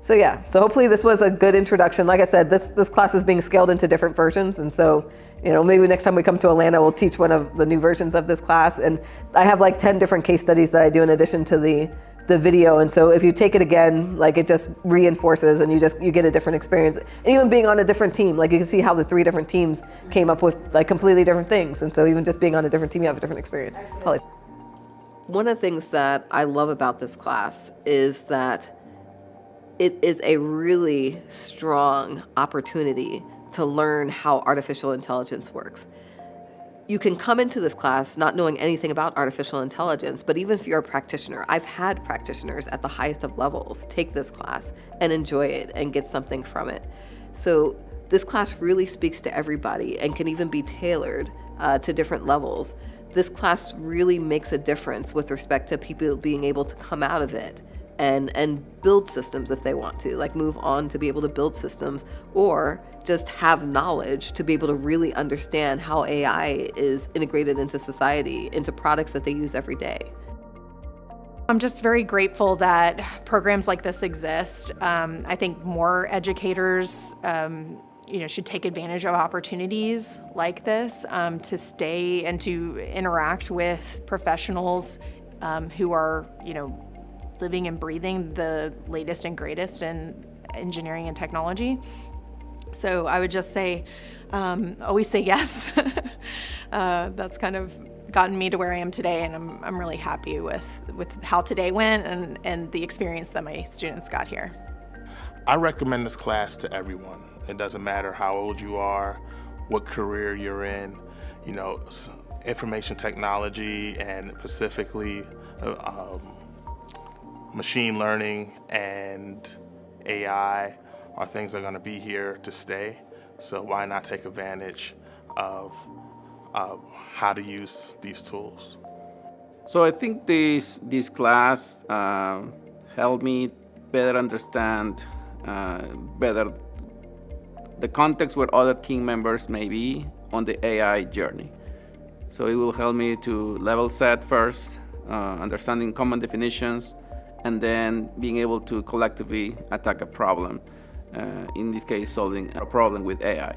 so yeah, so hopefully this was a good introduction. Like I said, this class is being scaled into different versions, and so maybe next time we come to Atlanta, we'll teach one of the new versions of this class. And I have like 10 different case studies that I do in addition to the video, and so if you take it again, like it just reinforces and you get a different experience. And even being on a different team, like you can see how the 3 different teams came up with like completely different things, and so even just being on a different team, you have a different experience. Probably. One of the things that I love about this class is that it is a really strong opportunity to learn how artificial intelligence works. You can come into this class not knowing anything about artificial intelligence, but even if you're a practitioner, I've had practitioners at the highest of levels take this class and enjoy it and get something from it. So this class really speaks to everybody and can even be tailored to different levels. This class really makes a difference with respect to people being able to come out of it and build systems if they want to, like move on to be able to build systems, or just have knowledge to be able to really understand how AI is integrated into society, into products that they use every day. I'm just very grateful that programs like this exist. I think more educators should take advantage of opportunities like this to stay and to interact with professionals who are living and breathing the latest and greatest in engineering and technology. So I would just say, always say yes. That's kind of gotten me to where I am today, and I'm really happy with how today went and the experience that my students got here. I recommend this class to everyone. It doesn't matter how old you are, what career you're in. Information technology and specifically machine learning and AI are things that are going to be here to stay. So why not take advantage of how to use these tools? So I think this class helped me better understand better the context where other team members may be on the AI journey. So it will help me to level set first, understanding common definitions, and then being able to collectively attack a problem. In this case, solving a problem with AI.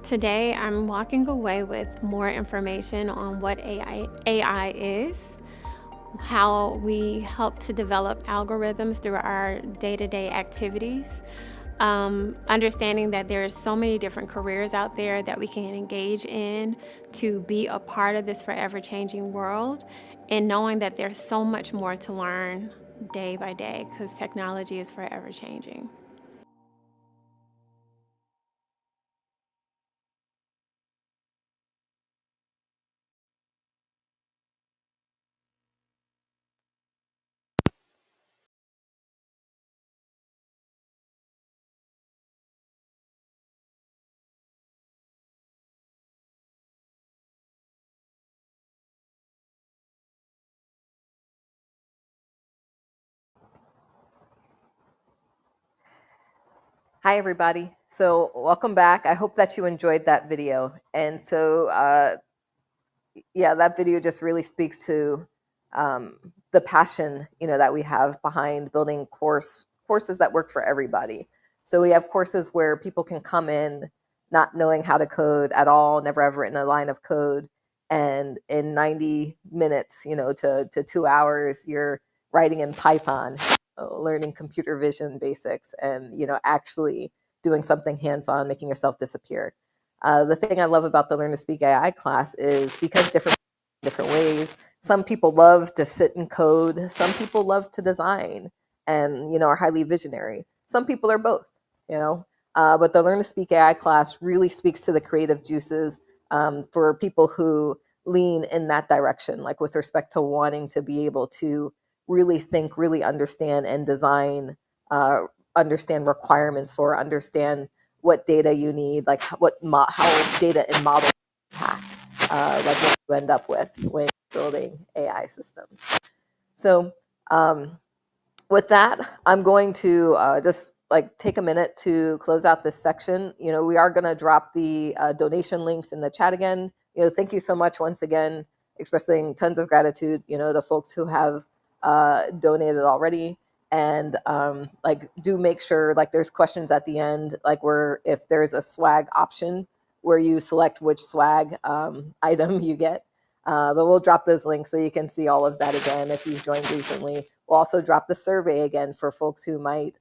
Today, I'm walking away with more information on what AI is, how we help to develop algorithms through our day-to-day activities, understanding that there are so many different careers out there that we can engage in to be a part of this forever changing world, and knowing that there's so much more to learn day by day because technology is forever changing. Hi, everybody. So welcome back. I hope that you enjoyed that video. And so, yeah, that video just really speaks to the passion, that we have behind building courses that work for everybody. So we have courses where people can come in not knowing how to code at all, never ever written a line of code, and in 90 minutes, to 2 hours, you're writing in Python, learning computer vision basics, and actually doing something hands-on, making yourself disappear. The thing I love about the Learn to Speak AI class is because different ways. Some people love to sit and code. Some people love to design and, are highly visionary. Some people are both, you know. But the Learn to Speak AI class really speaks to the creative juices for people who lean in that direction, like with respect to wanting to be able to really think, really understand and design, understand requirements for, understand what data you need, like how data and model impact, like what you end up with when building AI systems. So with that, I'm going to just take a minute to close out this section. We are going to drop the donation links in the chat again. Thank you so much once again, expressing tons of gratitude, to folks who have donated already. And do make sure there's questions at the end, where if there's a swag option where you select which swag item you get. But we'll drop those links so you can see all of that again if you've joined recently. We'll also drop the survey again for folks who might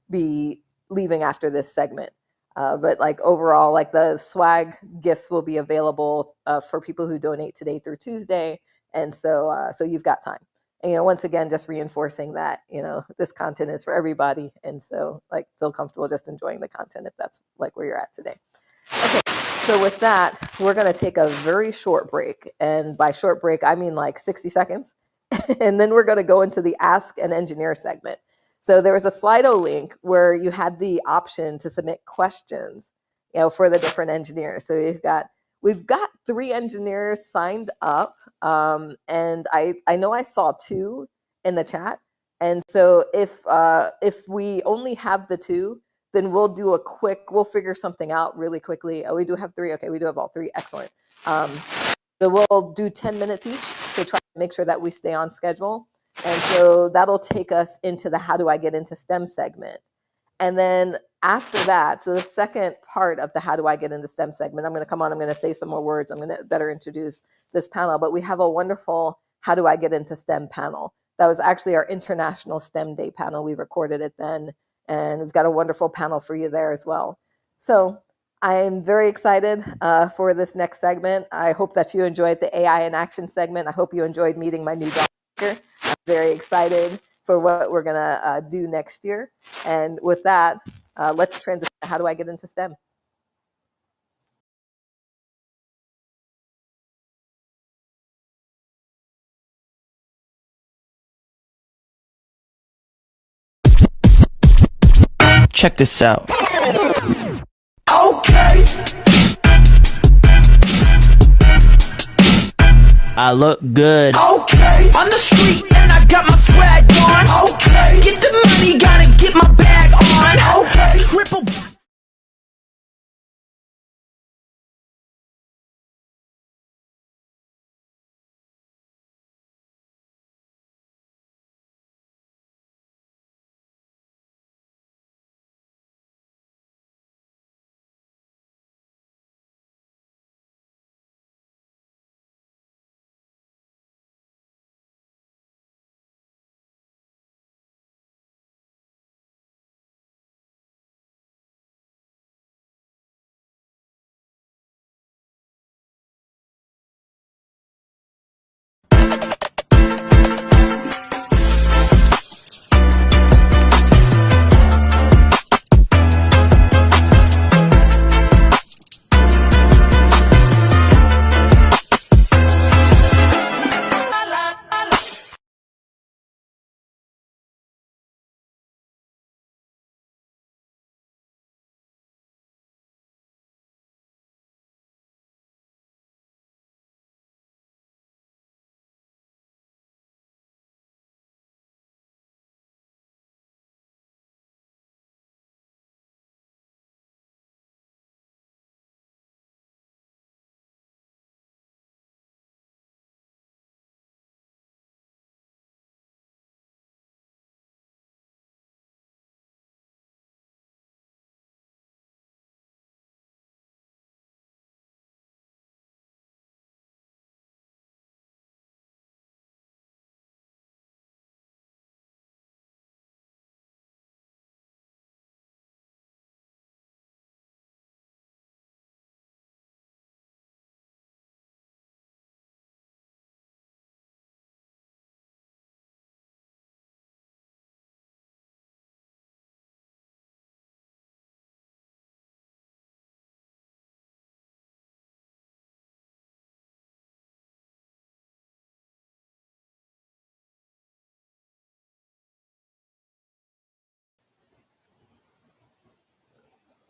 be leaving after this segment. But overall, the swag gifts will be available for people who donate today through Tuesday. And so you've got time. And, once again, just reinforcing that, this content is for everybody. And so feel comfortable just enjoying the content if that's where you're at today. Okay. So with that, we're going to take a very short break. And by short break, I mean 60 seconds. And then we're going to go into the Ask an Engineer segment. So there was a Slido link where you had the option to submit questions, for the different engineers. So we've got 3 engineers signed up. And I know I saw 2 in the chat. And so if we only have the 2, then we'll figure something out really quickly. Oh, we do have 3. Okay, we do have all 3. Excellent. So we'll do 10 minutes each to try to make sure that we stay on schedule. And so that'll take us into the How Do I Get Into STEM segment. And then after that, so the second part of the How Do I Get Into STEM segment, I'm going to come on, I'm going to say some more words. I'm going to better introduce this panel. But we have a wonderful How Do I Get Into STEM panel. That was actually our International STEM Day panel. We recorded it then. And we've got a wonderful panel for you there as well. So I'm very excited for this next segment. I hope that you enjoyed the AI in Action segment. I hope you enjoyed meeting my new doctor. I'm very excited for what we're going to do next year. And with that, let's transition to How Do I Get Into STEM? Check this out. Okay. I look good. Okay. On the street and I got my swag on. Okay. Get the money, gotta get my bag on. Okay. Triple.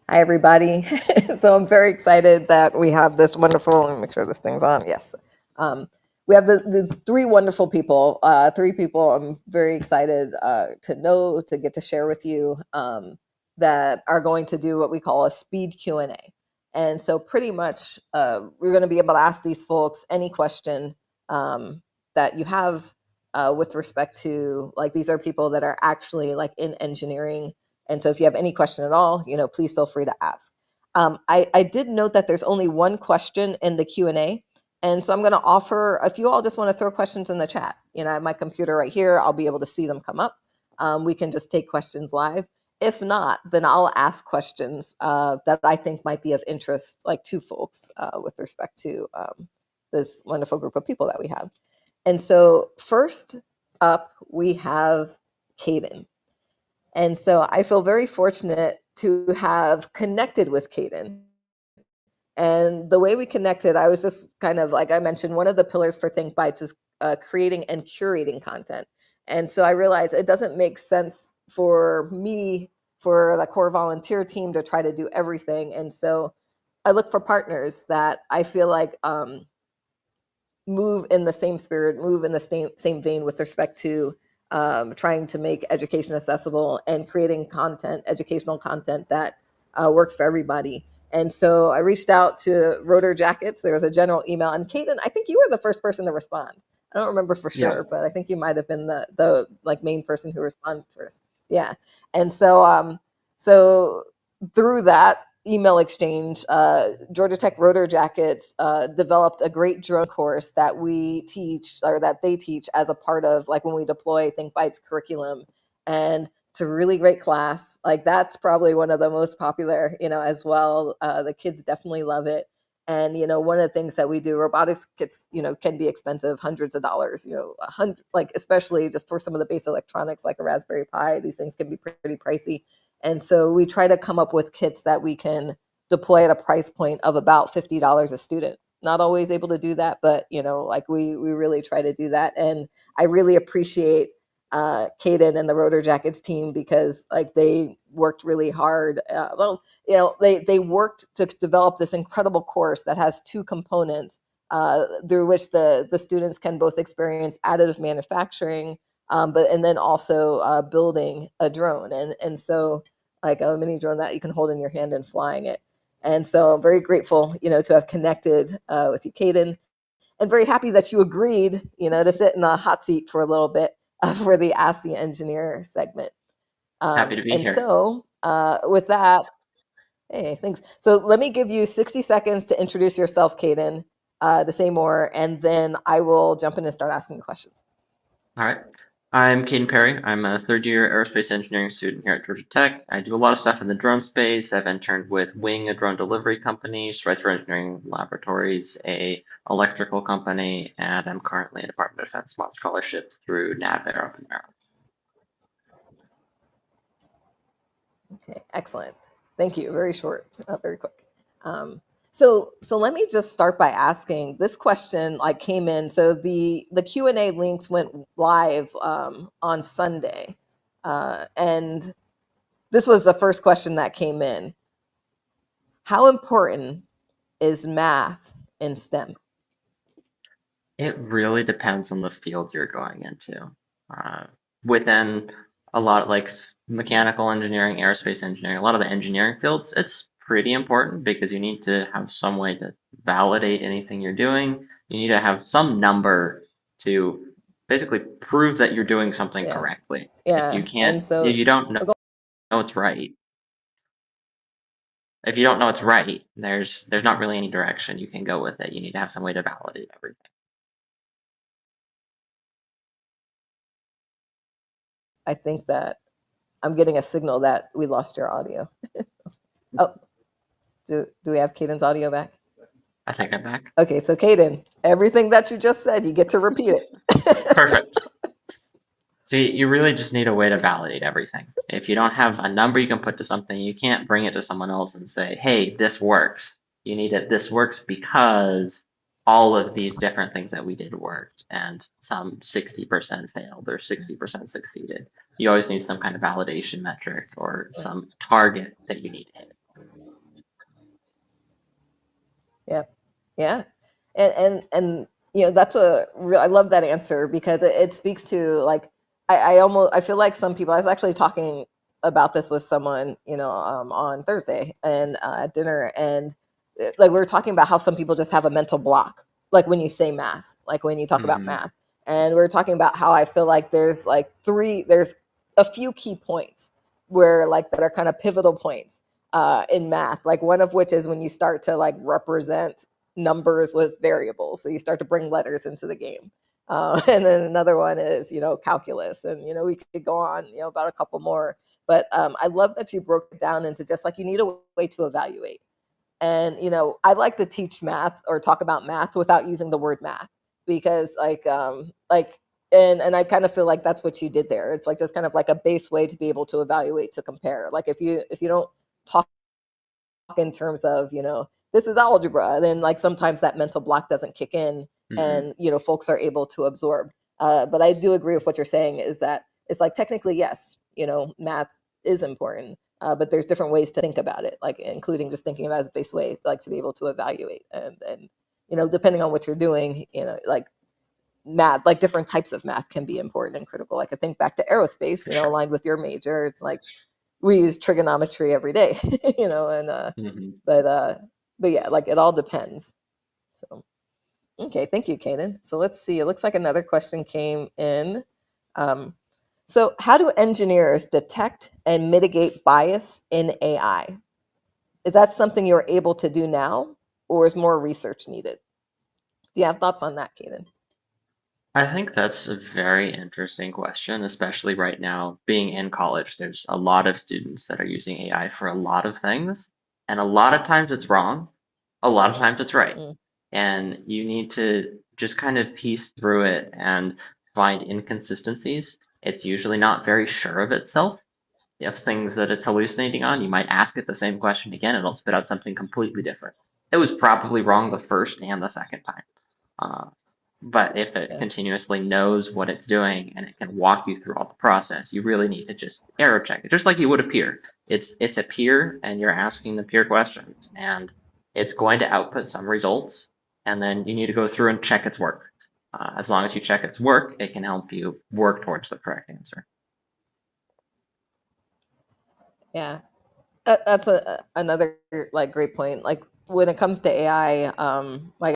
Hi, everybody. So I'm very excited that we have this wonderful, let me make sure this thing's on. Yes. We have the three wonderful people, three people I'm very excited to know, to get to share with you, that are going to do what we call a speed Q&A. And so pretty much we're going to be able to ask these folks any question that you have with respect to, like, these are people that are actually like in engineering. And so if you have any question at all, please feel free to ask. I did note that there's only one question in the Q&A. And so I'm going to offer, if you all just want to throw questions in the chat, I have my computer right here. I'll be able to see them come up. We can just take questions live. If not, then I'll ask questions that I think might be of interest, like to folks with respect to this wonderful group of people that we have. And so first up, we have Caden. And so I feel very fortunate to have connected with Caden. And the way we connected, I was just kind of, like I mentioned, one of the pillars for thinqueBytes is creating and curating content. And so I realized it doesn't make sense for me, for the core volunteer team, to try to do everything. And so I look for partners that I feel like move in the same spirit, move in the same vein with respect to trying to make education accessible and creating content, educational content that works for everybody. And so I reached out to Rotor Jackets. There was a general email, and Caden, I think you were the first person to respond. I don't remember for Yeah. sure, but I think you might have been the like main person who responded first. Yeah. And so so through that email exchange, Georgia Tech Rotor Jackets developed a great drone course that we teach, or that they teach, as a part of, like, when we deploy thinqueBytes curriculum. And it's a really great class. Like, that's probably one of the most popular, as well. The kids definitely love it. And one of the things that we do, robotics kits, can be expensive, hundreds of dollars. Like, especially just for some of the base electronics, like a Raspberry Pi. These things can be pretty pricey. And so we try to come up with kits that we can deploy at a price point of about $50 a student. Not always able to do that, but like we really try to do that. And I really appreciate Caden and the Rotor Jackets team, because like they worked really hard. They worked to develop this incredible course that has two components through which the students can both experience additive manufacturing, and then also building a drone, and so, like, a mini drone that you can hold in your hand and flying it. And so I'm very grateful, to have connected with you, Caden, and very happy that you agreed, to sit in the hot seat for a little bit for the Ask the Engineer segment. Happy to be And here. so with that, hey, thanks. So let me give you 60 seconds to introduce yourself, Caden, to say more, and then I will jump in and start asking questions. All right. I'm Caden Perry. I'm a third-year aerospace engineering student here at Georgia Tech. I do a lot of stuff in the drone space. I've interned with Wing, a drone delivery company, Striker Engineering Laboratories, a electrical company, and I'm currently a Department of Defense Mod Scholarship through NAVAIR up in Maryland. Okay, excellent. Thank you. Very short, very quick. So let me just start by asking this question. Like, came in. So the Q&A links went live on Sunday, and this was the first question that came in. How important is math in STEM? It really depends on the field you're going into. Within a lot like mechanical engineering, aerospace engineering, a lot of the engineering fields, it's pretty important because you need to have some way to validate anything you're doing. You need to have some number to basically prove that you're doing something correctly. If you can't, and so if you don't know it's right. If you don't know it's right, there's not really any direction you can go with it. You need to have some way to validate everything. I think that I'm getting a signal that we lost your audio. Oh, do we have Caden's audio back? I think I'm back. Okay, so Caden, everything that you just said, you get to repeat it. Perfect. So you really just need a way to validate everything. If you don't have a number you can put to something, you can't bring it to someone else and say, hey, this works. You need it, this works because all of these different things that we did worked, and some 60% failed or 60% succeeded. You always need some kind of validation metric or some target that you need to hit. Yeah. Yeah. And that's a real, I love that answer because it speaks to like, I feel like some people, I was actually talking about this with someone, on Thursday and at dinner, and like we were talking about how some people just have a mental block, like when you say math, like when you talk about Hmm. math. And we are talking about how I feel like there's a few key points where like that are kind of pivotal points in math, like one of which is when you start to like represent numbers with variables. So you start to bring letters into the game. And then another one is, calculus. And, we could go on, about a couple more. But I love that you broke it down into just like you need a way to evaluate. And, I like to teach math or talk about math without using the word math because and I kind of feel like that's what you did there. It's like just kind of like a base way to be able to evaluate, to compare. Like if you don't talk in terms of, this is algebra, then like sometimes that mental block doesn't kick in Hmm. and, folks are able to absorb. But I do agree with what you're saying is that it's like technically, yes, math is important. But there's different ways to think about it, like including just thinking about it as a base way, like to be able to evaluate and depending on what you're doing, like math, like different types of math can be important and critical. Like I think back to aerospace, For sure. aligned with your major, it's like we use trigonometry every day, and Hmm. but uh but yeah, like it all depends. So okay, thank you, Kaden. So let's see. It looks like another question came in. Um, so how do engineers detect and mitigate bias in AI? Is that something you're able to do now, or is more research needed? Do you have thoughts on that, Kaden? I think that's a very interesting question, especially right now, being in college. There's a lot of students that are using AI for a lot of things, and a lot of times it's wrong, a lot of times it's right. Mm, And you need to just kind of piece through it and find inconsistencies. It's usually not very sure of itself. If things that it's hallucinating on, you might ask it the same question again, and it'll spit out something completely different. It was probably wrong the first and the second time. Uh, but if it yeah. continuously knows what it's doing and it can walk you through all the process, you really need to just error check it, just like you would a peer. It's a peer, and you're asking the peer questions, and it's going to output some results, and then you need to go through and check its work. As long as you check its work, it can help you work towards the correct answer. Yeah. That's another like great point. Like when it comes to AI, like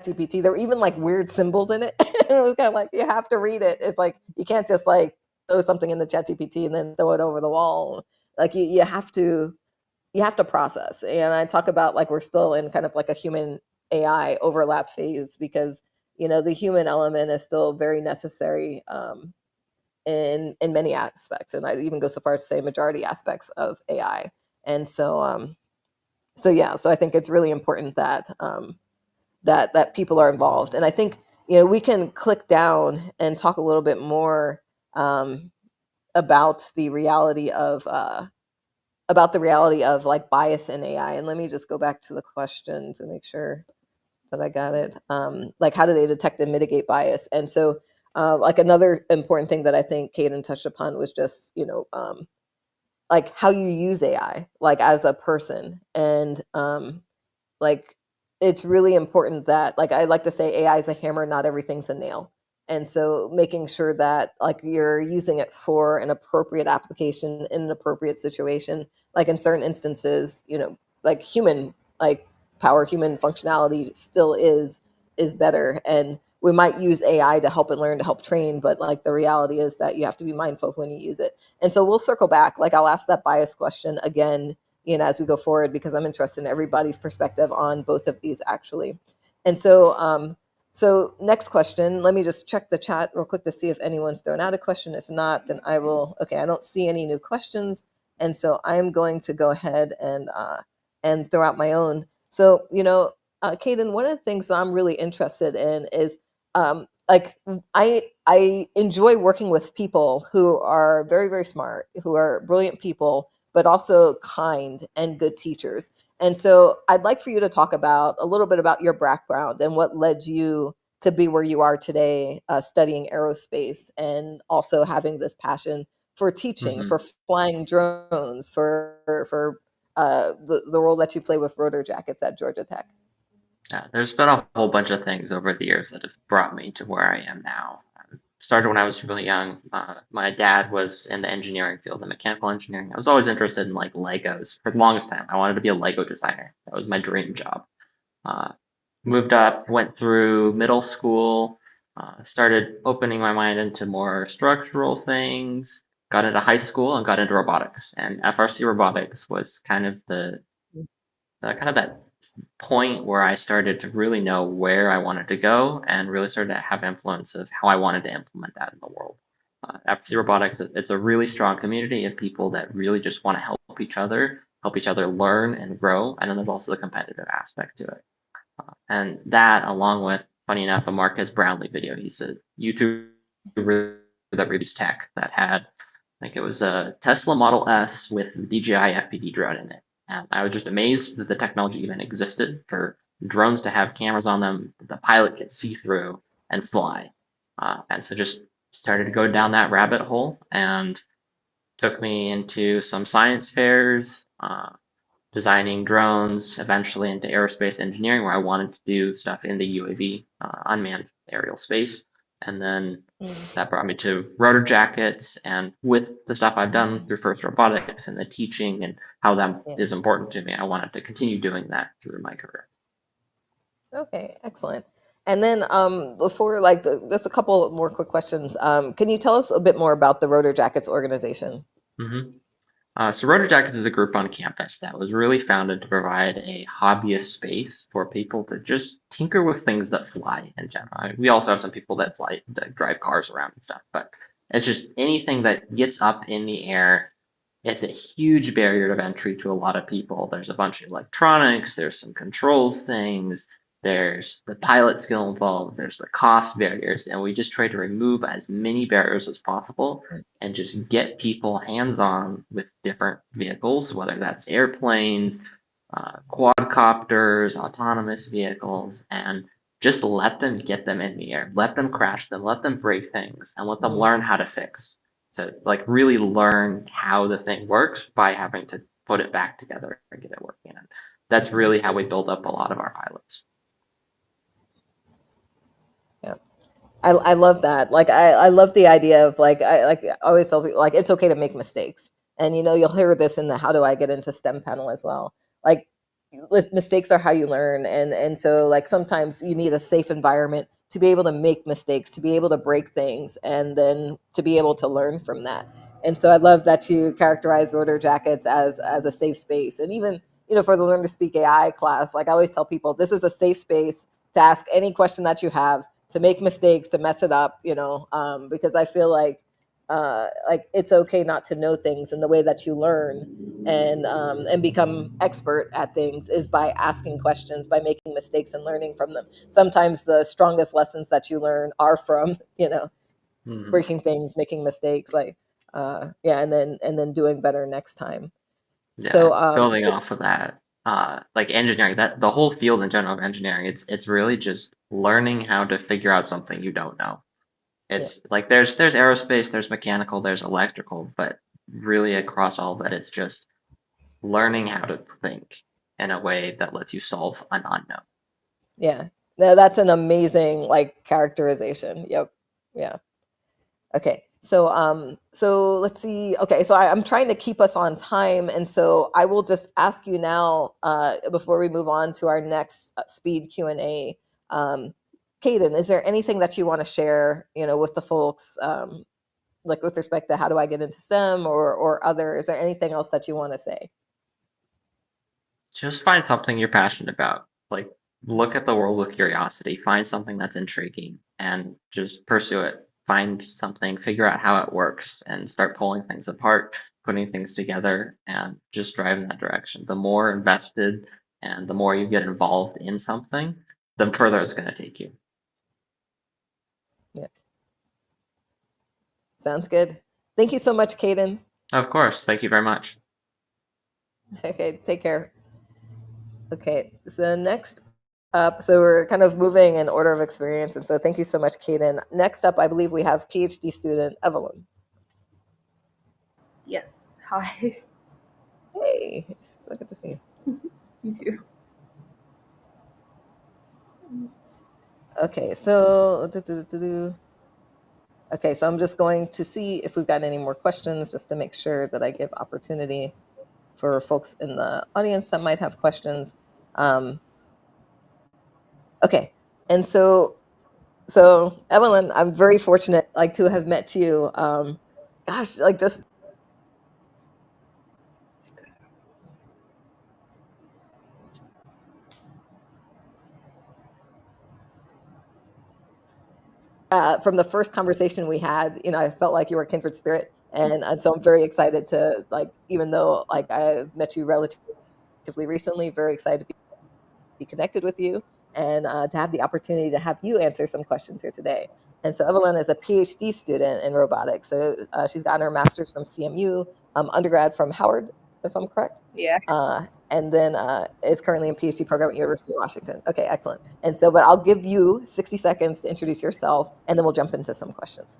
GPT, there were even like weird symbols in it. And it was kind of like you have to read it. It's like you can't just like throw something in the chat GPT and then throw it over the wall. Like you have to process. And I talk about like we're still in kind of like a human AI overlap phase because the human element is still very necessary in many aspects, and I even go so far as to say majority aspects of AI. And so yeah, so I think it's really important that that people are involved. And I think we can click down and talk a little bit more um, about the reality of like bias in AI. And let me just go back to the question to make sure that I got it. Like how do they detect and mitigate bias? And so like another important thing that I think Kaden touched upon was just like how you use AI like as a person. And like it's really important that like I like to say AI is a hammer, not everything's a nail. And so making sure that like you're using it for an appropriate application in an appropriate situation, like in certain instances, like human like power, human functionality still is better. And we might use AI to help and learn, to help train, but like the reality is that you have to be mindful of when you use it. And so we'll circle back, like I'll ask that bias question again as we go forward, because I'm interested in everybody's perspective on both of these actually. And so next question, let me just check the chat real quick to see if anyone's thrown out a question. If not, then I will. Okay, I don't see any new questions, and so I'm going to go ahead and throw out my own. So Kaden, one of the things I'm really interested in is like I enjoy working with people who are very, very smart, who are brilliant people, but also kind and good teachers. And so I'd like for you to talk about a little bit about your background and what led you to be where you are today, studying aerospace and also having this passion for teaching, Hmm. for flying drones, for the role that you play with rotor jackets at Georgia Tech. Yeah, there's been a whole bunch of things over the years that have brought me to where I am now. Started when I was really young. My dad was in the engineering field, the mechanical engineering. I was always interested in like Legos for the longest time. I wanted to be a Lego designer. That was my dream job. Uh, Moved up, went through middle school, started opening my mind into more structural things, got into high school and got into robotics. And FRC robotics was kind of kind of that point where I started to really know where I wanted to go and really started to have influence of how I wanted to implement that in the world. FRC robotics, it's a really strong community of people that really just want to help each other learn and grow. And then there's also the competitive aspect to it. And that, along with, funny enough, a Marquez Brownlee video. He's a YouTuber that reviews tech that had, I think it was a Tesla Model S with the DJI FPV drone in it. And I was just amazed that the technology even existed for drones to have cameras on them that the pilot could see through and fly. And so just started to go down that rabbit hole and took me into some science fairs, designing drones, eventually into aerospace engineering, where I wanted to do stuff in the UAV, unmanned aerial space. And then that brought me to rotor jackets. And with the stuff I've done through First Robotics and the teaching and how that Yeah. is important to me, I wanted to continue doing that through my career. Okay, excellent. And then before, just a couple more quick questions. Can you tell us a bit more about the Rotor Jackets organization? Mm-hmm. So Rotor Jackets is a group on campus that was really founded to provide a hobbyist space for people to just tinker with things that fly in general. We also have some people that fly, that drive cars around and stuff, but it's just anything that gets up in the air. It's a huge barrier of entry to a lot of people. There's a bunch of electronics, there's some controls things, there's the pilot skill involved, there's the cost barriers, and we just try to remove as many barriers as possible and just get people hands-on with different vehicles, whether that's airplanes, quadcopters, autonomous vehicles, and just let them get them in the air, let them crash them, let them break things, and let them learn how to fix. To like really learn how the thing works by having to put it back together and get it working. And that's really how we build up a lot of our pilots. Yeah. I love that. I love the idea of I always tell people it's okay to make mistakes. And you'll hear this in the how do I get into STEM panel as well. Like mistakes are how you learn, and so sometimes you need a safe environment to be able to make mistakes, to be able to break things, and then to be able to learn from that. And so I love that you characterize Rotor Jackets as a safe space. And even for the Learn to Speak AI class, I always tell people this is a safe space to ask any question that you have, to make mistakes, to mess it up, because I feel like it's okay not to know things, and the way that you learn and become expert at things is by asking questions, by making mistakes and learning from them. Sometimes the strongest lessons that you learn are from breaking things, making mistakes, yeah, and then doing better next time. Yeah, So building off of that, like engineering, that the whole field in general of engineering, it's really just learning how to figure out something you don't know. yeah. It's like there's aerospace, there's mechanical, there's electrical, but really across all of that, it's just learning how to think in a way that lets you solve an unknown. Yeah. No, that's an amazing characterization. Yep. Yeah. Okay. So let's see. Okay, so I'm trying to keep us on time, and so I will just ask you now, before we move on to our next speed Q&A. Kaden, is there anything that you want to share, with the folks, with respect to how do I get into STEM or other? Is there anything else that you want to say? Just find something you're passionate about. Like, look at the world with curiosity. Find something that's intriguing and just pursue it. Find something, figure out how it works, and start pulling things apart, putting things together, and just drive in that direction. The more invested And the more you get involved in something, the further it's going to take you. Yeah. Sounds good. Thank you so much, Kaden. Of course. Thank you very much. Okay, take care. Okay, so next up, so we're kind of moving in order of experience, and so thank you so much, Kaden. Next up, I believe we have PhD student Evelyn. Yes. Hi. Hey, so good to see you. You too. Okay, so okay, so I'm just going to see if we've got any more questions, just to make sure that I give opportunity for folks in the audience that might have questions. Okay, and so Evelyn, I'm very fortunate like to have met you. Gosh, like just from the first conversation we had, I felt like you were a kindred spirit, and so I'm very excited to like, even though like I've met you relatively recently, very excited to be connected with you and to have the opportunity to have you answer some questions here today. And so Evelyn is a PhD student in robotics. So she's gotten her master's from CMU, undergrad from Howard, if I'm correct. Yeah. And then is currently in PhD program at University of Washington. Okay, excellent. And so, but I'll give you 60 seconds to introduce yourself, and then we'll jump into some questions.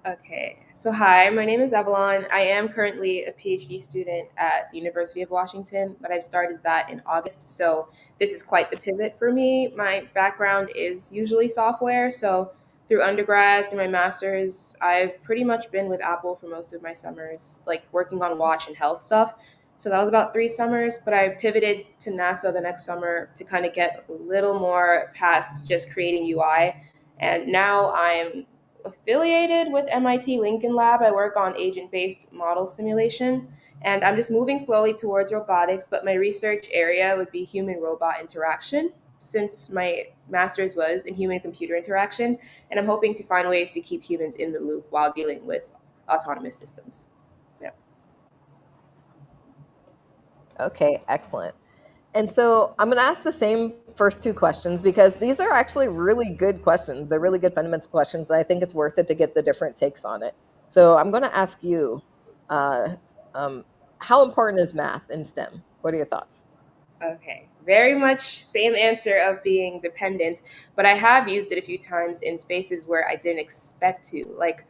Okay. So hi, my name is Evelyn. I am currently a PhD student at the University of Washington, but I've started that in August. So this is quite the pivot for me. My background is usually software. So through undergrad, through my master's, I've pretty much been with Apple for most of my summers, like working on watch and health stuff. So that was about 3 summers, but I pivoted to NASA the next summer to kind of get a little more past just creating UI. And now I'm affiliated with MIT Lincoln Lab. I work on agent-based model simulation, and I'm just moving slowly towards robotics, but my research area would be human-robot interaction, since my master's was in human-computer interaction, and I'm hoping to find ways to keep humans in the loop while dealing with autonomous systems. Yeah. Okay, excellent. And so I'm going to ask the same first two questions because these are actually really good questions. They're really good fundamental questions. And I think it's worth it to get the different takes on it. So I'm going to ask you, how important is math in STEM? What are your thoughts? Okay, very much same answer of being dependent, but I have used it a few times in spaces where I didn't expect to. Like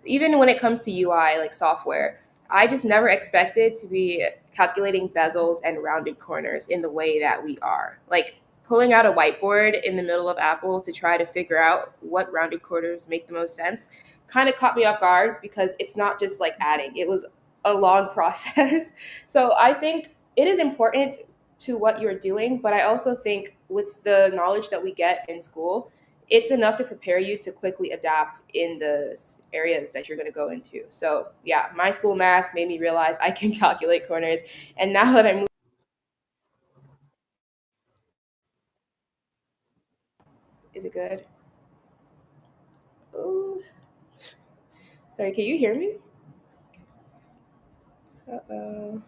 even when it comes to UI, like software, I just never expected to be calculating bezels and rounded corners in the way that we are. Like pulling out a whiteboard in the middle of Apple to try to figure out what rounded corners make the most sense kind of caught me off guard because it's not just like adding, it was a long process. So I think it is important to what you're doing, but I also think with the knowledge that we get in school, it's enough to prepare you to quickly adapt in the areas that you're going to go into. So yeah, my school math made me realize I can calculate corners. And now that I'm is it good? Ooh. Sorry, can you hear me? Uh-oh.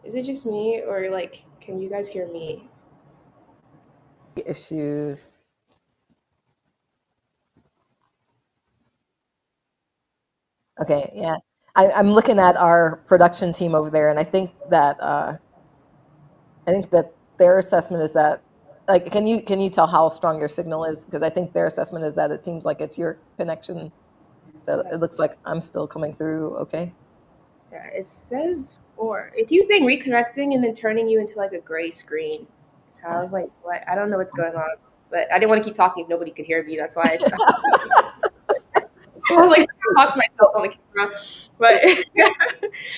Is it just me or like, can you guys hear me? Issues. Okay, yeah. I'm looking at our production team over there, and I think that their assessment is that, like, can you tell how strong your signal is? Because I think their assessment is that it seems like it's your connection. That it looks like I'm still coming through. Okay. Yeah, it says or it keeps saying reconnecting and then turning you into like a gray screen. So I was like, what? I don't know what's going on. But I didn't want to keep talking if nobody could hear me. That's why I stopped. I was like, I talk to myself on the camera. But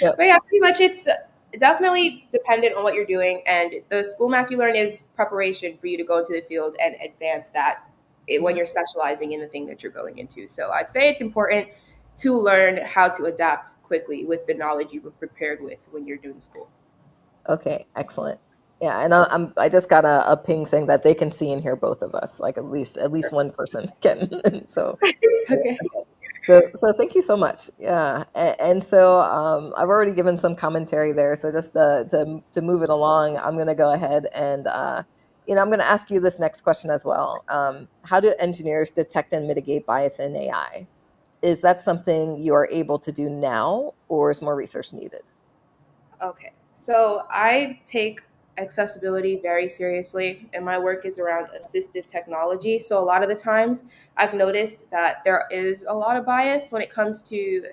Yep. but yeah, pretty much it's definitely dependent on what you're doing. And the school math you learn is preparation for you to go into the field and advance that when you're specializing in the thing that you're going into. So I'd say it's important to learn how to adapt quickly with the knowledge you were prepared with when you're doing school. Okay, excellent. Yeah, and I just got a ping saying that they can see and hear both of us. Like at least one person can. So Okay. So thank you so much. Yeah, and so I've already given some commentary there. So just to move it along, I'm going to go ahead and I'm going to ask you this next question as well. How do engineers detect and mitigate bias in AI? Is that something you are able to do now, or is more research needed? Okay, so I take accessibility very seriously, and my work is around assistive technology. So a lot of the times, I've noticed that there is a lot of bias when it comes to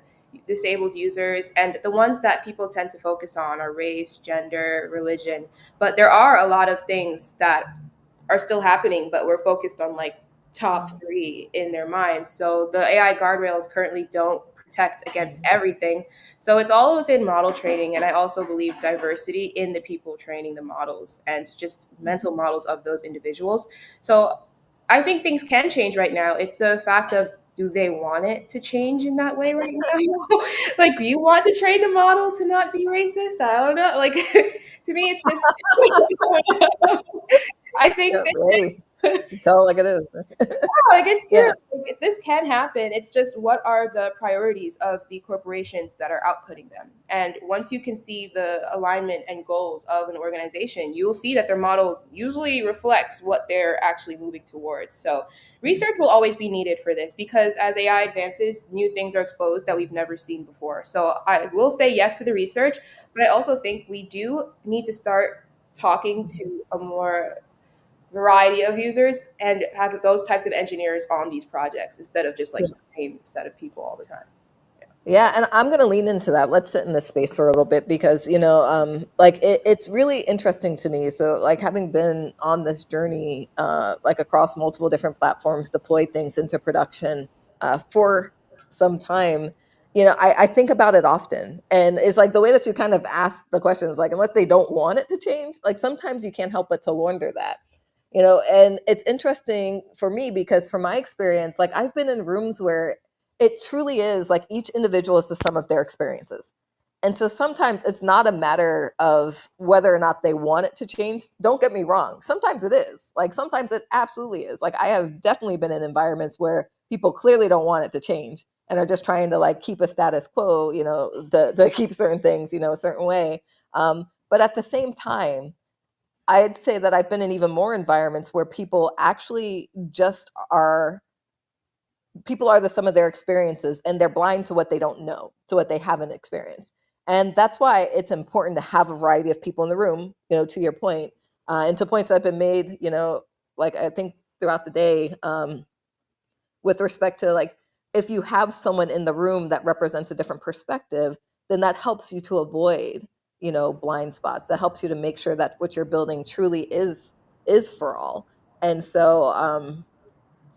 disabled users, and the ones that people tend to focus on are race, gender, religion. But there are a lot of things that are still happening, but we're focused on like top three in their minds. So the AI guardrails currently don't protect against everything. So it's all within model training. And I also believe diversity in the people training the models and just mental models of those individuals. So I think things can change right now. It's the fact of, do they want it to change in that way right now? Like, do you want to train the model to not be racist? I don't know. Like, to me, it's just, I think Yeah, hey, that tell it like it is. like it's true. Yeah. Like, this can happen. It's just what are the priorities of the corporations that are outputting them? And once you can see the alignment and goals of an organization, you will see that their model usually reflects what they're actually moving towards. So research will always be needed for this because as AI advances, new things are exposed that we've never seen before. So I will say yes to the research, but I also think we do need to start talking to a more variety of users and have those types of engineers on these projects instead of just like the same set of people all the time. Yeah, and I'm going to lean into that. Let's sit in this space for a little bit because, like it's really interesting to me. So, like having been on this journey, like across multiple different platforms, deploy things into production for some time, I think about it often. And it's like the way that you kind of ask the question is like, unless they don't want it to change, like sometimes you can't help but to wonder that. And it's interesting for me because from my experience, like I've been in rooms where it truly is like each individual is the sum of their experiences. And so sometimes it's not a matter of whether or not they want it to change. Don't get me wrong. Sometimes it is. Like sometimes it absolutely is. Like I have definitely been in environments where people clearly don't want it to change and are just trying to like keep a status quo, to keep certain things, a certain way. But at the same time, I'd say that I've been in even more environments where people are the sum of their experiences and they're blind to what they don't know, to what they haven't experienced. And that's why it's important to have a variety of people in the room, to your point, and to points that have been made, like I think throughout the day, with respect to like, if you have someone in the room that represents a different perspective, then that helps you to avoid, blind spots. That helps you to make sure that what you're building truly is for all. And so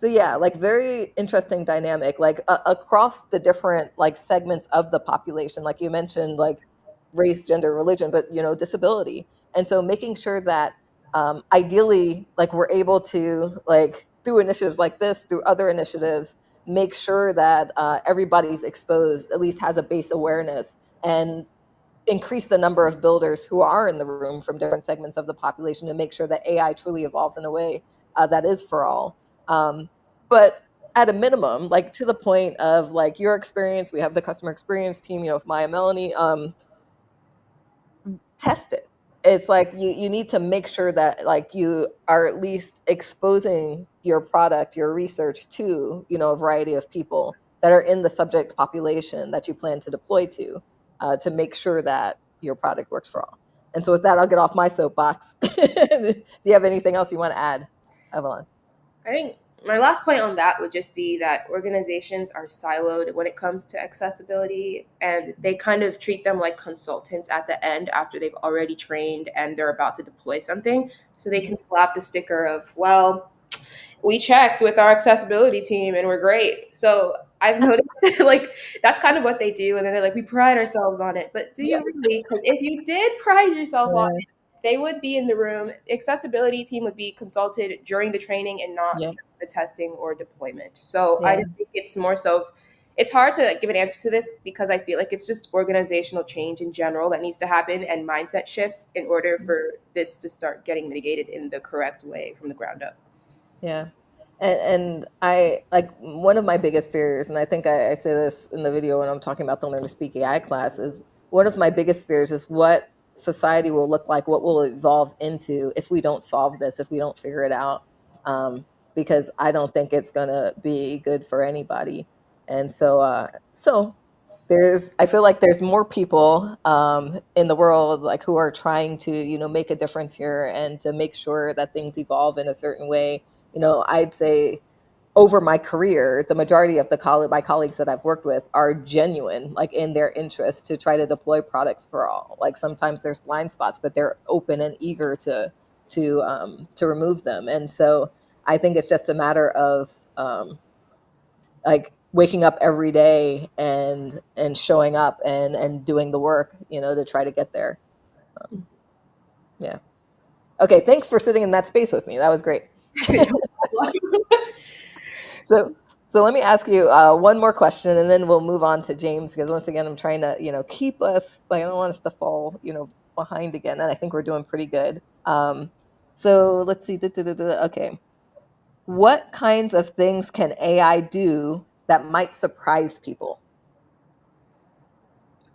yeah, like very interesting dynamic, like across the different like segments of the population, like you mentioned, like race, gender, religion, but disability. And so making sure that ideally, like we're able to like through initiatives like this, through other initiatives, make sure that everybody's exposed, at least has a base awareness, and increase the number of builders who are in the room from different segments of the population to make sure that AI truly evolves in a way that is for all. But at a minimum, like to the point of like your experience, we have the customer experience team, with Maya Melanie, test it. It's like you need to make sure that like you are at least exposing your product, your research to, a variety of people that are in the subject population that you plan to deploy to make sure that your product works for all. And so with that, I'll get off my soapbox. Do you have anything else you want to add, Evelyn? I think my last point on that would just be that organizations are siloed when it comes to accessibility and they kind of treat them like consultants at the end after they've already trained and they're about to deploy something. So they can slap the sticker of, well, we checked with our accessibility team and we're great. So I've noticed like that's kind of what they do. And then they're like, we pride ourselves on it. But do you really? Because if you did pride yourself on it, they would be in the room. Accessibility team would be consulted during the training and not Yeah. just the testing or deployment. So I Yeah. just think it's more so. It's hard to give an answer to this because I feel like it's just organizational change in general that needs to happen and mindset shifts in order for this to start getting mitigated in the correct way from the ground up. Yeah. And I like one of my biggest fears, and I think I say this in the video when I'm talking about the Learn to Speak AI class, is one of my biggest fears is what society will look like, what will it evolve into if we don't solve this, if we don't figure it out. Because I don't think it's gonna be good for anybody. And so I feel like there's more people in the world like who are trying to make a difference here and to make sure that things evolve in a certain way. I'd say over my career, the majority of my colleagues that I've worked with are genuine, like in their interest to try to deploy products for all. Like sometimes there's blind spots, but they're open and eager to remove them. And so I think it's just a matter of like waking up every day and showing up and doing the work, to try to get there. Yeah. Okay. Thanks for sitting in that space with me. That was great. So, so let me ask you one more question, and then we'll move on to James, because once again, I'm trying to, keep us, like, I don't want us to fall, behind again, and I think we're doing pretty good. So let's see. Okay. What kinds of things can AI do that might surprise people?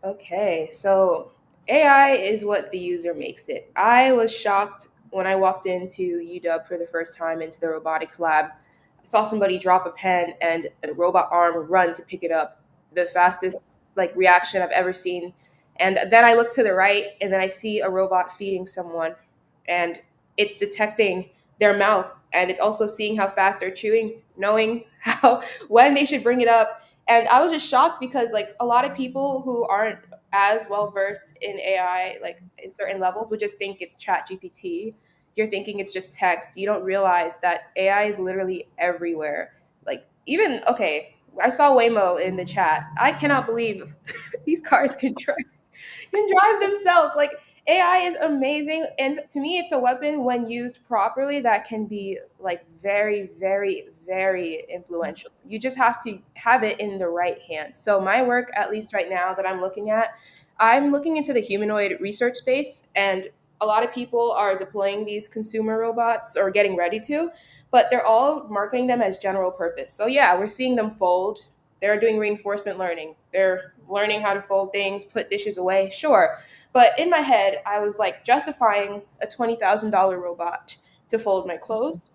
Okay, so AI is what the user makes it. I was shocked when I walked into UW for the first time into the robotics lab. I saw somebody drop a pen and a robot arm run to pick it up. The fastest like reaction I've ever seen. And then I look to the right and then I see a robot feeding someone and it's detecting their mouth and it's also seeing how fast they're chewing, knowing how when they should bring it up. And I was just shocked because like a lot of people who aren't as well versed in AI, like in certain levels, would just think it's Chat GPT. You're thinking it's just text. You don't realize that AI is literally everywhere. Like even okay, I saw Waymo in the chat. I cannot believe these cars can drive themselves. Like AI is amazing, and to me, it's a weapon when used properly that can be like very, very, very influential. You just have to have it in the right hands. So my work, at least right now that I'm looking into the humanoid research space, and a lot of people are deploying these consumer robots or getting ready to, but they're all marketing them as general purpose. So yeah, we're seeing them fold. They're doing reinforcement learning. They're learning how to fold things, put dishes away, sure. But in my head, I was like justifying a $20,000 robot to fold my clothes.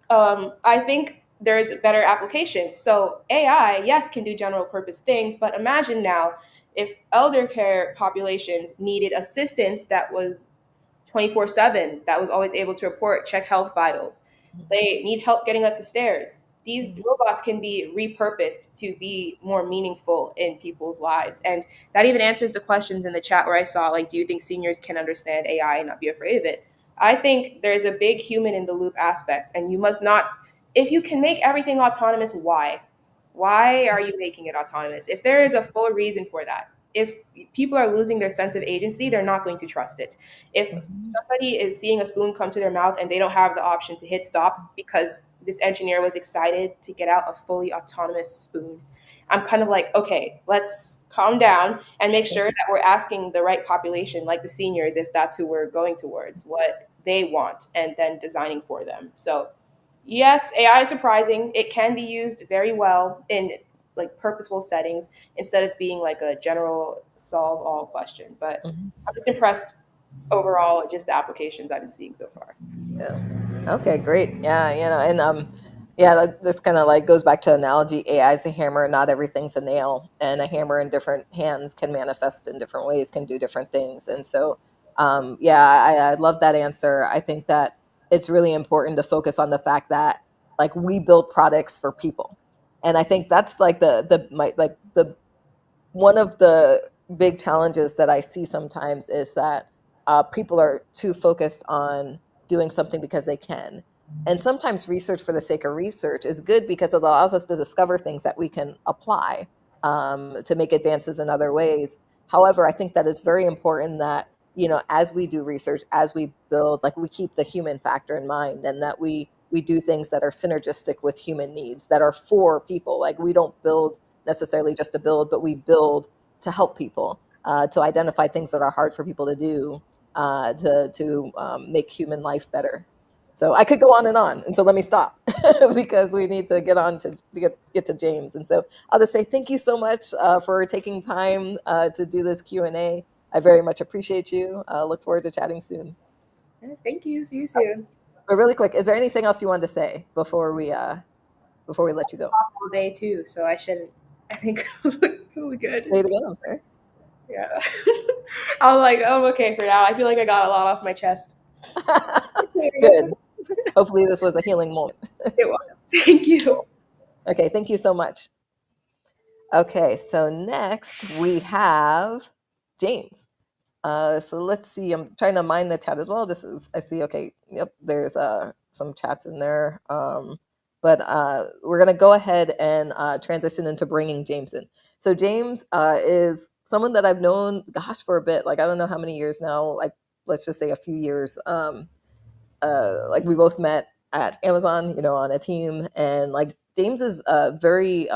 I think there's a better application. So AI, yes, can do general purpose things, but imagine now if elder care populations needed assistance that was 24/7, that was always able to report, check health vitals. They need help getting up the stairs. These robots can be repurposed to be more meaningful in people's lives. And that even answers the questions in the chat where I saw, like, do you think seniors can understand AI and not be afraid of it? I think there's a big human in the loop aspect, and you must not, if you can make everything autonomous, why? Why are you making it autonomous? If there is a full reason for that, if people are losing their sense of agency, they're not going to trust it. If somebody is seeing a spoon come to their mouth and they don't have the option to hit stop because this engineer was excited to get out a fully autonomous spoon, I'm kind of like, okay, let's calm down and make sure that we're asking the right population, like the seniors, if that's who we're going towards, what they want, and then designing for them. So, yes, AI is surprising. It can be used very well in like purposeful settings instead of being like a general solve all question. But I'm just impressed overall at just the applications I've been seeing so far. Yeah. Okay, great. Yeah, and yeah, this kind of like goes back to the analogy: AI is a hammer, not everything's a nail, and a hammer in different hands can manifest in different ways, can do different things. And so, yeah, I love that answer. I think that it's really important to focus on the fact that like we build products for people, and I think that's like the one of the big challenges that I see sometimes is that people are too focused on doing something because they can. And sometimes research for the sake of research is good because it allows us to discover things that we can apply to make advances in other ways. However, I think that it's very important that, as we do research, as we build, like we keep the human factor in mind and that we do things that are synergistic with human needs, that are for people. Like we don't build necessarily just to build, but we build to help people, to identify things that are hard for people to do, to make human life better. So I could go on, and so let me stop because we need to get on to get to James. And so I'll just say thank you so much for taking time to do this Q&A. I very much appreciate you. Look forward to chatting soon. Yes, thank you. See you soon. But really quick, is there anything else you wanted to say before we let you go? All day too, so I shouldn't. I think we'll be good. Say it again. I'm sorry. Yeah. I'm okay for now. I feel like I got a lot off my chest. Good. Hopefully this was a healing moment. It was. Thank you. Okay, thank you so much. Okay, so next we have James. So let's see. I'm trying to mind the chat as well. This is I see. Okay, yep. There's some chats in there. But we're gonna go ahead and transition into bringing James in. So James is someone that I've known, gosh, for a bit. Like I don't know how many years now. Like let's just say a few years. Like we both met at Amazon, on a team, and like James is very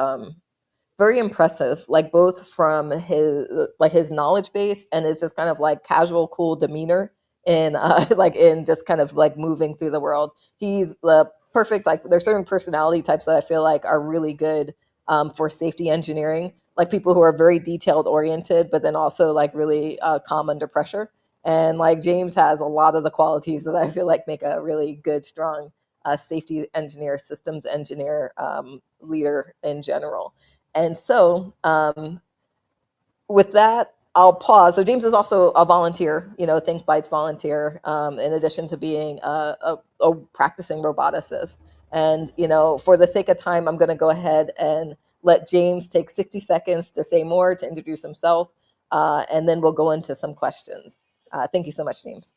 impressive, like both from his knowledge base and his just kind of like casual cool demeanor in like in just kind of like moving through the world. He's the perfect, like there's certain personality types that I feel like are really good for safety engineering, like people who are very detailed oriented but then also like really calm under pressure. And like James has a lot of the qualities that I feel like make a really good strong safety engineer, systems engineer, leader in general. And so, with that, I'll pause. So James is also a volunteer, thinqueBytes volunteer, in addition to being a practicing roboticist. And for the sake of time, I'm going to go ahead and let James take 60 seconds to say more, to introduce himself, and then we'll go into some questions. Thank you so much, James.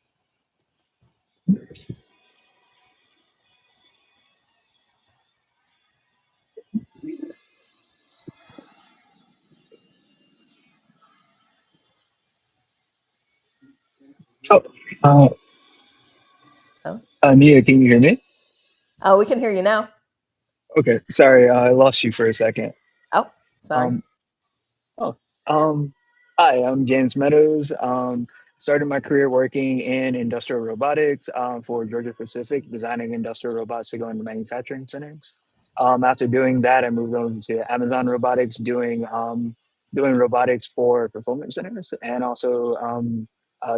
Oh, Nia, can you hear me? We can hear you now. Okay, sorry, I lost you for a second. Oh, sorry. Um, oh, um, Hi, I'm James Meadows. Started my career working in industrial robotics for Georgia Pacific, designing industrial robots to go into manufacturing centers. After doing that, I moved over to Amazon Robotics, doing robotics for fulfillment centers and also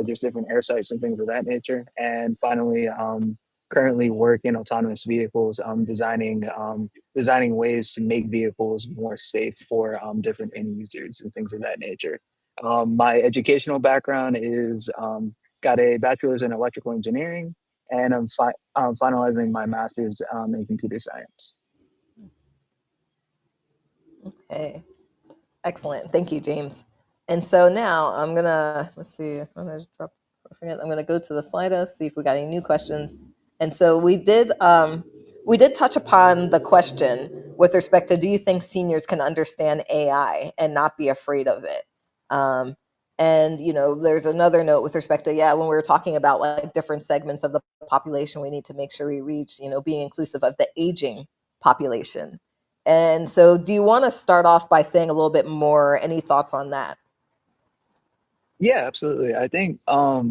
just different air sites and things of that nature. And finally, currently work in autonomous vehicles, designing ways to make vehicles more safe for different end users and things of that nature. My educational background is got a bachelor's in electrical engineering, and I'm finalizing my master's in computer science. Okay. Excellent. Thank you, James. And so now I'm gonna let's see. I'm gonna go to the Slido, see if we got any new questions. And so we did touch upon the question with respect to, do you think seniors can understand AI and not be afraid of it? And there's another note with respect to, when we were talking about like different segments of the population, we need to make sure we reach, being inclusive of the aging population. And so, do you want to start off by saying a little bit more? Any thoughts on that? Yeah, absolutely. I think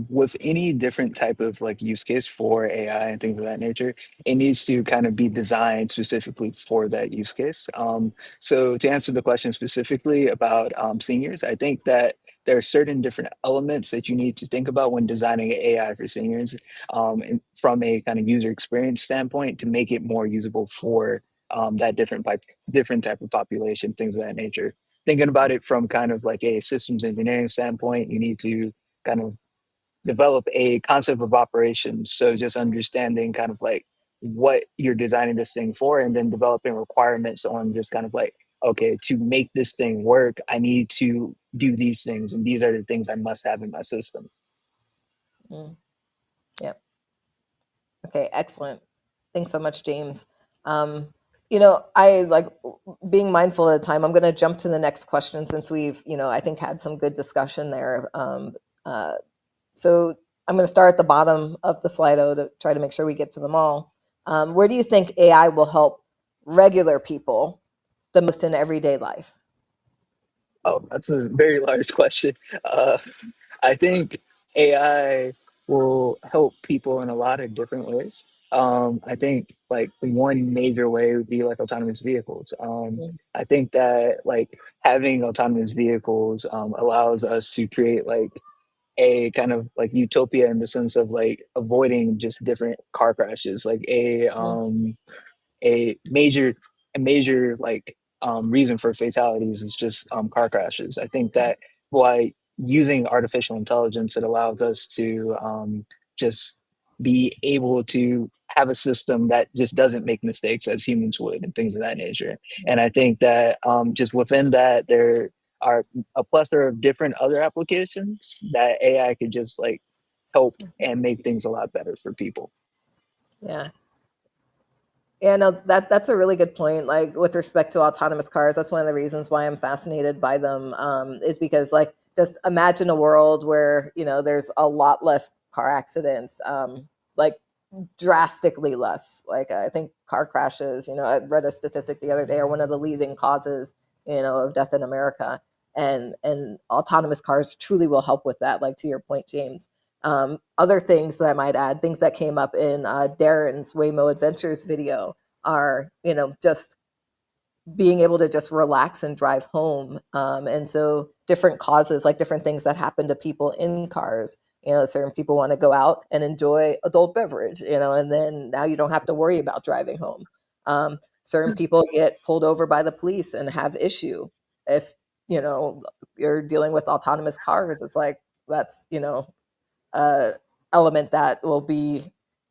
with any different type of like use case for AI and things of that nature, it needs to kind of be designed specifically for that use case. So to answer the question specifically about seniors, I think that there are certain different elements that you need to think about when designing AI for seniors, and from a kind of user experience standpoint to make it more usable for that different type of population, things of that nature. Thinking about it from kind of like a systems engineering standpoint, you need to kind of develop a concept of operations. So just understanding kind of like what you're designing this thing for, and then developing requirements on just kind of like, okay, to make this thing work, I need to do these things, and these are the things I must have in my system. Mm, yeah. Okay. Excellent. Thanks so much, James. I like being mindful of the time. I'm going to jump to the next question since we've, I think had some good discussion there. Uh, So I'm going to start at the bottom of the Slido to try to make sure we get to them all. Where do you think AI will help regular people the most in everyday life? Oh, that's a very large question. I think AI will help people in a lot of different ways. I think like one major way would be like autonomous vehicles. I think that like having autonomous vehicles allows us to create like a kind of like utopia in the sense of like avoiding just different car crashes, like a major like reason for fatalities is just car crashes. I think that by using artificial intelligence, it allows us to just be able to have a system that just doesn't make mistakes as humans would and things of that nature. And I think that just within that there are a plethora of different other applications that AI could just like help and make things a lot better for people. Yeah. Yeah, no, that's a really good point. Like with respect to autonomous cars, that's one of the reasons why I'm fascinated by them. Is because like just imagine a world where there's a lot less car accidents, like drastically less. Like I think car crashes, I read a statistic the other day, are one of the leading causes, of death in America, and autonomous cars truly will help with that. Like to your point, James. Other things that I might add, things that came up in Darren's Waymo Adventures video are, just being able to just relax and drive home. And so different causes, like different things that happen to people in cars. Certain people want to go out and enjoy adult beverage, and then now you don't have to worry about driving home. Certain people get pulled over by the police and have issue. If, you're dealing with autonomous cars, it's like that's, uh, element that will be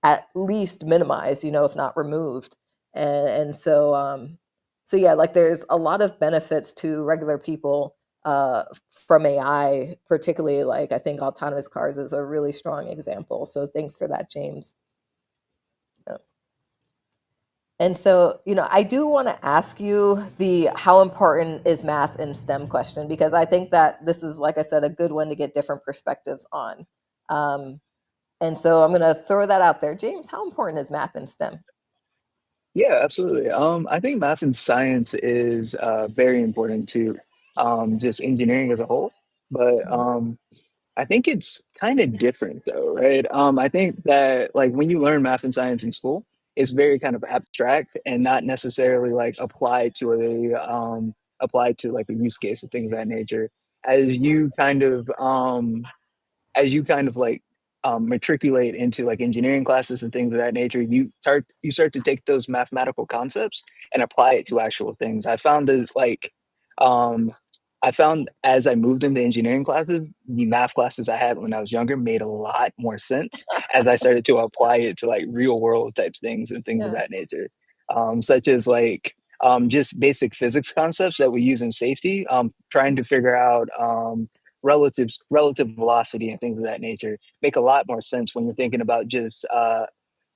at least minimized, if not removed. And so yeah, like there's a lot of benefits to regular people from AI, particularly like I think autonomous cars is a really strong example. So thanks for that, James. Yeah. And so, I do want to ask you the how important is math in STEM question, because I think that this is, like I said, a good one to get different perspectives on. Um, and so I'm going to throw that out there. James, how important is math in STEM? Yeah, absolutely. I think math and science is very important to just engineering as a whole. But I think it's kind of different though, right? I think that like when you learn math and science in school, it's very kind of abstract and not necessarily like applied to like a use case and things of that nature. As you kind of like matriculate into like engineering classes and things of that nature, you start to take those mathematical concepts and apply it to actual things. Um, I found as I moved into engineering classes, the math classes I had when I was younger made a lot more sense as I started to apply it to like real world types things and things of Yeah. that nature, such as like just basic physics concepts that we use in safety, trying to figure out relative velocity and things of that nature make a lot more sense when you're thinking about just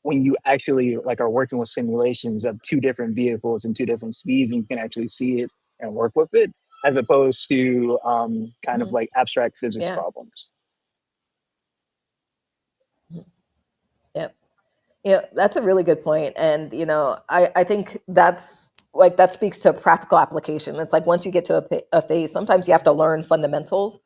when you actually like are working with simulations of two different vehicles and two different speeds and you can actually see it and work with it as opposed to kind of Mhm. like abstract physics Yeah. problems. Yep. That's a really good point. And, I think that's like, that speaks to practical application. It's like, once you get to a phase, sometimes you have to learn fundamentals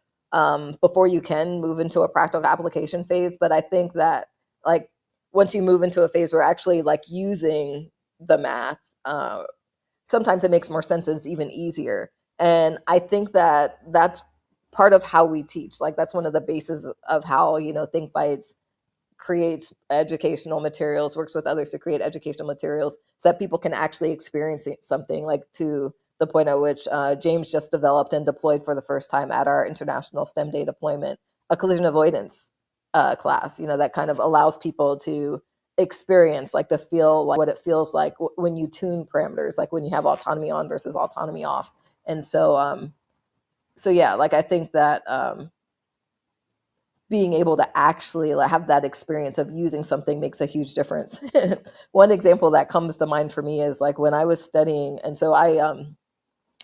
before you can move into a practical application phase. But I think that like, once you move into a phase where actually like using the math, sometimes it makes more sense and it's even easier. And I think that that's part of how we teach. Like that's one of the bases of how, Think Bytes creates educational materials, works with others to create educational materials so that people can actually experience something, like to the point at which James just developed and deployed for the first time at our International STEM Day deployment, a collision avoidance class, that kind of allows people to experience, like to feel like what it feels like when you tune parameters, like when you have autonomy on versus autonomy off. And so yeah, like I think that being able to actually like, have that experience of using something makes a huge difference. One example that comes to mind for me is like when I was studying, and so I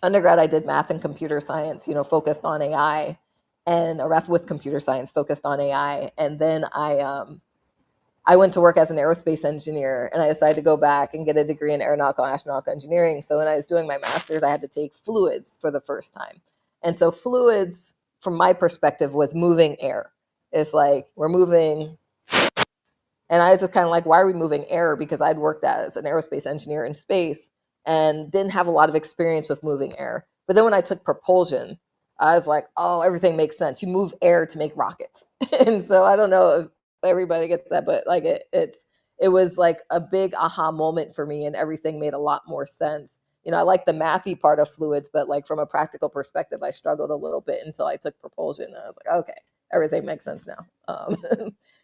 undergrad I did math and computer science, focused on AI, and or math with computer science focused on AI, and then I went to work as an aerospace engineer, and I decided to go back and get a degree in aeronautical and astronautical engineering. So when I was doing my master's, I had to take fluids for the first time. And so fluids, from my perspective, was moving air. It's like we're moving And I was just kind of like, why are we moving air? Because I'd worked as an aerospace engineer in space and didn't have a lot of experience with moving air. But then when I took propulsion, I was like, oh, everything makes sense. You move air to make rockets. And so I don't know if everybody gets that, but like it was like a big aha moment for me, and everything made a lot more sense. I like the mathy part of fluids, but like from a practical perspective, I struggled a little bit until I took propulsion. And I was like, okay, everything makes sense now.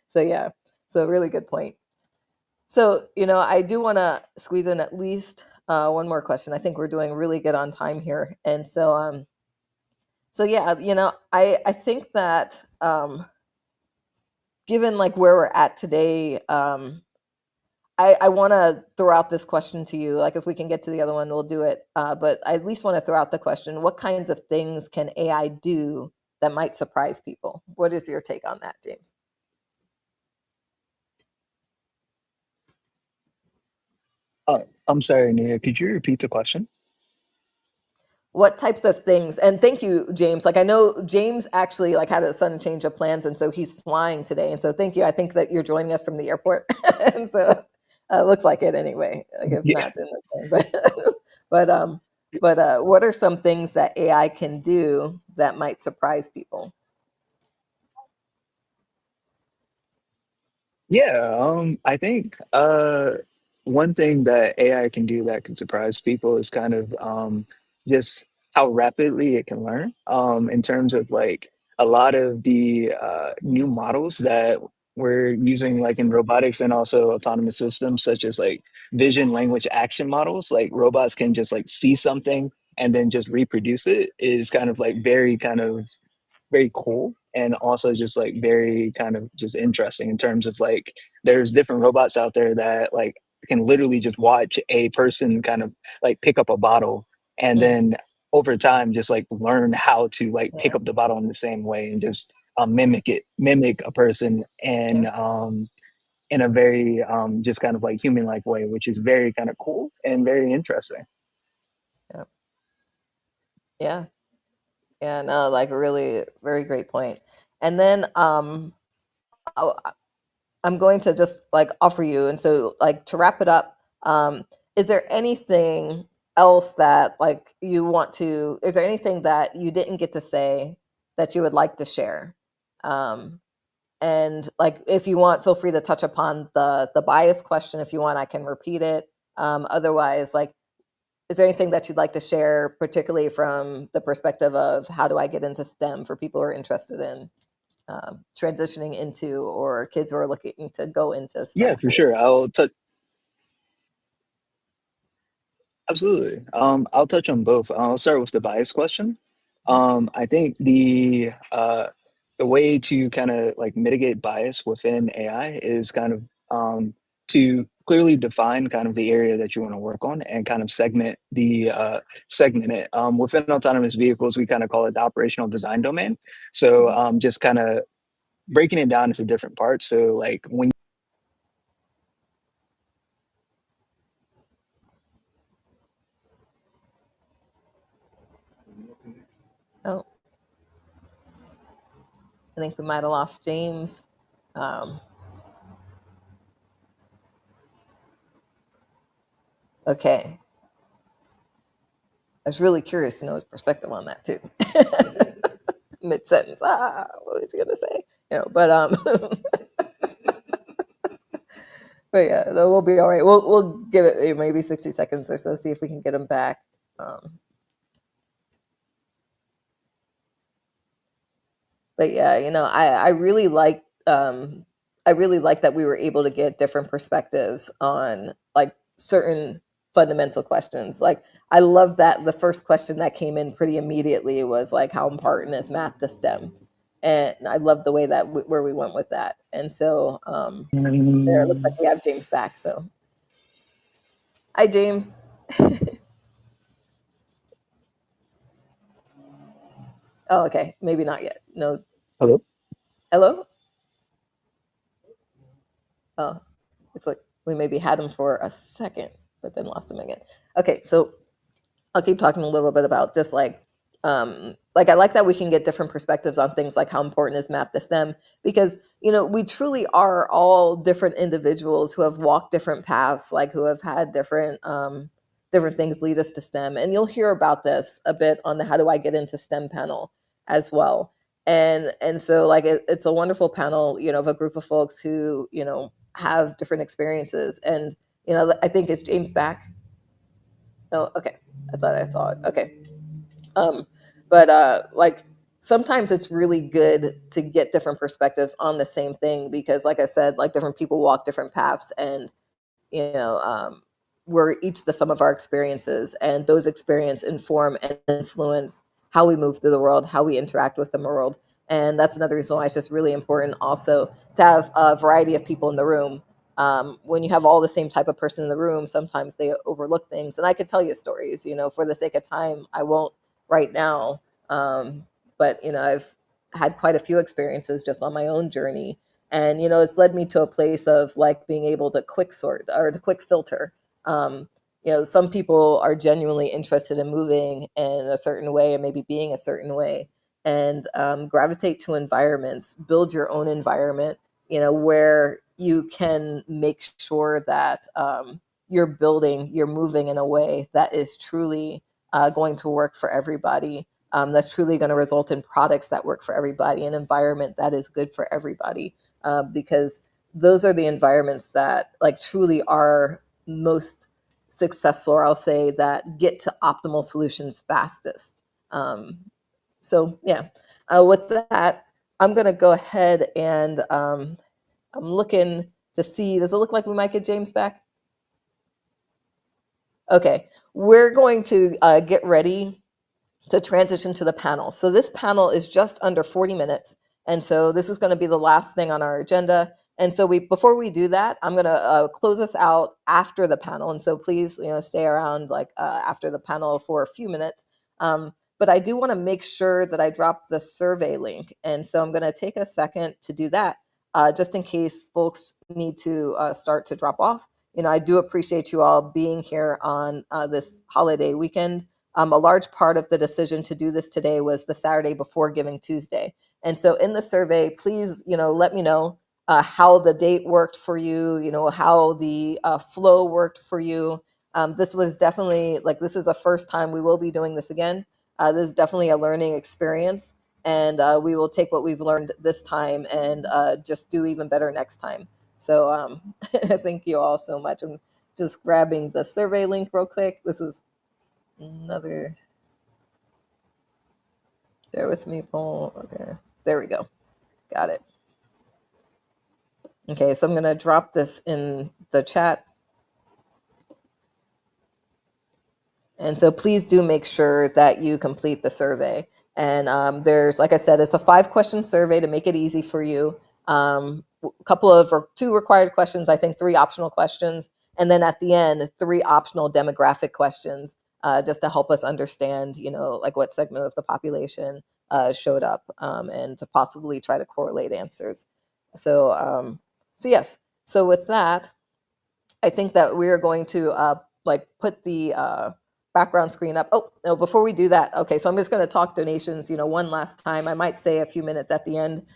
So yeah, so really good point. So, I do want to squeeze in at least one more question. I think we're doing really good on time here. And so yeah, I think that given like where we're at today, I want to throw out this question to you. Like, if we can get to the other one, we'll do it. But I at least want to throw out the question: what kinds of things can AI do that might surprise people? What is your take on that, James? I'm sorry, Nia. Could you repeat the question? What types of things? And thank you, James. Like, I know James actually like had a sudden change of plans, and so he's flying today. And so thank you. I think that you're joining us from the airport, and so looks like it anyway. Like, if Yeah. not, then okay. But what are some things that AI can do that might surprise people? Yeah, I think one thing that AI can do that can surprise people is kind of just how rapidly it can learn. In terms of like a lot of the new models that we're using, like in robotics and also autonomous systems, such as like vision, language, action models, like robots can just like see something and then just reproduce it, is kind of like very kind of very cool, and also just like very kind of just interesting in terms of like there's different robots out there that like can literally just watch a person kind of like pick up a bottle, and Mm, then over time just like learn how to like pick yeah, up the bottle in the same way and just mimic a person, and yeah, in a very just kind of like human like way, which is very kind of cool and very interesting. yeah, yeah, yeah. No, like really, very great point. And then oh, I'm going to just like offer you. And so, like, to wrap it up, is there anything else that like you want to? Is there anything that you didn't get to say that you would like to share? Um, and like, if you want, feel free to touch upon the bias question. If you want, I can repeat it. Otherwise, like, is there anything that you'd like to share, particularly from the perspective of how do I get into STEM for people who are interested in transitioning into, or kids who are looking to go into Yeah, STEM for schools? sure. Absolutely. I'll touch on both. I'll start with the bias question. I think the way to kind of like mitigate bias within AI is kind of to clearly define kind of the area that you want to work on, and kind of segment it. Within autonomous vehicles, we kind of call it the operational design domain. So Mhm. just kind of breaking it down into different parts. So like when Oh, I think we might have lost James. Um, okay. I was really curious to know his perspective on that too. Mid sentence, what is he gonna say? But yeah, no, we'll be all right. We'll give it maybe 60 seconds or so, see if we can get him back. Um, but yeah, I really like that we were able to get different perspectives on like certain fundamental questions. Like, I love that the first question that came in pretty immediately was like, how important is math to STEM? And I love the way that where we went with that. And so there, it looks like we have James back. So hi, James. Oh, okay, maybe not yet. No, hello. hello. Oh, it's like we maybe had him for a second, but then lost him again. Okay, so I'll keep talking a little bit about just like like I like that we can get different perspectives on things like how important is math to STEM, because we truly are all different individuals who have walked different paths, like who have had different things lead us to STEM. And you'll hear about this a bit on the How Do I Get Into STEM panel as well. And so like it's a wonderful panel, of a group of folks who, have different experiences. And, I think, is James back? No, okay. I thought I saw it. Okay. But like sometimes it's really good to get different perspectives on the same thing, because like I said, like different people walk different paths, and you know um, we're each the sum of our experiences, and those experiences inform and influence how we move through the world, how we interact with the world. And that's another reason why it's just really important also to have a variety of people in the room. When you have all the same type of person in the room, sometimes they overlook things, and I could tell you stories. For the sake of time, I won't right now. But I've had quite a few experiences just on my own journey, and it's led me to a place of like being able to quick sort or to quick filter. Some people are genuinely interested in moving in a certain way and maybe being a certain way, and gravitate to environments, build your own environment, where you can make sure that you're moving in a way that is truly going to work for everybody. That's truly going to result in products that work for everybody, an environment that is good for everybody, because those are the environments that like truly are most successful, or I'll say that get to optimal solutions fastest. So yeah, with that, I'm going to go ahead and I'm looking to see, does it look like we might get James back? Okay, we're going to get ready to transition to the panel. So this panel is just under 40 minutes. And so this is going to be the last thing on our agenda. And so before we do that, I'm going to close us out after the panel. And so please, stay around like after the panel for a few minutes. But I do want to make sure that I drop the survey link. And so I'm going to take a second to do that, just in case folks need to start to drop off. I do appreciate you all being here on this holiday weekend. A large part of the decision to do this today was the Saturday before Giving Tuesday. And so in the survey, please, let me know how the date worked for you, how the flow worked for you. This was definitely, like, this is a first time we will be doing this again. This is definitely a learning experience. And we will take what we've learned this time and just do even better next time. So thank you all so much. I'm just grabbing the survey link real quick. This is another, bear with me, Paul. Okay, there we go. Got it. Okay, so I'm going to drop this in the chat. And so please do make sure that you complete the survey. And there's, like I said, it's a 5-question survey to make it easy for you. A couple of, or 2 required questions, I think 3 optional questions. And then at the end, 3 optional demographic questions, just to help us understand, like what segment of the population showed up, and to possibly try to correlate answers. So yes. So with that, I think that we are going to like put the background screen up. Oh, no, before we do that, okay, so I'm just going to talk donations, one last time. I might say a few minutes at the end,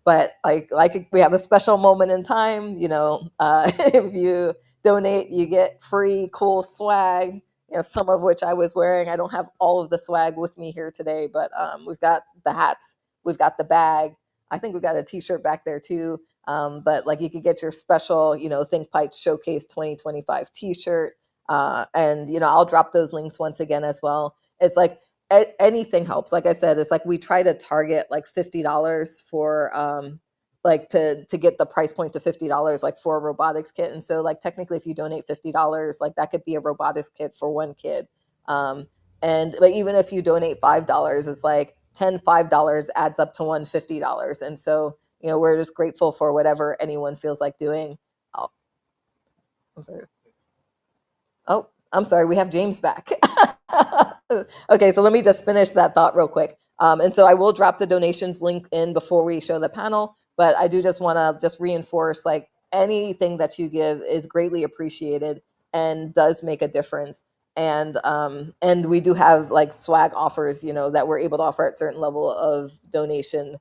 but like we have a special moment in time, if you donate, you get free cool swag, some of which I was wearing. I don't have all of the swag with me here today, but we've got the hats, we've got the bag. I think we've got a t-shirt back there too. But like you could get your special, thinqueBytes Showcase 2025 t-shirt. And, I'll drop those links once again as well. It's like anything helps. Like I said, it's like we try to target like $50 for like to get the price point to $50 like for a robotics kit. And so like technically if you donate $50, like that could be a robotics kit for one kid. And like even if you donate $5, it's like $5 adds up to $150. And so we're just grateful for whatever anyone feels like doing. Oh, I'm sorry. Oh, I'm sorry. We have James back. Okay, so let me just finish that thought real quick. And so I will drop the donations link in before we show the panel, but I do just want to just reinforce like anything that you give is greatly appreciated and does make a difference. And we do have like swag offers, that we're able to offer at certain level of donation,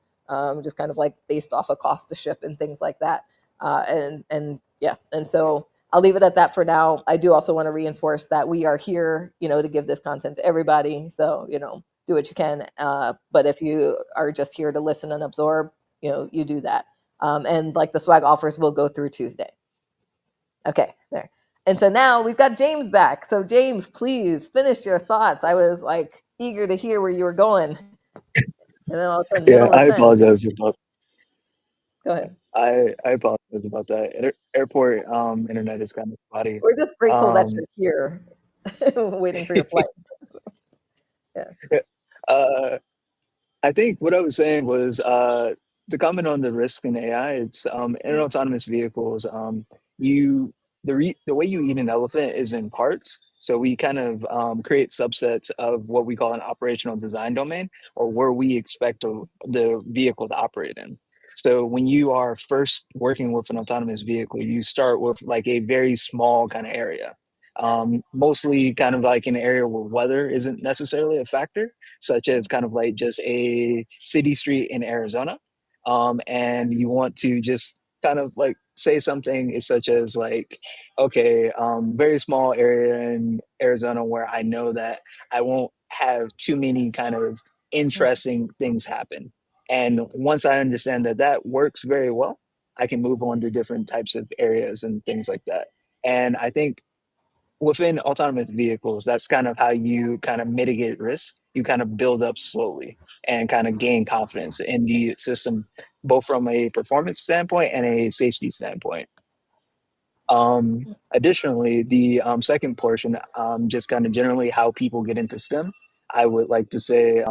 just kind of like based off of cost to ship and things like that. And yeah, and so I'll leave it at that for now. I do also want to reinforce that we are here, to give this content to everybody. So, do what you can. But if you are just here to listen and absorb, you do that. And like the swag offers will go through Tuesday. Okay, there. And so now we've got James back. So James, please finish your thoughts. I was like eager to hear where you were going. And then all of a sudden, Yeah, middle of I a sentence. apologize about Go ahead. I apologize about that. Airport internet is kind of spotty. We're just grateful that Um, you're here, waiting for your flight. Yeah. uh, I think what I was saying was to comment on the risk in AI. It's in autonomous vehicles. You the way you eat an elephant is in parts. So we kind of create subsets of what we call an operational design domain, or where we expect the vehicle to operate in. So when you are first working with an autonomous vehicle, you start with like a very small kind of area. Mostly kind of like an area where weather isn't necessarily a factor, such as kind of like just a city street in Arizona. And you want to just kind of like say something is such as like, okay, very small area in Arizona where I know that I won't have too many kind of interesting things happen. And once I understand that that works very well, I can move on to different types of areas and things like that. And I think within autonomous vehicles, that's kind of how you kind of mitigate risk. You kind of build up slowly and kind of gain confidence in the system, both from a performance standpoint and a safety standpoint. Additionally, the second portion, just kind of generally how people get into STEM, I would like to say,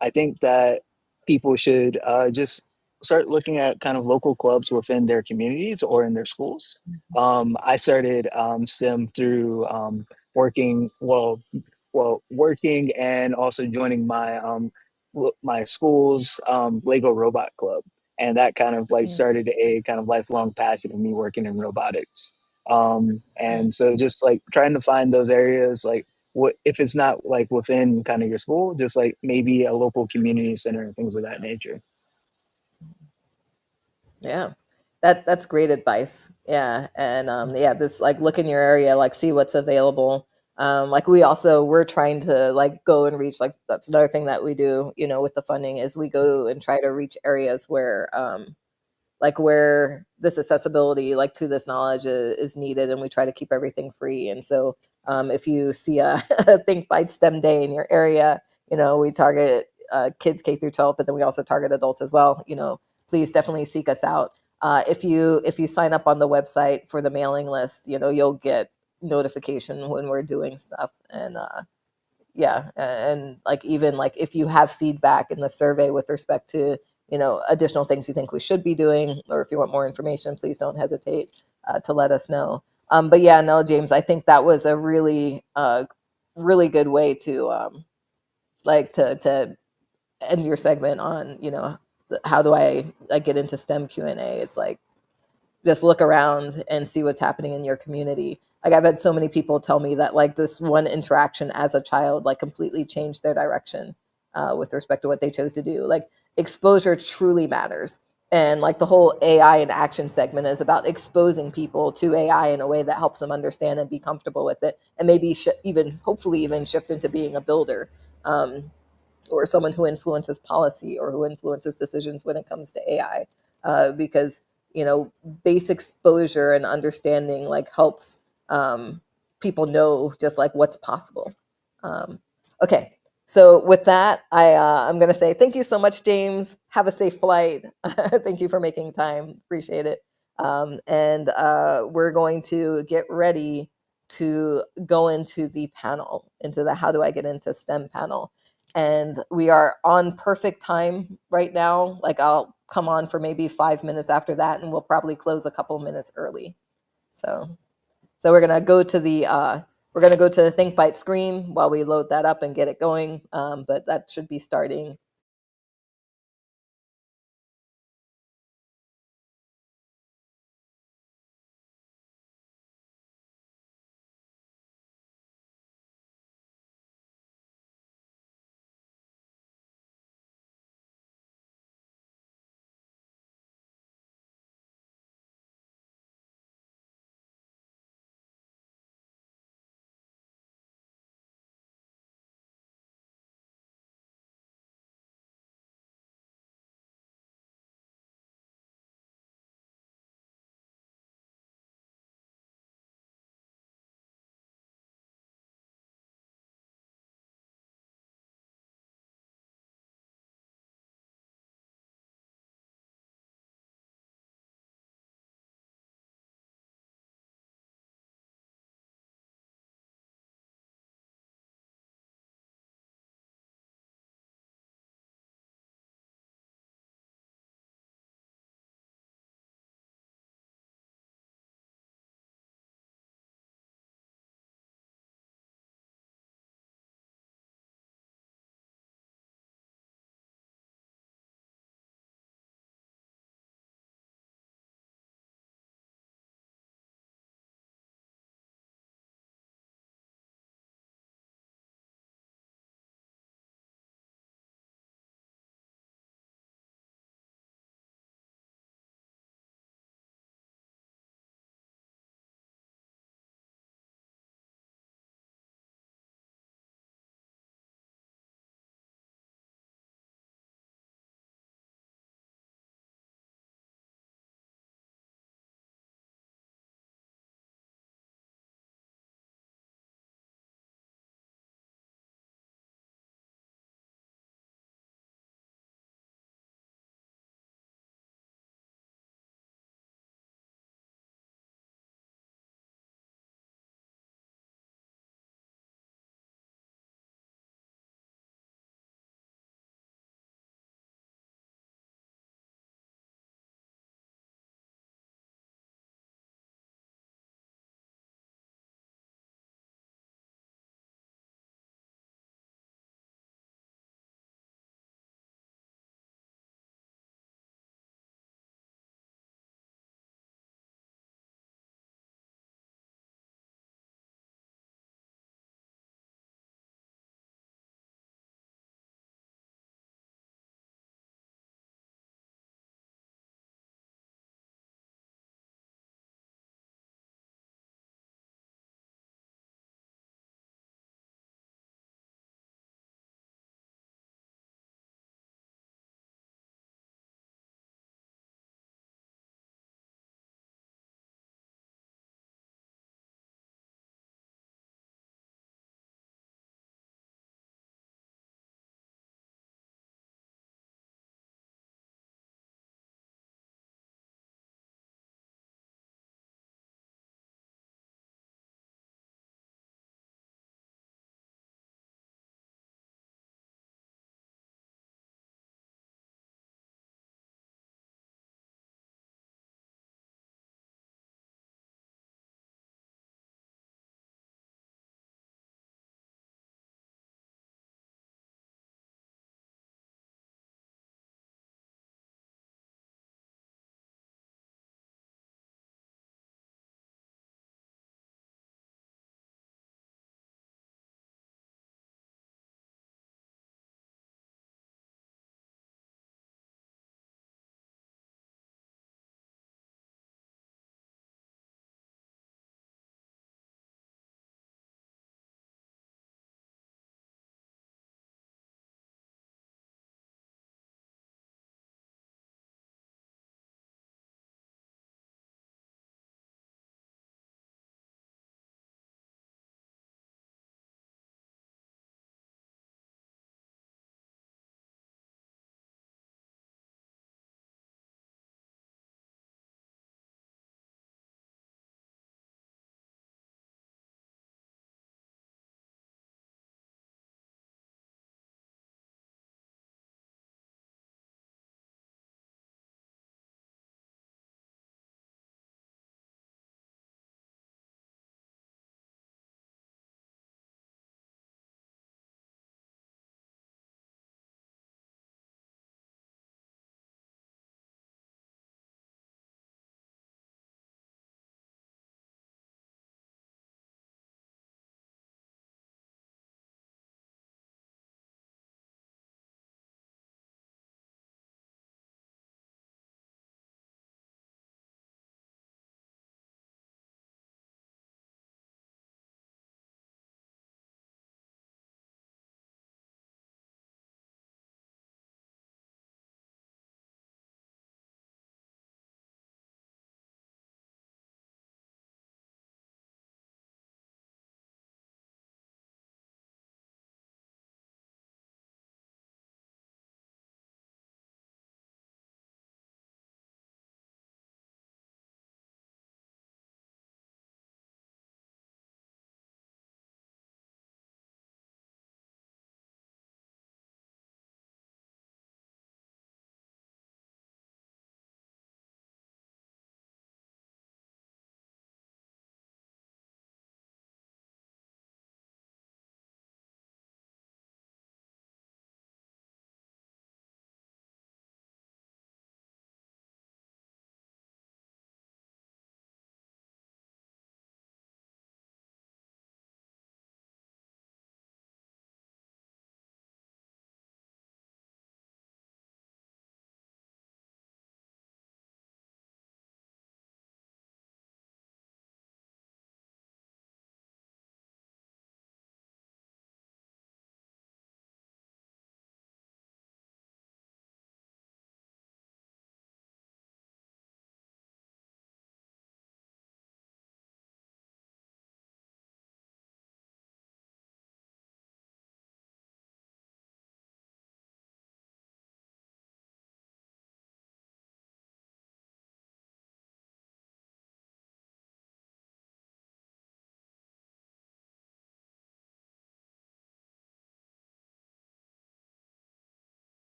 I think that people should just start looking at kind of local clubs within their communities or in their schools. I started STEM through working, working and also joining my school's Lego Robot Club, and that kind of like started a kind of lifelong passion of me working in robotics. And so just like trying to find those areas, like what if it's not like within kind of your school, just like maybe a local community center and things of that nature. Yeah. That's great advice. Yeah. And yeah, just like look in your area, like see what's available. Like we're trying to like go and reach, like that's another thing that we do, with the funding is we go and try to reach areas where this accessibility like to this knowledge is needed, and we try to keep everything free. And so if you see a think by STEM day in your area, we target kids K through 12, but then we also target adults as well. Please definitely seek us out. If you sign up on the website for the mailing list, you'll get notification when we're doing stuff. And yeah, and like even like if you have feedback in the survey with respect to additional things you think we should be doing, or if you want more information, please don't hesitate to let us know. But yeah, no, James, I think that was a really good way to like to end your segment on how do I get into STEM Q&A. It's like just look around and see what's happening in your community. Like I've had so many people tell me that like this one interaction as a child like completely changed their direction with respect to what they chose to do. Like exposure truly matters. And like the whole AI in action segment is about exposing people to AI in a way that helps them understand and be comfortable with it, and maybe even hopefully even shift into being a builder. Or someone who influences policy or who influences decisions when it comes to AI, because base exposure and understanding like helps people know just like what's possible. Um, okay, so with that, I'm going to say thank you so much, James. Have a safe flight. Thank you for making time. Appreciate it. And we're going to get ready to go into the panel, into the how do I get into STEM panel. And we are on perfect time right now. Like I'll come on for maybe 5 minutes after that, and we'll probably close a couple minutes early. So we're gonna go to the ThinkByte screen while we load that up and get it going. But that should be starting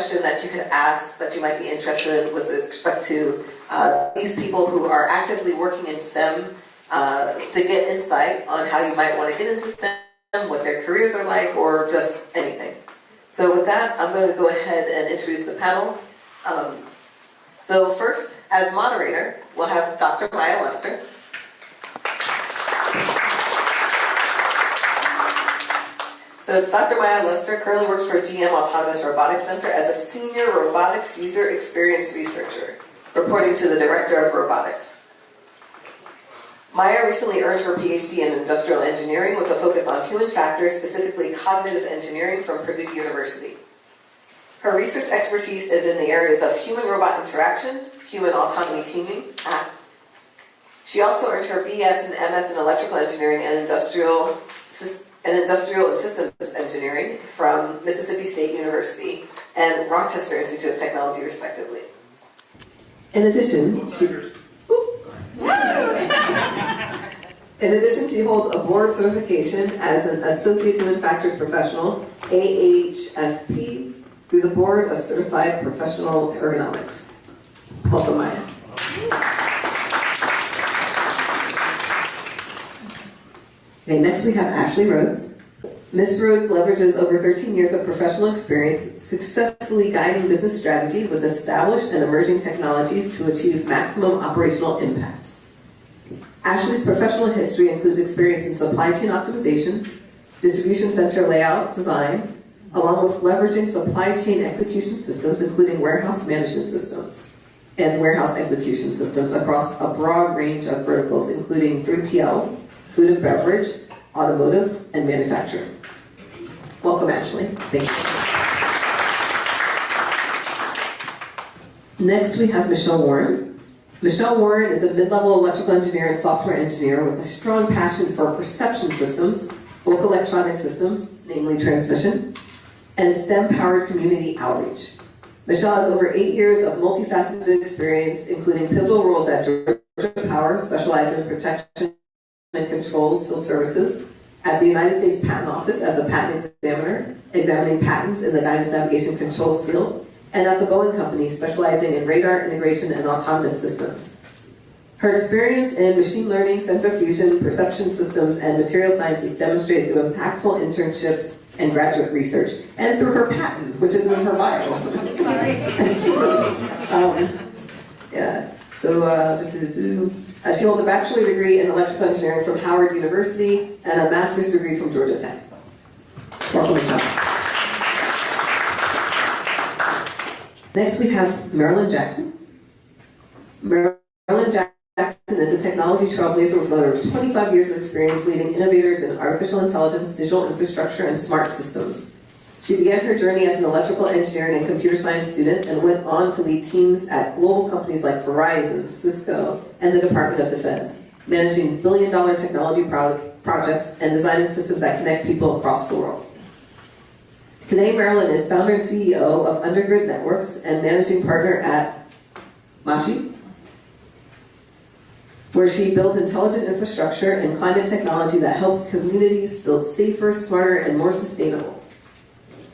question that you could ask that you might be interested in with respect to these people who are actively working in STEM to get insight on how you might want to get into STEM, what their careers are like, or just anything. So with that, I'm going to go ahead and introduce the panel. So first, as moderator, we'll have Dr. Maya Lester. So Dr. Maya Lester currently works for GM Autonomous Robotics Center as a senior robotics user experience researcher, reporting to the director of robotics. Maya recently earned her PhD in industrial engineering with a focus on human factors, specifically cognitive engineering from Purdue University. Her research expertise is in the areas of human-robot interaction, human autonomy teaming. She also earned her BS and MS in electrical engineering and industrial and systems engineering from Mississippi State University and Rochester Institute of Technology, respectively. In addition, she holds a board certification as an Associate Human Factors Professional, AHFP, through the Board of Certified Professional Ergonomics. Welcome, Maya. Okay, next we have Ashley Rhodes. Ms. Rhodes leverages over 13 years of professional experience successfully guiding business strategy with established and emerging technologies to achieve maximum operational impacts. Ashley's professional history includes experience in supply chain optimization, distribution center layout design, along with leveraging supply chain execution systems, including warehouse management systems and warehouse execution systems across a broad range of verticals, including 3PLs, food and beverage, automotive, and manufacturing. Welcome, Ashley. Thank you. Next, we have Michelle Warren. Michelle Warren is a mid-level electrical engineer and software engineer with a strong passion for perception systems, bulk electronic systems, namely transmission, and STEM-powered community outreach. Michelle has over 8 years of multifaceted experience, including pivotal roles at Georgia Power, specializing in protection and controls field services, at the United States Patent Office as a patent examiner, examining patents in the guidance navigation controls field, and at the Boeing Company, specializing in radar integration and autonomous systems. Her experience in machine learning, sensor fusion, perception systems, and material science is demonstrated through impactful internships and graduate research, and through her patent, which is in her bio. She holds a bachelor degree in electrical engineering from Howard University and a master's degree from Georgia Tech. Welcome, Michelle. Next, we have Marilyn Jackson. Marilyn Jackson is a technology trailblazer with over 25 years of experience leading innovators in artificial intelligence, digital infrastructure, and smart systems. She began her journey as an electrical engineering and computer science student and went on to lead teams at global companies like Verizon, Cisco, and the Department of Defense, managing billion-dollar technology projects and designing systems that connect people across the world. Today, Marilyn is founder and CEO of Undergrid Networks and managing partner at Machi, where she builds intelligent infrastructure and climate technology that helps communities build safer, smarter, and more sustainable.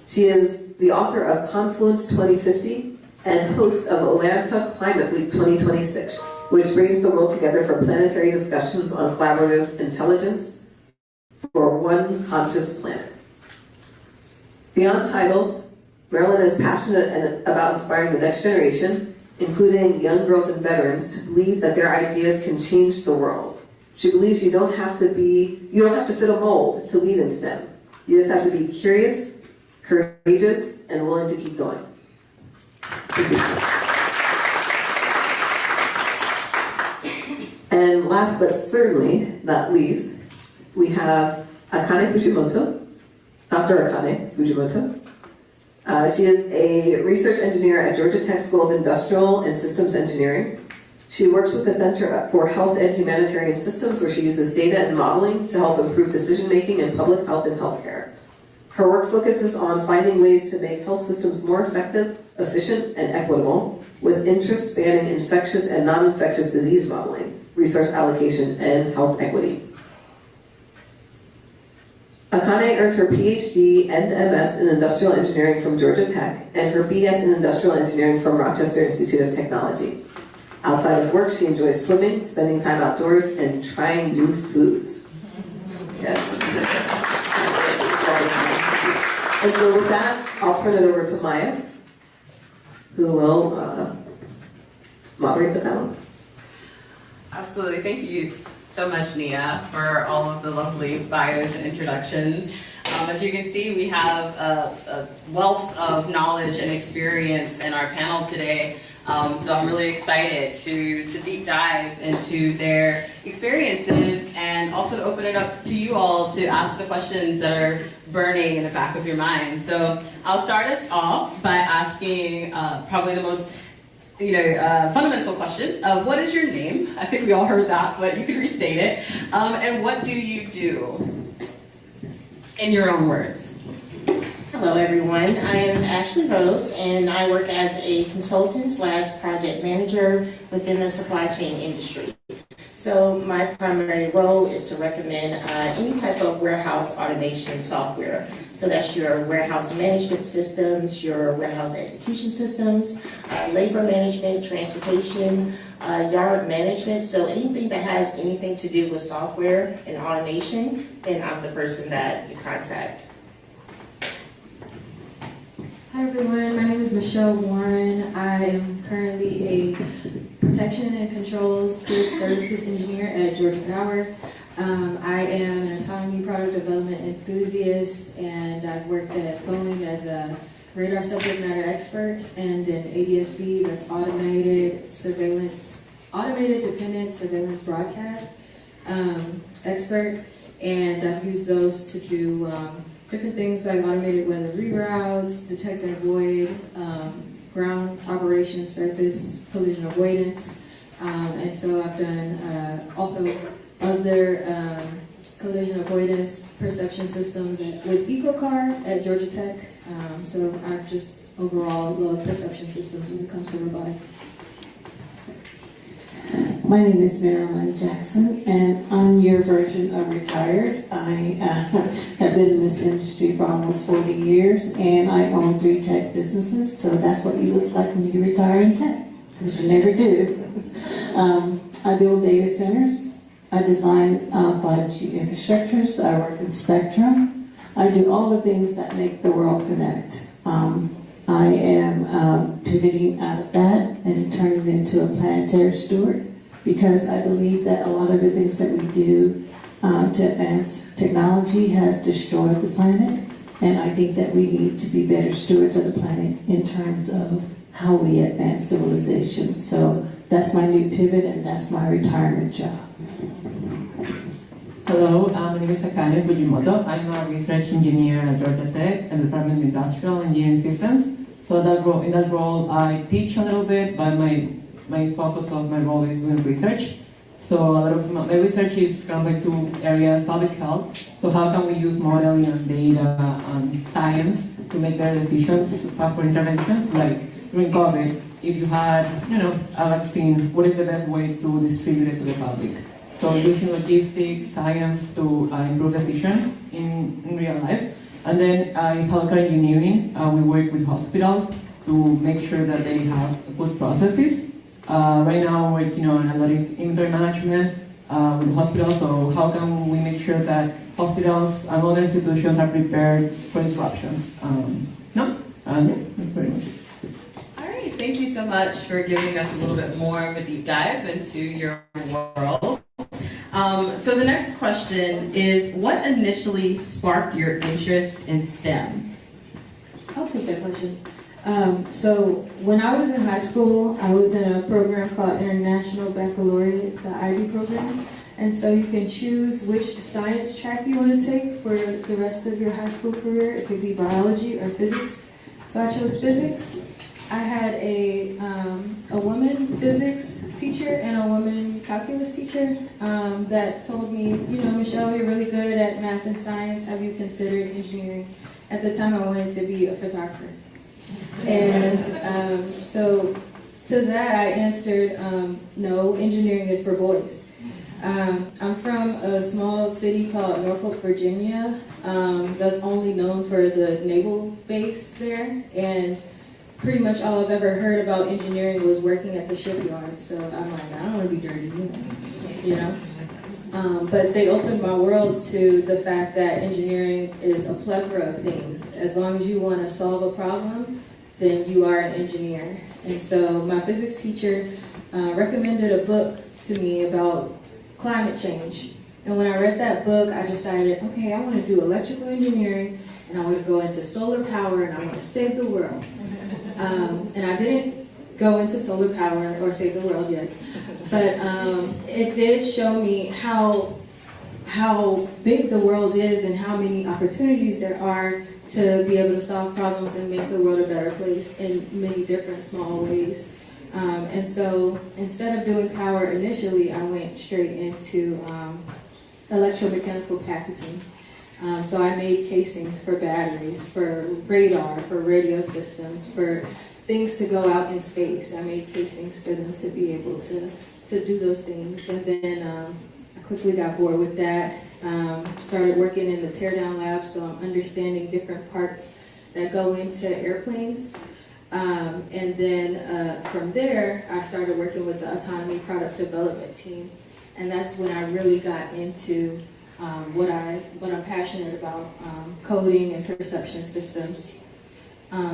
She is the author of Confluence 2050 and host of Atlanta Climate Week 2026, which brings the world together for planetary discussions on collaborative intelligence for one conscious planet. Beyond titles, Marilyn is passionate about inspiring the next generation, including young girls and veterans, to believe that their ideas can change the world. She believes you don't have to fit a mold to lead in STEM. You just have to be curious, courageous, and willing to keep going. Thank you. And last but certainly not least, we have Akane Fujimoto, Dr. Akane Fujimoto. She is a research engineer at Georgia Tech School of Industrial and Systems Engineering. She works with the Center for Health and Humanitarian Systems, where she uses data and modeling to help improve decision-making in public health and healthcare. Her work focuses on finding ways to make health systems more effective, efficient, and equitable, with interests spanning infectious and non-infectious disease modeling, resource allocation, and health equity. Akane earned her PhD and MS in Industrial Engineering from Georgia Tech and her BS in Industrial Engineering from Rochester Institute of Technology. Outside of work, she enjoys swimming, spending time outdoors, and trying new foods. Yes. And so with that, I'll turn it over to Maya, who will moderate the panel. Absolutely. Thank you so much, Nia, for all of the lovely bios and introductions. As you can see, we have a wealth of knowledge and experience in our panel today. So I'm really excited to deep dive into their experiences and also to open it up to you all to ask the questions that are burning in the back of your mind. So I'll start us off by asking probably the most fundamental question of what is your name? I think we all heard that, but you can restate it. And what do you do? In your own words. Hello everyone, I am Ashley Rhodes and I work as a consultant / project manager within the supply chain industry. So my primary role is to recommend any type of warehouse automation software. So that's your warehouse management systems, your warehouse execution systems, labor management, transportation, yard management. So anything that has anything to do with software and automation, then I'm the person that you contact. Hi everyone, my name is Michelle Warren. I am currently a protection and controls field services engineer at Georgia Power. I am an autonomy product development enthusiast and I've worked at Boeing as a radar subject matter expert and in ADSB, that's automated dependent surveillance broadcast expert, and I've used those to do different things like automated weather reroutes, detect and avoid, ground operations, surface collision avoidance, and so I've done also other collision avoidance perception systems with EcoCar at Georgia Tech. So I just overall love perception systems when it comes to robotics. My name is Marilyn Jackson, and I'm your version of retired. I have been in this industry for almost 40 years, and I own 3 tech businesses, so that's what you look like when you retire in tech, because you never do. I build data centers. I design 5G infrastructures. I work with Spectrum. I do all the things that make the world connect. I am pivoting out of that and turning into a planetary steward, because I believe that a lot of the things that we do to advance technology has destroyed the planet, and I think that we need to be better stewards of the planet in terms of how we advance civilization. So that's my new pivot, and that's my retirement job. Hello, my name is Akane Fujimoto. I'm a research engineer at Georgia Tech and the Department of Industrial Engineering Systems. So in that role, I teach a little bit, but my focus of my role is doing research. So a lot of my research is kind of like 2 areas: public health. So how can we use modeling and data and science to make better decisions for interventions, like during COVID? If you had, a vaccine, what is the best way to distribute it to the public? So using logistics, science to improve decision in real life. And then in healthcare engineering, we work with hospitals to make sure that they have good processes. Right now I'm working on a lot of inventory management with hospitals, so how can we make sure that hospitals and other institutions are prepared for disruptions? That's pretty much it. All right, thank you so much for giving us a little bit more of a deep dive into your world. So the next question is, what initially sparked your interest in STEM? I'll take that question. So when I was in high school, I was in a program called International Baccalaureate, the IB program. And so you can choose which science track you want to take for the rest of your high school career. It could be biology or physics. So I chose physics. I had a woman physics teacher and a woman calculus teacher that told me, Michelle, you're really good at math and science. Have you considered engineering? At the time, I wanted to be a photographer. And so to that, I answered, no, engineering is for boys. I'm from a small city called Norfolk, Virginia, that's only known for the naval base there, and pretty much all I've ever heard about engineering was working at the shipyard, so I'm like, I don't want to be dirty, you know? But they opened my world to the fact that engineering is a plethora of things. As long as you want to solve a problem, then you are an engineer. And so my physics teacher recommended a book to me about climate change. And when I read that book, I decided, okay, I want to do electrical engineering, and I want to go into solar power, and I want to save the world. And I didn't go into solar power or save the world yet, but it did show me how big the world is and how many opportunities there are to be able to solve problems and make the world a better place in many different small ways. And so instead of doing power initially, I went straight into electromechanical packaging. So I made casings for batteries, for radar, for radio systems, for things to go out in space. I made casings for them to be able to do those things. And then I quickly got bored with that. Started working in the teardown lab, so I'm understanding different parts that go into airplanes. And then from there, I started working with the autonomy product development team. And that's when I really got into what I'm passionate about, coding and perception systems.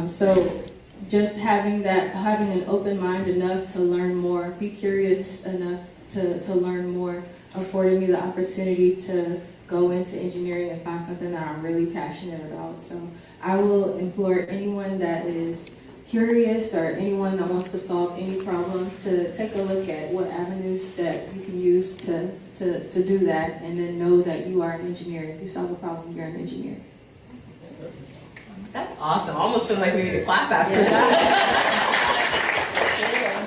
So just having an open mind enough to learn more, be curious enough to learn more, afforded me the opportunity to go into engineering and find something that I'm really passionate about. So I will implore anyone that is curious or anyone that wants to solve any problem to take a look at what avenues that you can use to do that, and then know that you are an engineer. If you solve a problem, you're an engineer. That's awesome. I almost feel like we need to clap after that.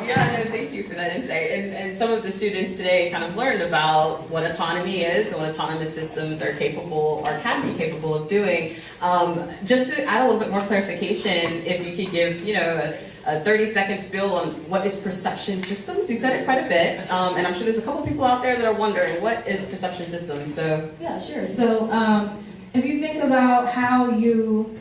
Yeah, no, thank you for that insight. And some of the students today kind of learned about what autonomy is and what autonomous systems are capable or can be capable of doing. Just to add a little bit more clarification, if you could give, a 30-second spiel on what is perception systems. You said it quite a bit, and I'm sure there's a couple people out there that are wondering, what is perception systems? So yeah, sure. So if you think about how you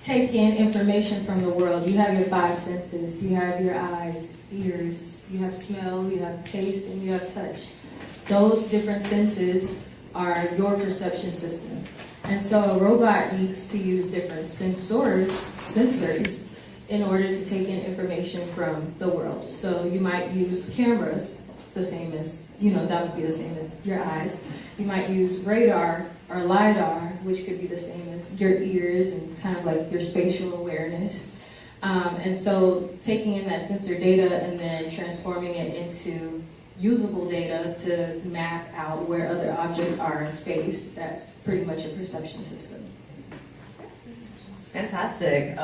take in information from the world, you have your 5 senses. You have your eyes, ears, you have smell, you have taste, and you have touch. Those different senses are your perception system. And so a robot needs to use different sensors, in order to take in information from the world. So you might use cameras, the same as, that would be the same as your eyes. You might use radar or LiDAR, which could be the same as your ears and kind of like your spatial awareness. And so taking in that sensor data and then transforming it into usable data to map out where other objects are in space, that's pretty much a perception system. fantastic.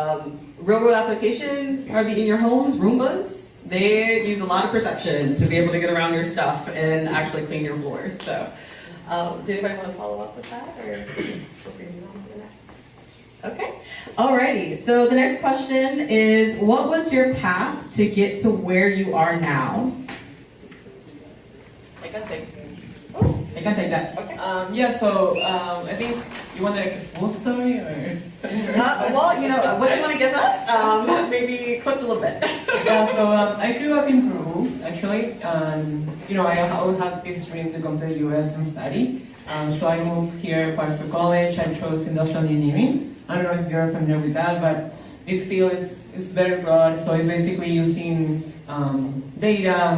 Real world application, probably in your homes, Roombas. They use a lot of perception to be able to get around your stuff and actually clean your floors. So, did anybody want to follow up with that? Or okay. Alrighty. So the next question is, what was your path to get to where you are now? I can take that. Okay. Yeah, so I think you want like a full story or? Well, what do you want to give us? Maybe clip a little bit. Yeah, so I grew up in Peru, actually. I always had this dream to come to the US and study. So I moved here for college. I chose industrial engineering. I don't know if you're familiar with that, but this field is very broad. So it's basically using data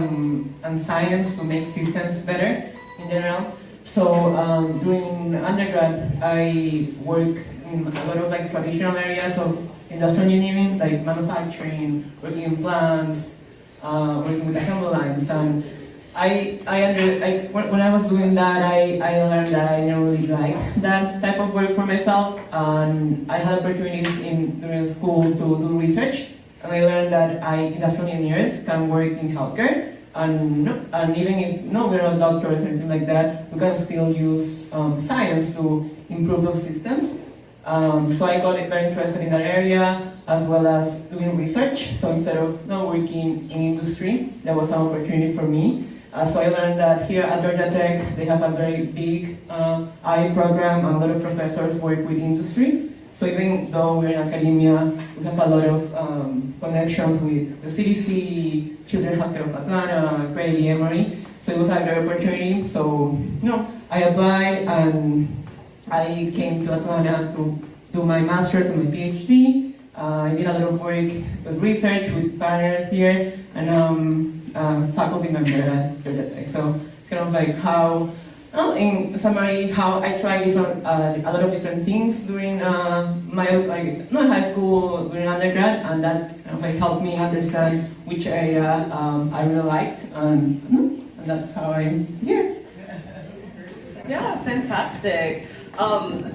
and science to make systems better in general. So during undergrad, I work in a lot of like traditional areas of industrial engineering, like manufacturing, working in plants, working with assembly lines. And when I was doing that, I learned that I didn't really like that type of work for myself. And I had opportunities during school to do research. And I learned that industrial engineers can work in healthcare. And even if we're not doctors or anything like that, we can still use science to improve those systems. So I got very interested in that area, as well as doing research. So instead of working in industry, that was an opportunity for me. So I learned that here at Georgia Tech, they have a very big AI program, and a lot of professors work with industry. So even though we're in academia, we have a lot of connections with the CDC, Children's Healthcare of Atlanta, Grady, Emory. So it was a great opportunity. So, I applied and I came to Atlanta to do my master's and my PhD. I did a lot of work with research with partners here and faculty member at Georgia Tech. So it's kind of like how, in summary, how I tried different, a lot of different things during my high school, during undergrad, and that kind of helped me understand which area I really liked, and that's how I'm here. Yeah, fantastic.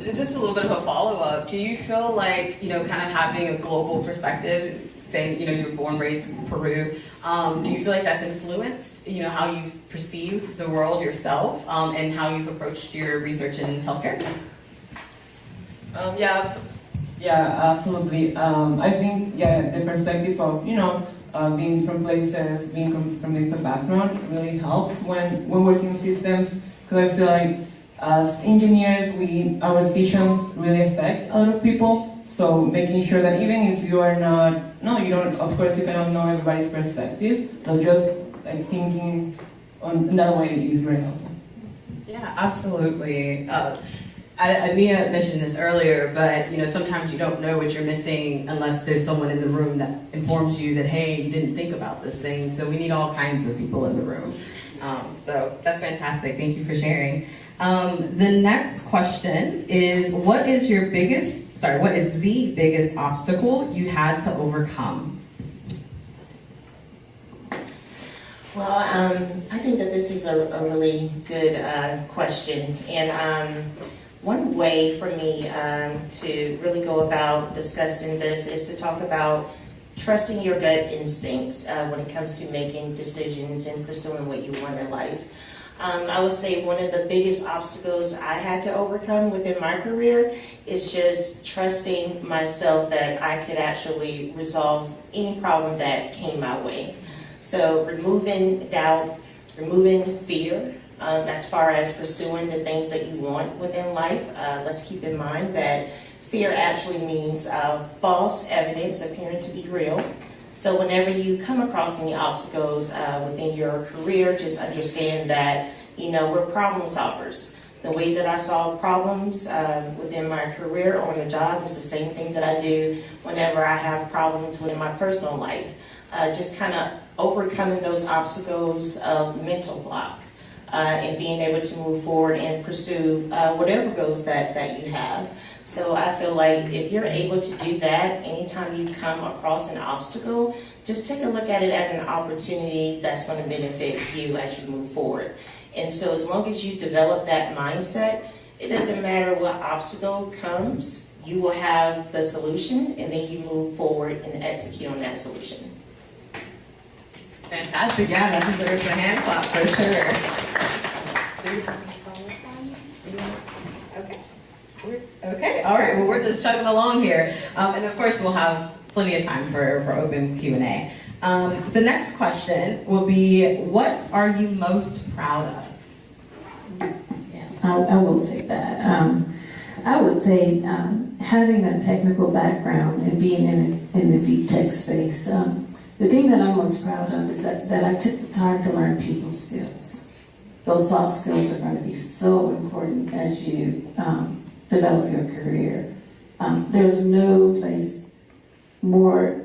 Just a little bit of a follow-up. Do you feel like, kind of having a global perspective, saying, you were born, raised in Peru, do you feel like that's influenced, how you perceive the world yourself, and how you've approached your research in healthcare? Yeah, absolutely. I think, the perspective of, being from places, being from different background really helps when working in systems, because I feel like as engineers, our decisions really affect a lot of people. So making sure that even if you are not, you don't, of course you cannot know everybody's perspective, but just like thinking in that way is very helpful. Yeah, absolutely. Mia mentioned this earlier, but sometimes you don't know what you're missing unless there's someone in the room that informs you that, hey, you didn't think about this thing. So we need all kinds of people in the room. So that's fantastic. Thank you for sharing. The next question is, what is the biggest obstacle you had to overcome? Well, I think that this is a really good question. And one way for me to really go about discussing this is to talk about trusting your gut instincts when it comes to making decisions and pursuing what you want in life. I would say one of the biggest obstacles I had to overcome within my career is just trusting myself that I could actually resolve any problem that came my way. So removing doubt, removing fear, as far as pursuing the things that you want within life. Let's keep in mind that fear actually means false evidence appearing to be real. So whenever you come across any obstacles within your career, just understand that, we're problem solvers. The way that I solve problems within my career or on the job is the same thing that I do whenever I have problems within my personal life. Just kind of overcoming those obstacles of mental block and being able to move forward and pursue whatever goals that you have. So I feel like if you're able to do that, anytime you come across an obstacle, just take a look at it as an opportunity that's going to benefit you as you move forward. And so as long as you develop that mindset, it doesn't matter what obstacle comes, you will have the solution, and then you move forward and execute on that solution. Fantastic. Yeah, that deserves a hand clap for sure. Okay, all right. Well, we're just chugging along here. And of course, we'll have plenty of time for open Q&A. The next question will be, what are you most proud of? I will take that. I would say having a technical background and being in the deep tech space, the thing that I'm most proud of is that I took the time to learn people skills. Those soft skills are going to be so important as you develop your career. There's no place more,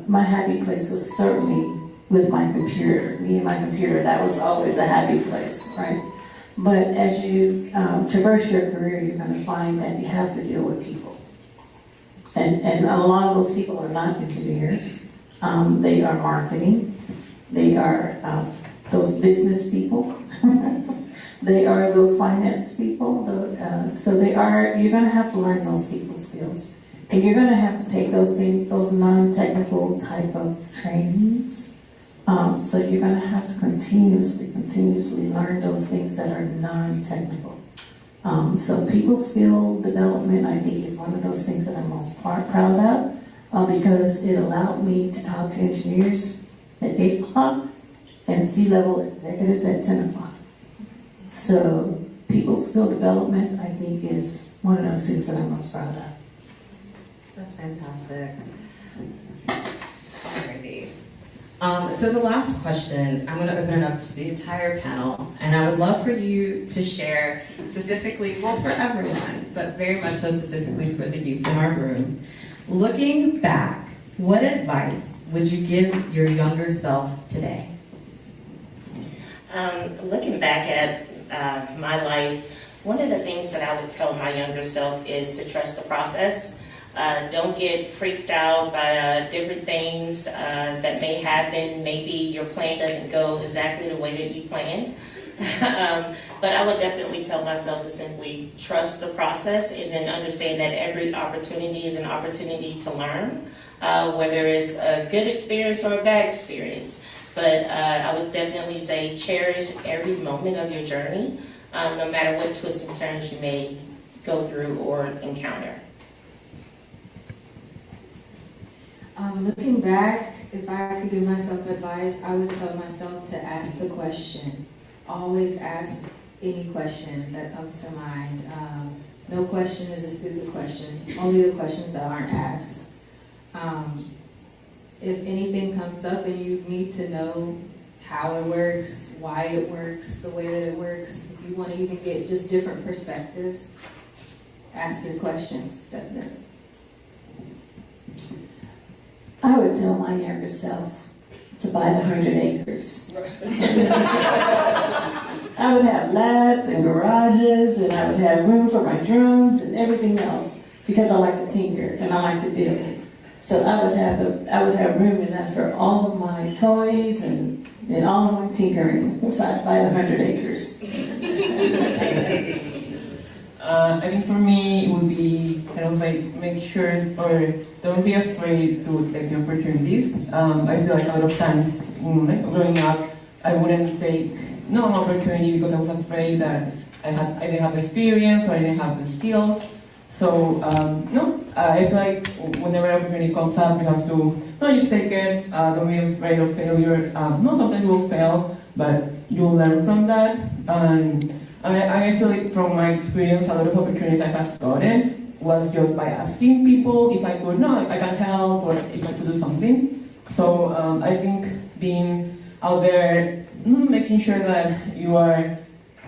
my happy place was certainly with my computer. Me and my computer, that was always a happy place, right? But as you traverse your career, you're going to find that you have to deal with people. And a lot of those people are not engineers. They are marketing. They are those business people. They are those finance people. So you're going to have to learn those people skills. And you're going to have to take those non-technical type of trainings. So you're going to have to continuously learn those things that are non-technical. So people skill development, I think, is one of those things that I'm most proud of because it allowed me to talk to engineers at 8 o'clock and C-level executives at 10 o'clock. So people skill development, I think, is one of those things that I'm most proud of. That's fantastic. Alrighty. So the last question, I'm going to open it up to the entire panel, and I would love for you to share specifically, well, for everyone, but very much so specifically for the youth in our room. Looking back, what advice would you give your younger self today? Looking back at my life, one of the things that I would tell my younger self is to trust the process. Don't get freaked out by different things that may happen. Maybe your plan doesn't go exactly the way that you planned. But I would definitely tell myself to simply trust the process and then understand that every opportunity is an opportunity to learn, whether it's a good experience or a bad experience. But I would definitely say cherish every moment of your journey, no matter what twists and turns you may go through or encounter. Looking back, if I could give myself advice, I would tell myself to ask the question. Always ask any question that comes to mind. No question is a stupid question. Only the questions that aren't asked. If anything comes up and you need to know how it works, why it works, the way that it works, if you want to even get just different perspectives, ask your questions, definitely. I would tell my younger self to buy the 100 acres. I would have labs and garages, and I would have room for my drones and everything else, because I like to tinker and I like to build. So I would have room enough for all of my toys and all of my tinkering. So I'd buy the 100 acres. I think for me, it would be kind of like make sure or don't be afraid to take the opportunities. I feel like a lot of times, like growing up, I wouldn't take an opportunity because I was afraid that I didn't have the experience or I didn't have the skills. So I feel like whenever an opportunity comes up, you have to just take it. Don't be afraid of failure. Sometimes you will fail, but you'll learn from that. And I feel like from my experience, a lot of opportunities I have gotten was just by asking people if I could, I can help, or if I could do something. So I think being out there, making sure that you are,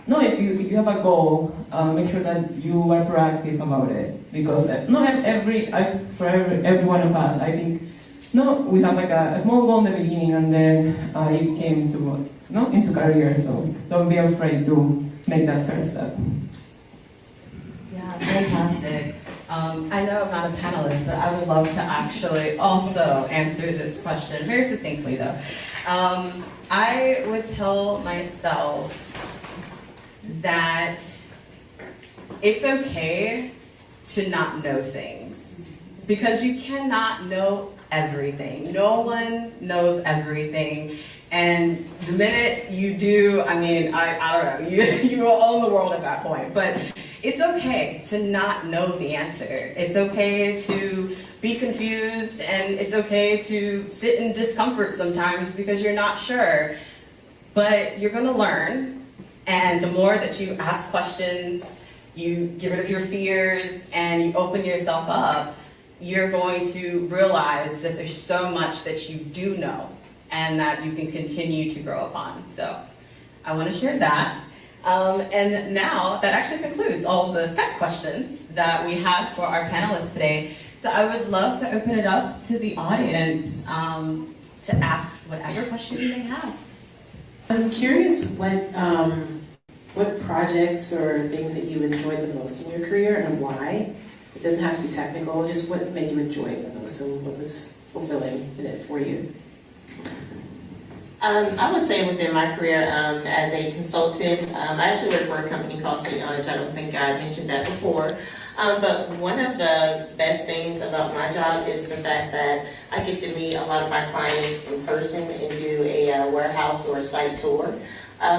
if you have a goal, make sure that you are proactive about it. Because for every one of us, I think, we have like a small goal in the beginning, and then it came to, into career. So don't be afraid to make that first step. Yeah, fantastic. I know I'm not a panelist, but I would love to actually also answer this question very succinctly, though. I would tell myself that it's okay to not know things, because you cannot know everything. No one knows everything. And the minute you do, I don't know, you will own the world at that point. But it's okay to not know the answer. It's okay to be confused, and it's okay to sit in discomfort sometimes because you're not sure. But you're going to learn, and the more that you ask questions, you get rid of your fears, and you open yourself up, you're going to realize that there's so much that you do know, and that you can continue to grow upon. So I want to share that. And now that actually concludes all of the set questions that we have for our panelists today. So I would love to open it up to the audience to ask whatever question you may have. I'm curious what projects or things that you enjoyed the most in your career and why. It doesn't have to be technical, just what made you enjoy it the most and what was fulfilling in it for you. I would say within my career as a consultant, I actually work for a company called St. I don't think I mentioned that before. But one of the best things about my job is the fact that I get to meet a lot of my clients in person and do a warehouse or a site tour.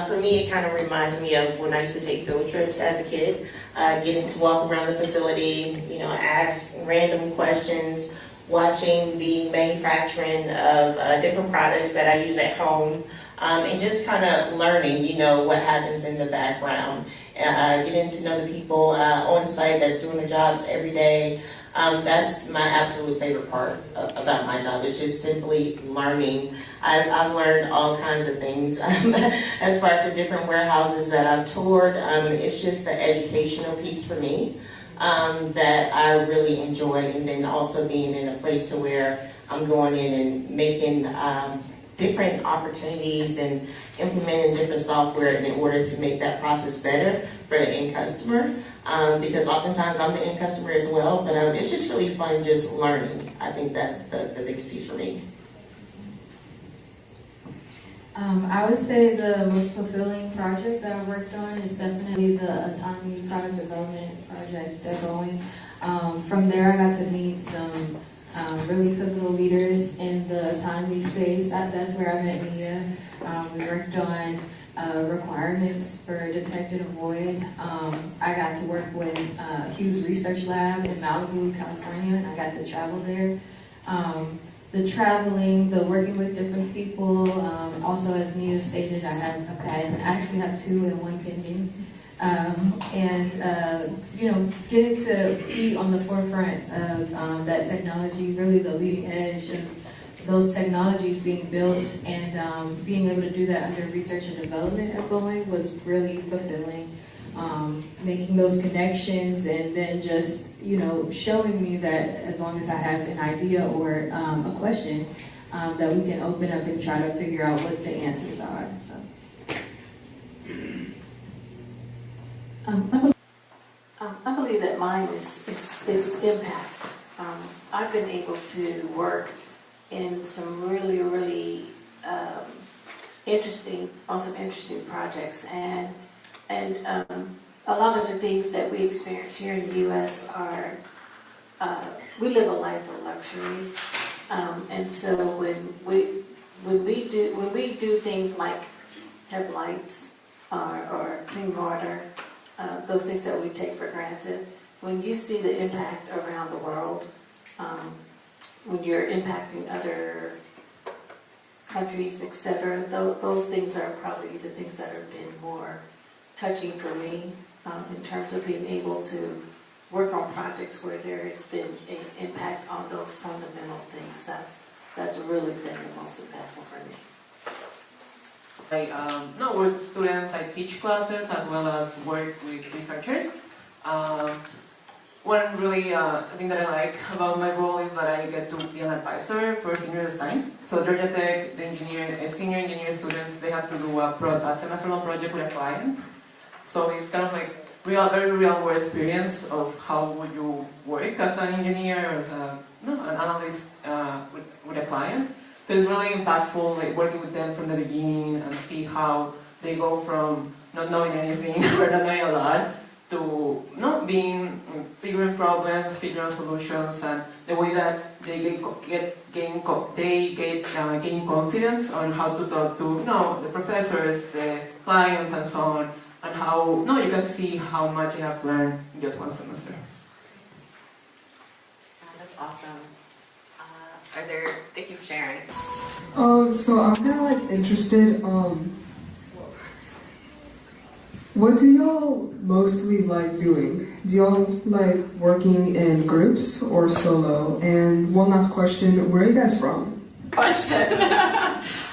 For me, it kind of reminds me of when I used to take field trips as a kid, getting to walk around the facility, ask random questions, watching the manufacturing of different products that I use at home, and just kind of learning, you know, what happens in the background. Getting to know the people on site that's doing the jobs every day. That's my absolute favorite part about my job. It's just simply learning. I've learned all kinds of things as far as the different warehouses that I've toured. It's just the educational piece for me that I really enjoy, and then also being in a place to where I'm going in and making different opportunities and implementing different software in order to make that process better for the end customer. Because oftentimes I'm the end customer as well, but it's just really fun just learning. I think that's the biggest piece for me. I would say the most fulfilling project that I worked on is definitely the autonomy product development project at Boeing. From there, I got to meet some really pivotal leaders in the autonomy space. That's where I met Nia. We worked on requirements for detect and avoid. I got to work with Hughes Research Lab in Malibu, California, and I got to travel there. The traveling, the working with different people, also as Nia stated, I have a patent. I actually have 2 and 1 pending. You know, getting to be on the forefront of that technology, really the leading edge of those technologies being built, and being able to do that under research and development at Boeing was really fulfilling. Making those connections, and then just, you know, showing me that as long as I have an idea or a question, that we can open up and try to figure out what the answers are. So. I believe that mine is impact. I've been able to work in some really interesting projects, and a lot of the things that we experience here in the U.S. are we live a life of luxury, and so when we do things like have lights or clean water. Those things that we take for granted. When you see the impact around the world, when you're impacting other countries, etc., those things are probably the things that have been more touching for me in terms of being able to work on projects where there's been an impact on those fundamental things. That's really been the most impactful for me. I work with students, I teach classes as well as work with researchers. One really thing that I like about my role is that I get to be an advisor for senior design. So Georgia Tech, the senior engineer students, they have to do a semester-long project with a client. So it's kind of like very real world experience of how would you work as an engineer or as an analyst with a client. So it's really impactful, like working with them from the beginning and see how they go from not knowing anything or not knowing a lot to figuring problems, figuring solutions, and the way that they gain confidence on how to talk to the professors, the clients, and so on, and how you can see how much you have learned in just one semester. That's awesome. Thank you for sharing. So I'm kind of like interested, what do y'all mostly like doing? Do y'all like working in groups or solo? And one last question, where are you guys from? Question.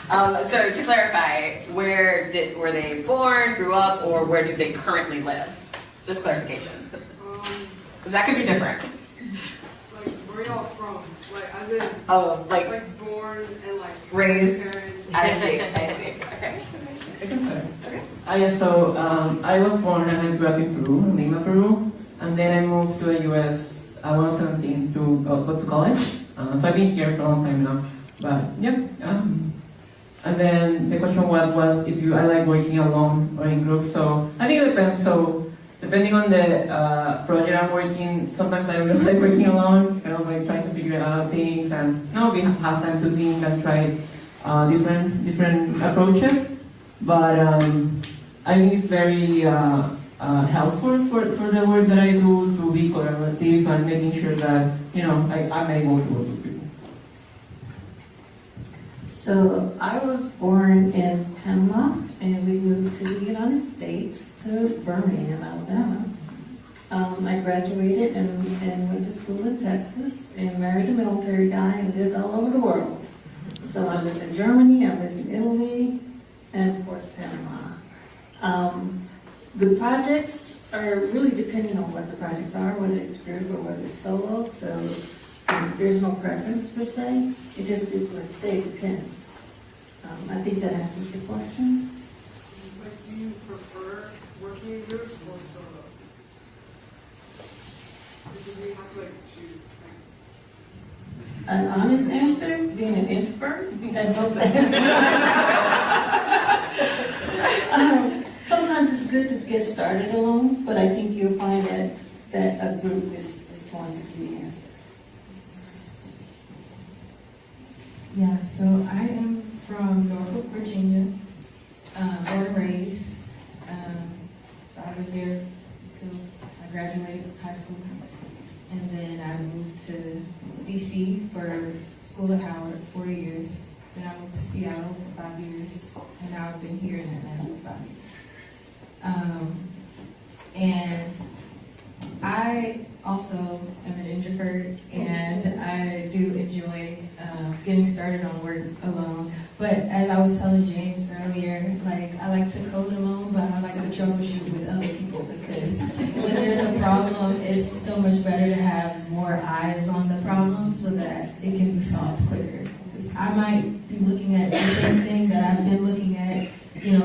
So to clarify, were they born, grew up, or where do they currently live? Just clarification. Because that could be different. Like, where y'all from? Like, as in, like born and like raised. parents. I see. Okay. So I was born and I grew up in Peru, in Lima, Peru, and then I moved to the US. I was 17 to go to college. So I've been here for a long time now. But yeah. And then the question was if I like working alone or in groups. So I think it depends. So depending on the project I'm working, sometimes I really like working alone, kind of like trying to figure out things and we have time to think and try different approaches. But I think it's very helpful for the work that I do to be collaborative and making sure that I'm able to work with people. So I was born in Panama, and we moved to the United States, to Birmingham, Alabama. I graduated and went to school in Texas, and married a military guy, and lived all over the world. So I lived in Germany, I lived in Italy, and of course Panama. The projects are really depending on what the projects are, whether it's group or whether it's solo. So there's no preference per se. It just, like you say, it depends. I think that answers your question. But do you prefer working in groups or solo? Because we have to choose. An honest answer, being an introvert, and both sometimes it's good to get started alone, but I think you'll find that a group is going to be the answer. Yeah, so I am from Norfolk, Virginia, born and raised. So I lived there until I graduated high school. And then I moved to DC for school at Howard, 4 years. Then I moved to Seattle for 5 years. And now I've been here in Atlanta for 5 years. And I also am an introvert, and I do enjoy getting started on work alone. But as I was telling James earlier, I like to code alone, but I like to troubleshoot with other people, because when there's a problem, it's so much better to have more eyes on the problem so that it can be solved quicker. Because I might be looking at the same thing that I've been looking at,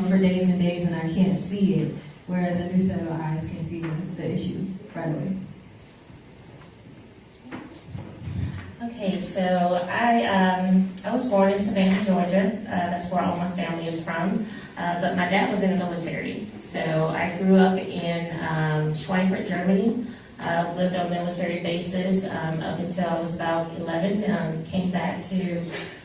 for days and days, and I can't see it, whereas a new set of eyes can see the issue right away. Okay, so I was born in Savannah, Georgia. That's where all my family is from. But my dad was in the military. So I grew up in Schweinfurt, Germany. Lived on military bases up until I was about 11. Came back to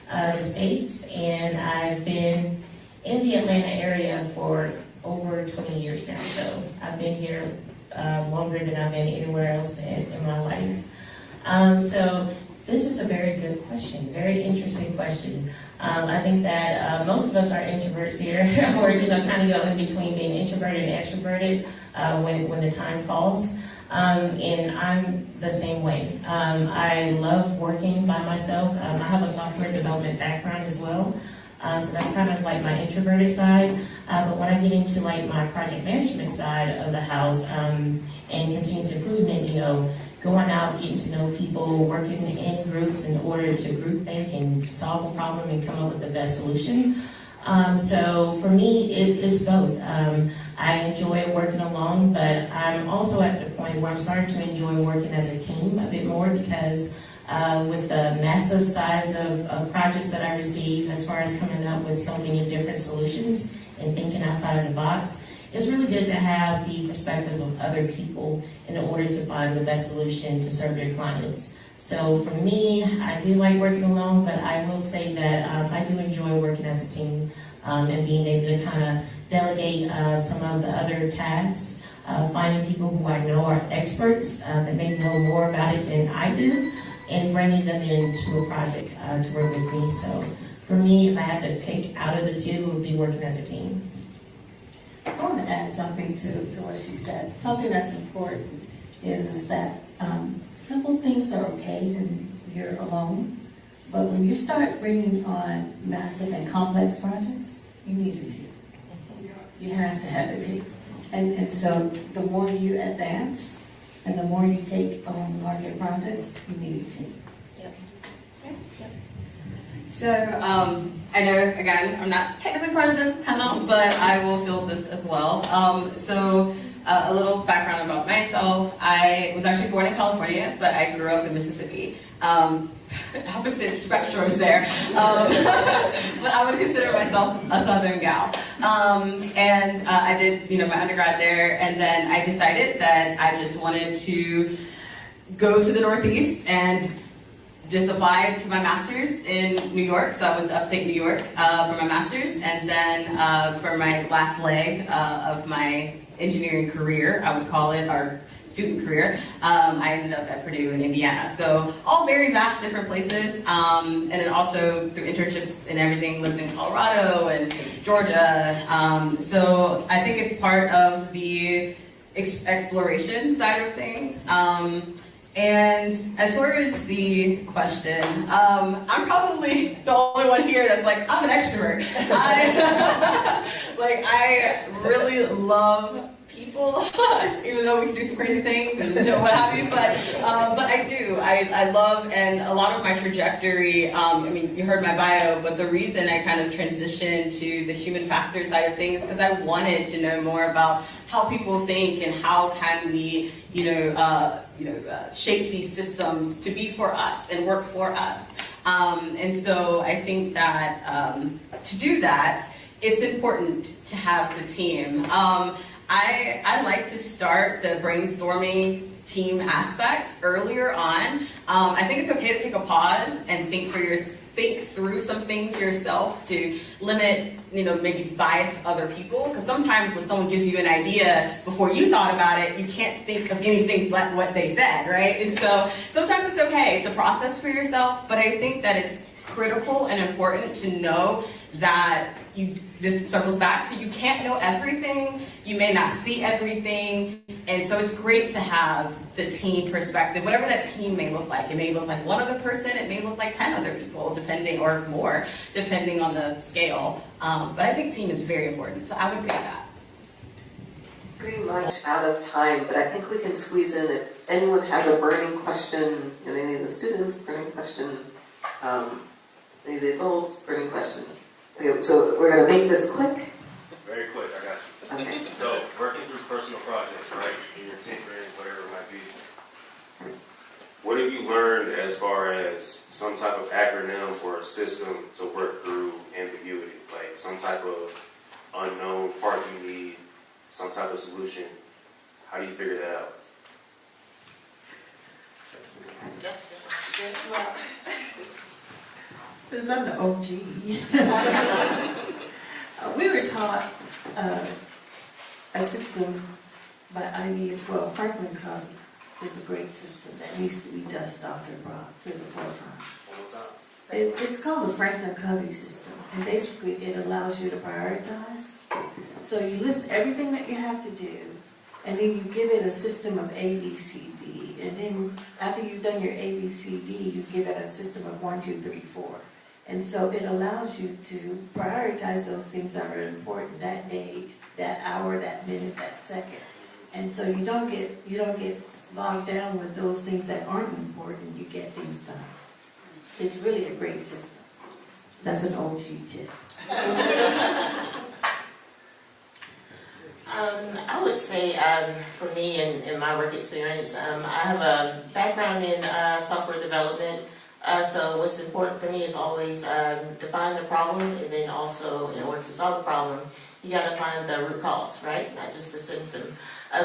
the States, and I've been in the Atlanta area for over 20 years now. So I've been here longer than I've been anywhere else in my life. So this is a very good question, very interesting question. I think that most of us are introverts here, or kind of go in between being introverted and extroverted when the time calls. And I'm the same way. I love working by myself. I have a software development background as well. So that's kind of like my introverted side. But when I get into my project management side of the house and continuous improvement, going out, getting to know people, working in groups in order to group think and solve a problem and come up with the best solution. So for me, it is both. I enjoy working alone, but I'm also at the point where I'm starting to enjoy working as a team a bit more, because with the massive size of projects that I receive, as far as coming up with so many different solutions and thinking outside of the box, it's really good to have the perspective of other people in order to find the best solution to serve their clients. So for me, I do like working alone, but I will say that I do enjoy working as a team and being able to kind of delegate some of the other tasks, finding people who I know are experts that may know more about it than I do, and bringing them into a project to work with me. So for me, if I had to pick out of the two, it would be working as a team. I want to add something to what she said. Something that's important is that simple things are okay when you're alone, but when you start bringing on massive and complex projects, you need a team. You have to have a team. And so the more you advance and the more you take on larger projects, you need a team. So I know, again, I'm not technically part of the panel, but I will fill this as well. So a little background about myself. I was actually born in California, but I grew up in Mississippi. Opposite spectrums there. But I would consider myself a Southern gal. And I did, my undergrad there, and then I decided that I just wanted to go to the Northeast and just applied to my master's in New York. So I went to upstate New York for my master's, and then for my last leg of my engineering career, I would call it, or student career, I ended up at Purdue in Indiana. So all very vast different places. And then also through internships and everything, lived in Colorado and Georgia. So I think it's part of the exploration side of things. And as far as the question, I'm probably the only one here that's like, I'm an extrovert. I really love people, even though we can do some crazy things and what have you, but I do. I love, and a lot of my trajectory, I mean, you heard my bio, but the reason I kind of transitioned to the human factor side of things, because I wanted to know more about how people think and how can we, shape these systems to be for us and work for us. And so I think that to do that, it's important to have the team. I like to start the brainstorming team aspect earlier on. I think it's okay to take a pause and think through some things yourself to limit, maybe bias of other people. Because sometimes when someone gives you an idea before you thought about it, you can't think of anything but what they said, right? And so sometimes it's okay. It's a process for yourself, but I think that it's critical and important to know that this circles back to you can't know everything, you may not see everything, and so it's great to have the team perspective, whatever that team may look like. It may look like one other person, it may look like 10 other people, depending, or more, depending on the scale. But I think team is very important, so I would pick that. Pretty much out of time, but I think we can squeeze in if anyone has a burning question, and any of the students, burning question, any of the adults, burning question. Okay, so we're going to make this quick. Very quick, I got you. Okay. So, working through personal projects, right, in your tinkering, whatever it might be, what have you learned as far as some type of acronym for a system to work through ambiguity? Like some type of unknown part you need, some type of solution. How do you figure that out? Well, since I'm the OG, we were taught a system by Franklin Covey is a great system that needs to be dusted off and brought to the forefront. It's called the Franklin Covey system, and basically it allows you to prioritize. So you list everything that you have to do, and then you give it a system of A, B, C, D, and then after you've done your A, B, C, D, you give it a system of 1, 2, 3, 4. And so it allows you to prioritize those things that are important that day, that hour, that minute, that second. And so you don't get bogged down with those things that aren't important. You get things done. It's really a great system. That's an OG tip. I would say for me in my work experience, I have a background in software development. So what's important for me is always define the problem, and then also in order to solve the problem, you got to find the root cause, right? Not just the symptom.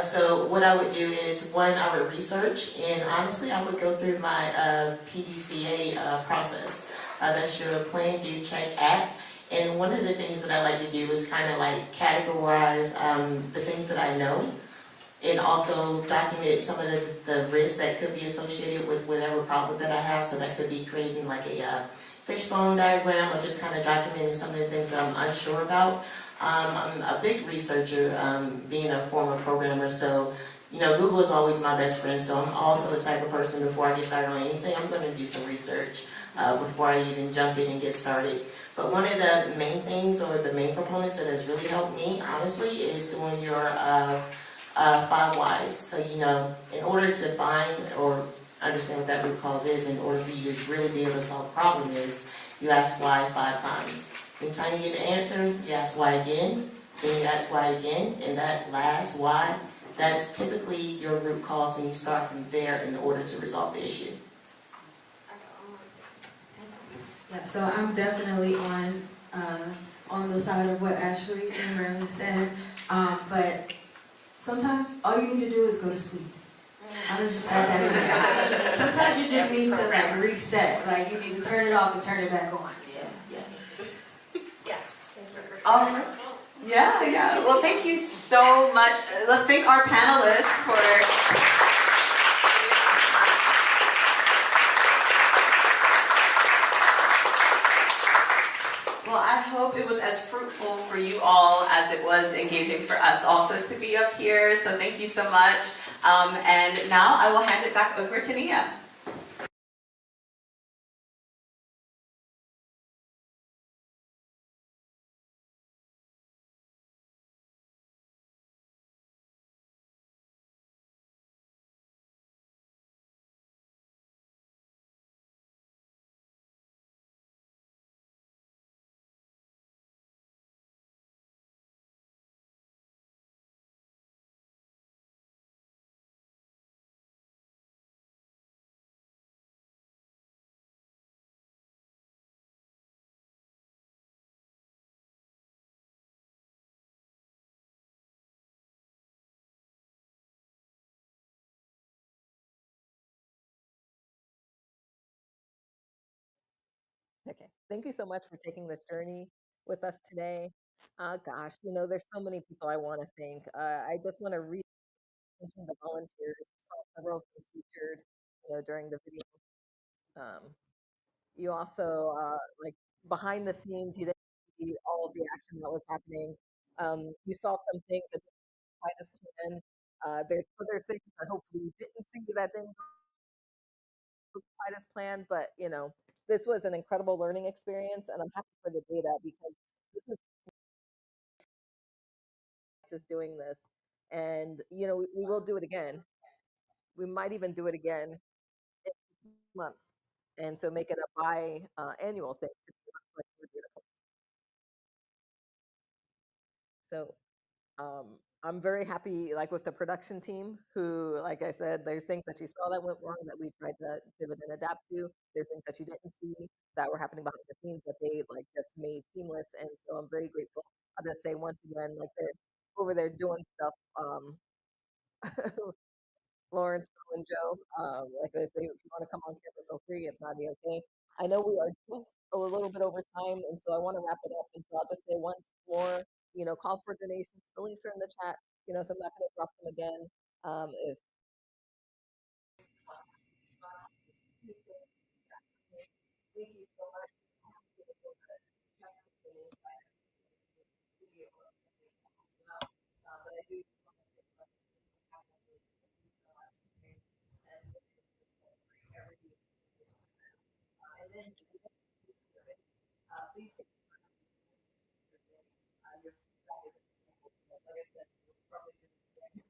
So what I would do is, one, I would research, and honestly, I would go through my PDCA process. That's your plan, do, check, act. And one of the things that I like to do is kind of like categorize the things that I know, and also document some of the risks that could be associated with whatever problem that I have. So that could be creating like a fishbone diagram, or just kind of documenting some of the things that I'm unsure about. I'm a big researcher, being a former programmer, so Google is always my best friend. So I'm also the type of person, before I get started on anything, I'm going to do some research before I even jump in and get started. But one of the main things, or the main components that has really helped me, honestly, is doing your 5 whys. So, in order to find or understand what that root cause is, in order for you to really be able to solve the problem is, you ask why 5 times. Anytime you get the answer, you ask why again, then you ask why again, and that last why, that's typically your root cause, and you start from there in order to resolve the issue. Yeah, so I'm definitely on the side of what Ashley and Marilyn said, but sometimes all you need to do is go to sleep. I don't just add that in there. Sometimes you just need to reset, you need to turn it off and turn it back on. So, yeah. Yeah. Well, thank you so much. Let's thank our panelists for hope it was as fruitful for you all as it was engaging for us also to be up here. So thank you so much. And now I will hand it back over to Nia. Okay, thank you so much for taking this journey with us today. Gosh, there's so many people I want to thank. I just want to mention the volunteers. Saw several of them featured, during the video. Um, you also, like behind the scenes, you didn't see all of the action that was happening. You saw some things that didn't quite as planned. There's other things that hopefully you didn't see that didn't go quite as planned, but this was an incredible learning experience, and I'm happy for the data because this is doing this, and we will do it again. We might even do it again in months, and so make it a annual thing to be able to collect more data points. So I'm very happy, like with the production team, who, like I said, there's things that you saw that went wrong that we tried to pivot and adapt to. There's things that you didn't see that were happening behind the scenes that they like just made seamless, and so I'm very grateful. I'll just say once again, like they're over there doing stuff. Lawrence and Joe, like I say, if you want to come on camera, feel free. If not, be okay. I know we are just a little bit over time, and so I want to wrap it up. And so I'll just say once more, call for donations. The links are in the chat. So I'm not going to drop them again. If Thank you so much. But I do and then please take your like I said, probably like definitely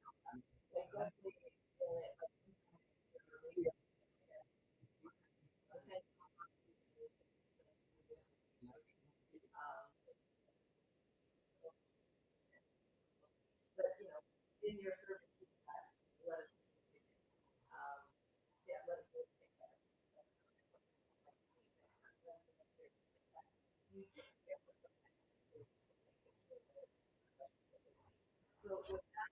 but in your service, let us yeah, let us know. So with that,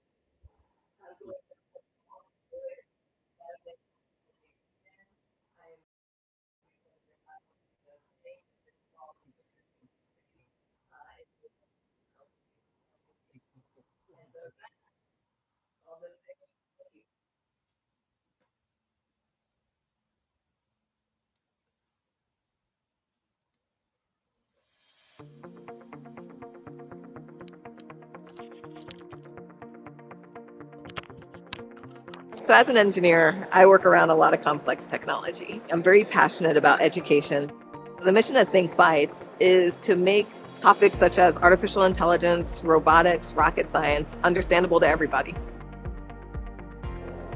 So, as an engineer, I work around a lot of complex technology. I'm very passionate about education. The mission of thinqueBytes is to make topics such as artificial intelligence, robotics, rocket science understandable to everybody.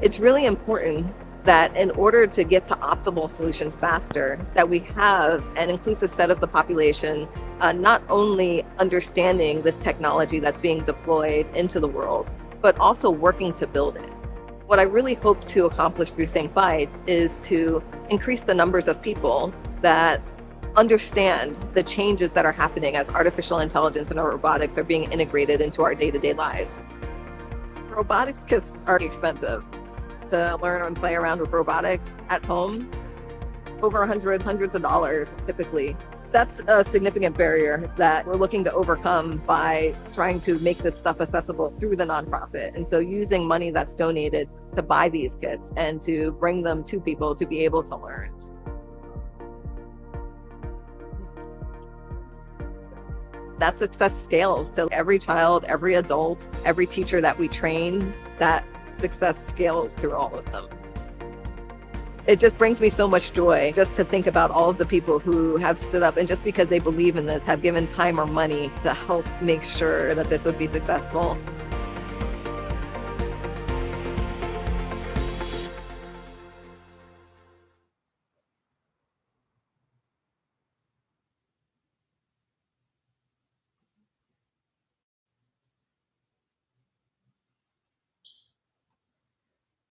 It's really important that in order to get to optimal solutions faster, that we have an inclusive set of the population not only understanding this technology that's being deployed into the world, but also working to build it. What I really hope to accomplish through thinqueBytes is to increase the numbers of people that understand the changes that are happening as artificial intelligence and robotics are being integrated into our day-to-day lives. Robotics kits are expensive. To learn and play around with robotics at home, over hundreds of dollars typically. That's a significant barrier that we're looking to overcome by trying to make this stuff accessible through the nonprofit. And so using money that's donated to buy these kits and to bring them to people to be able to learn. that success scales to every child, every adult, every teacher that we train. That success scales through all of them. It just brings me so much joy just to think about all of the people who have stood up and just because they believe in this, have given time or money to help make sure that this would be successful.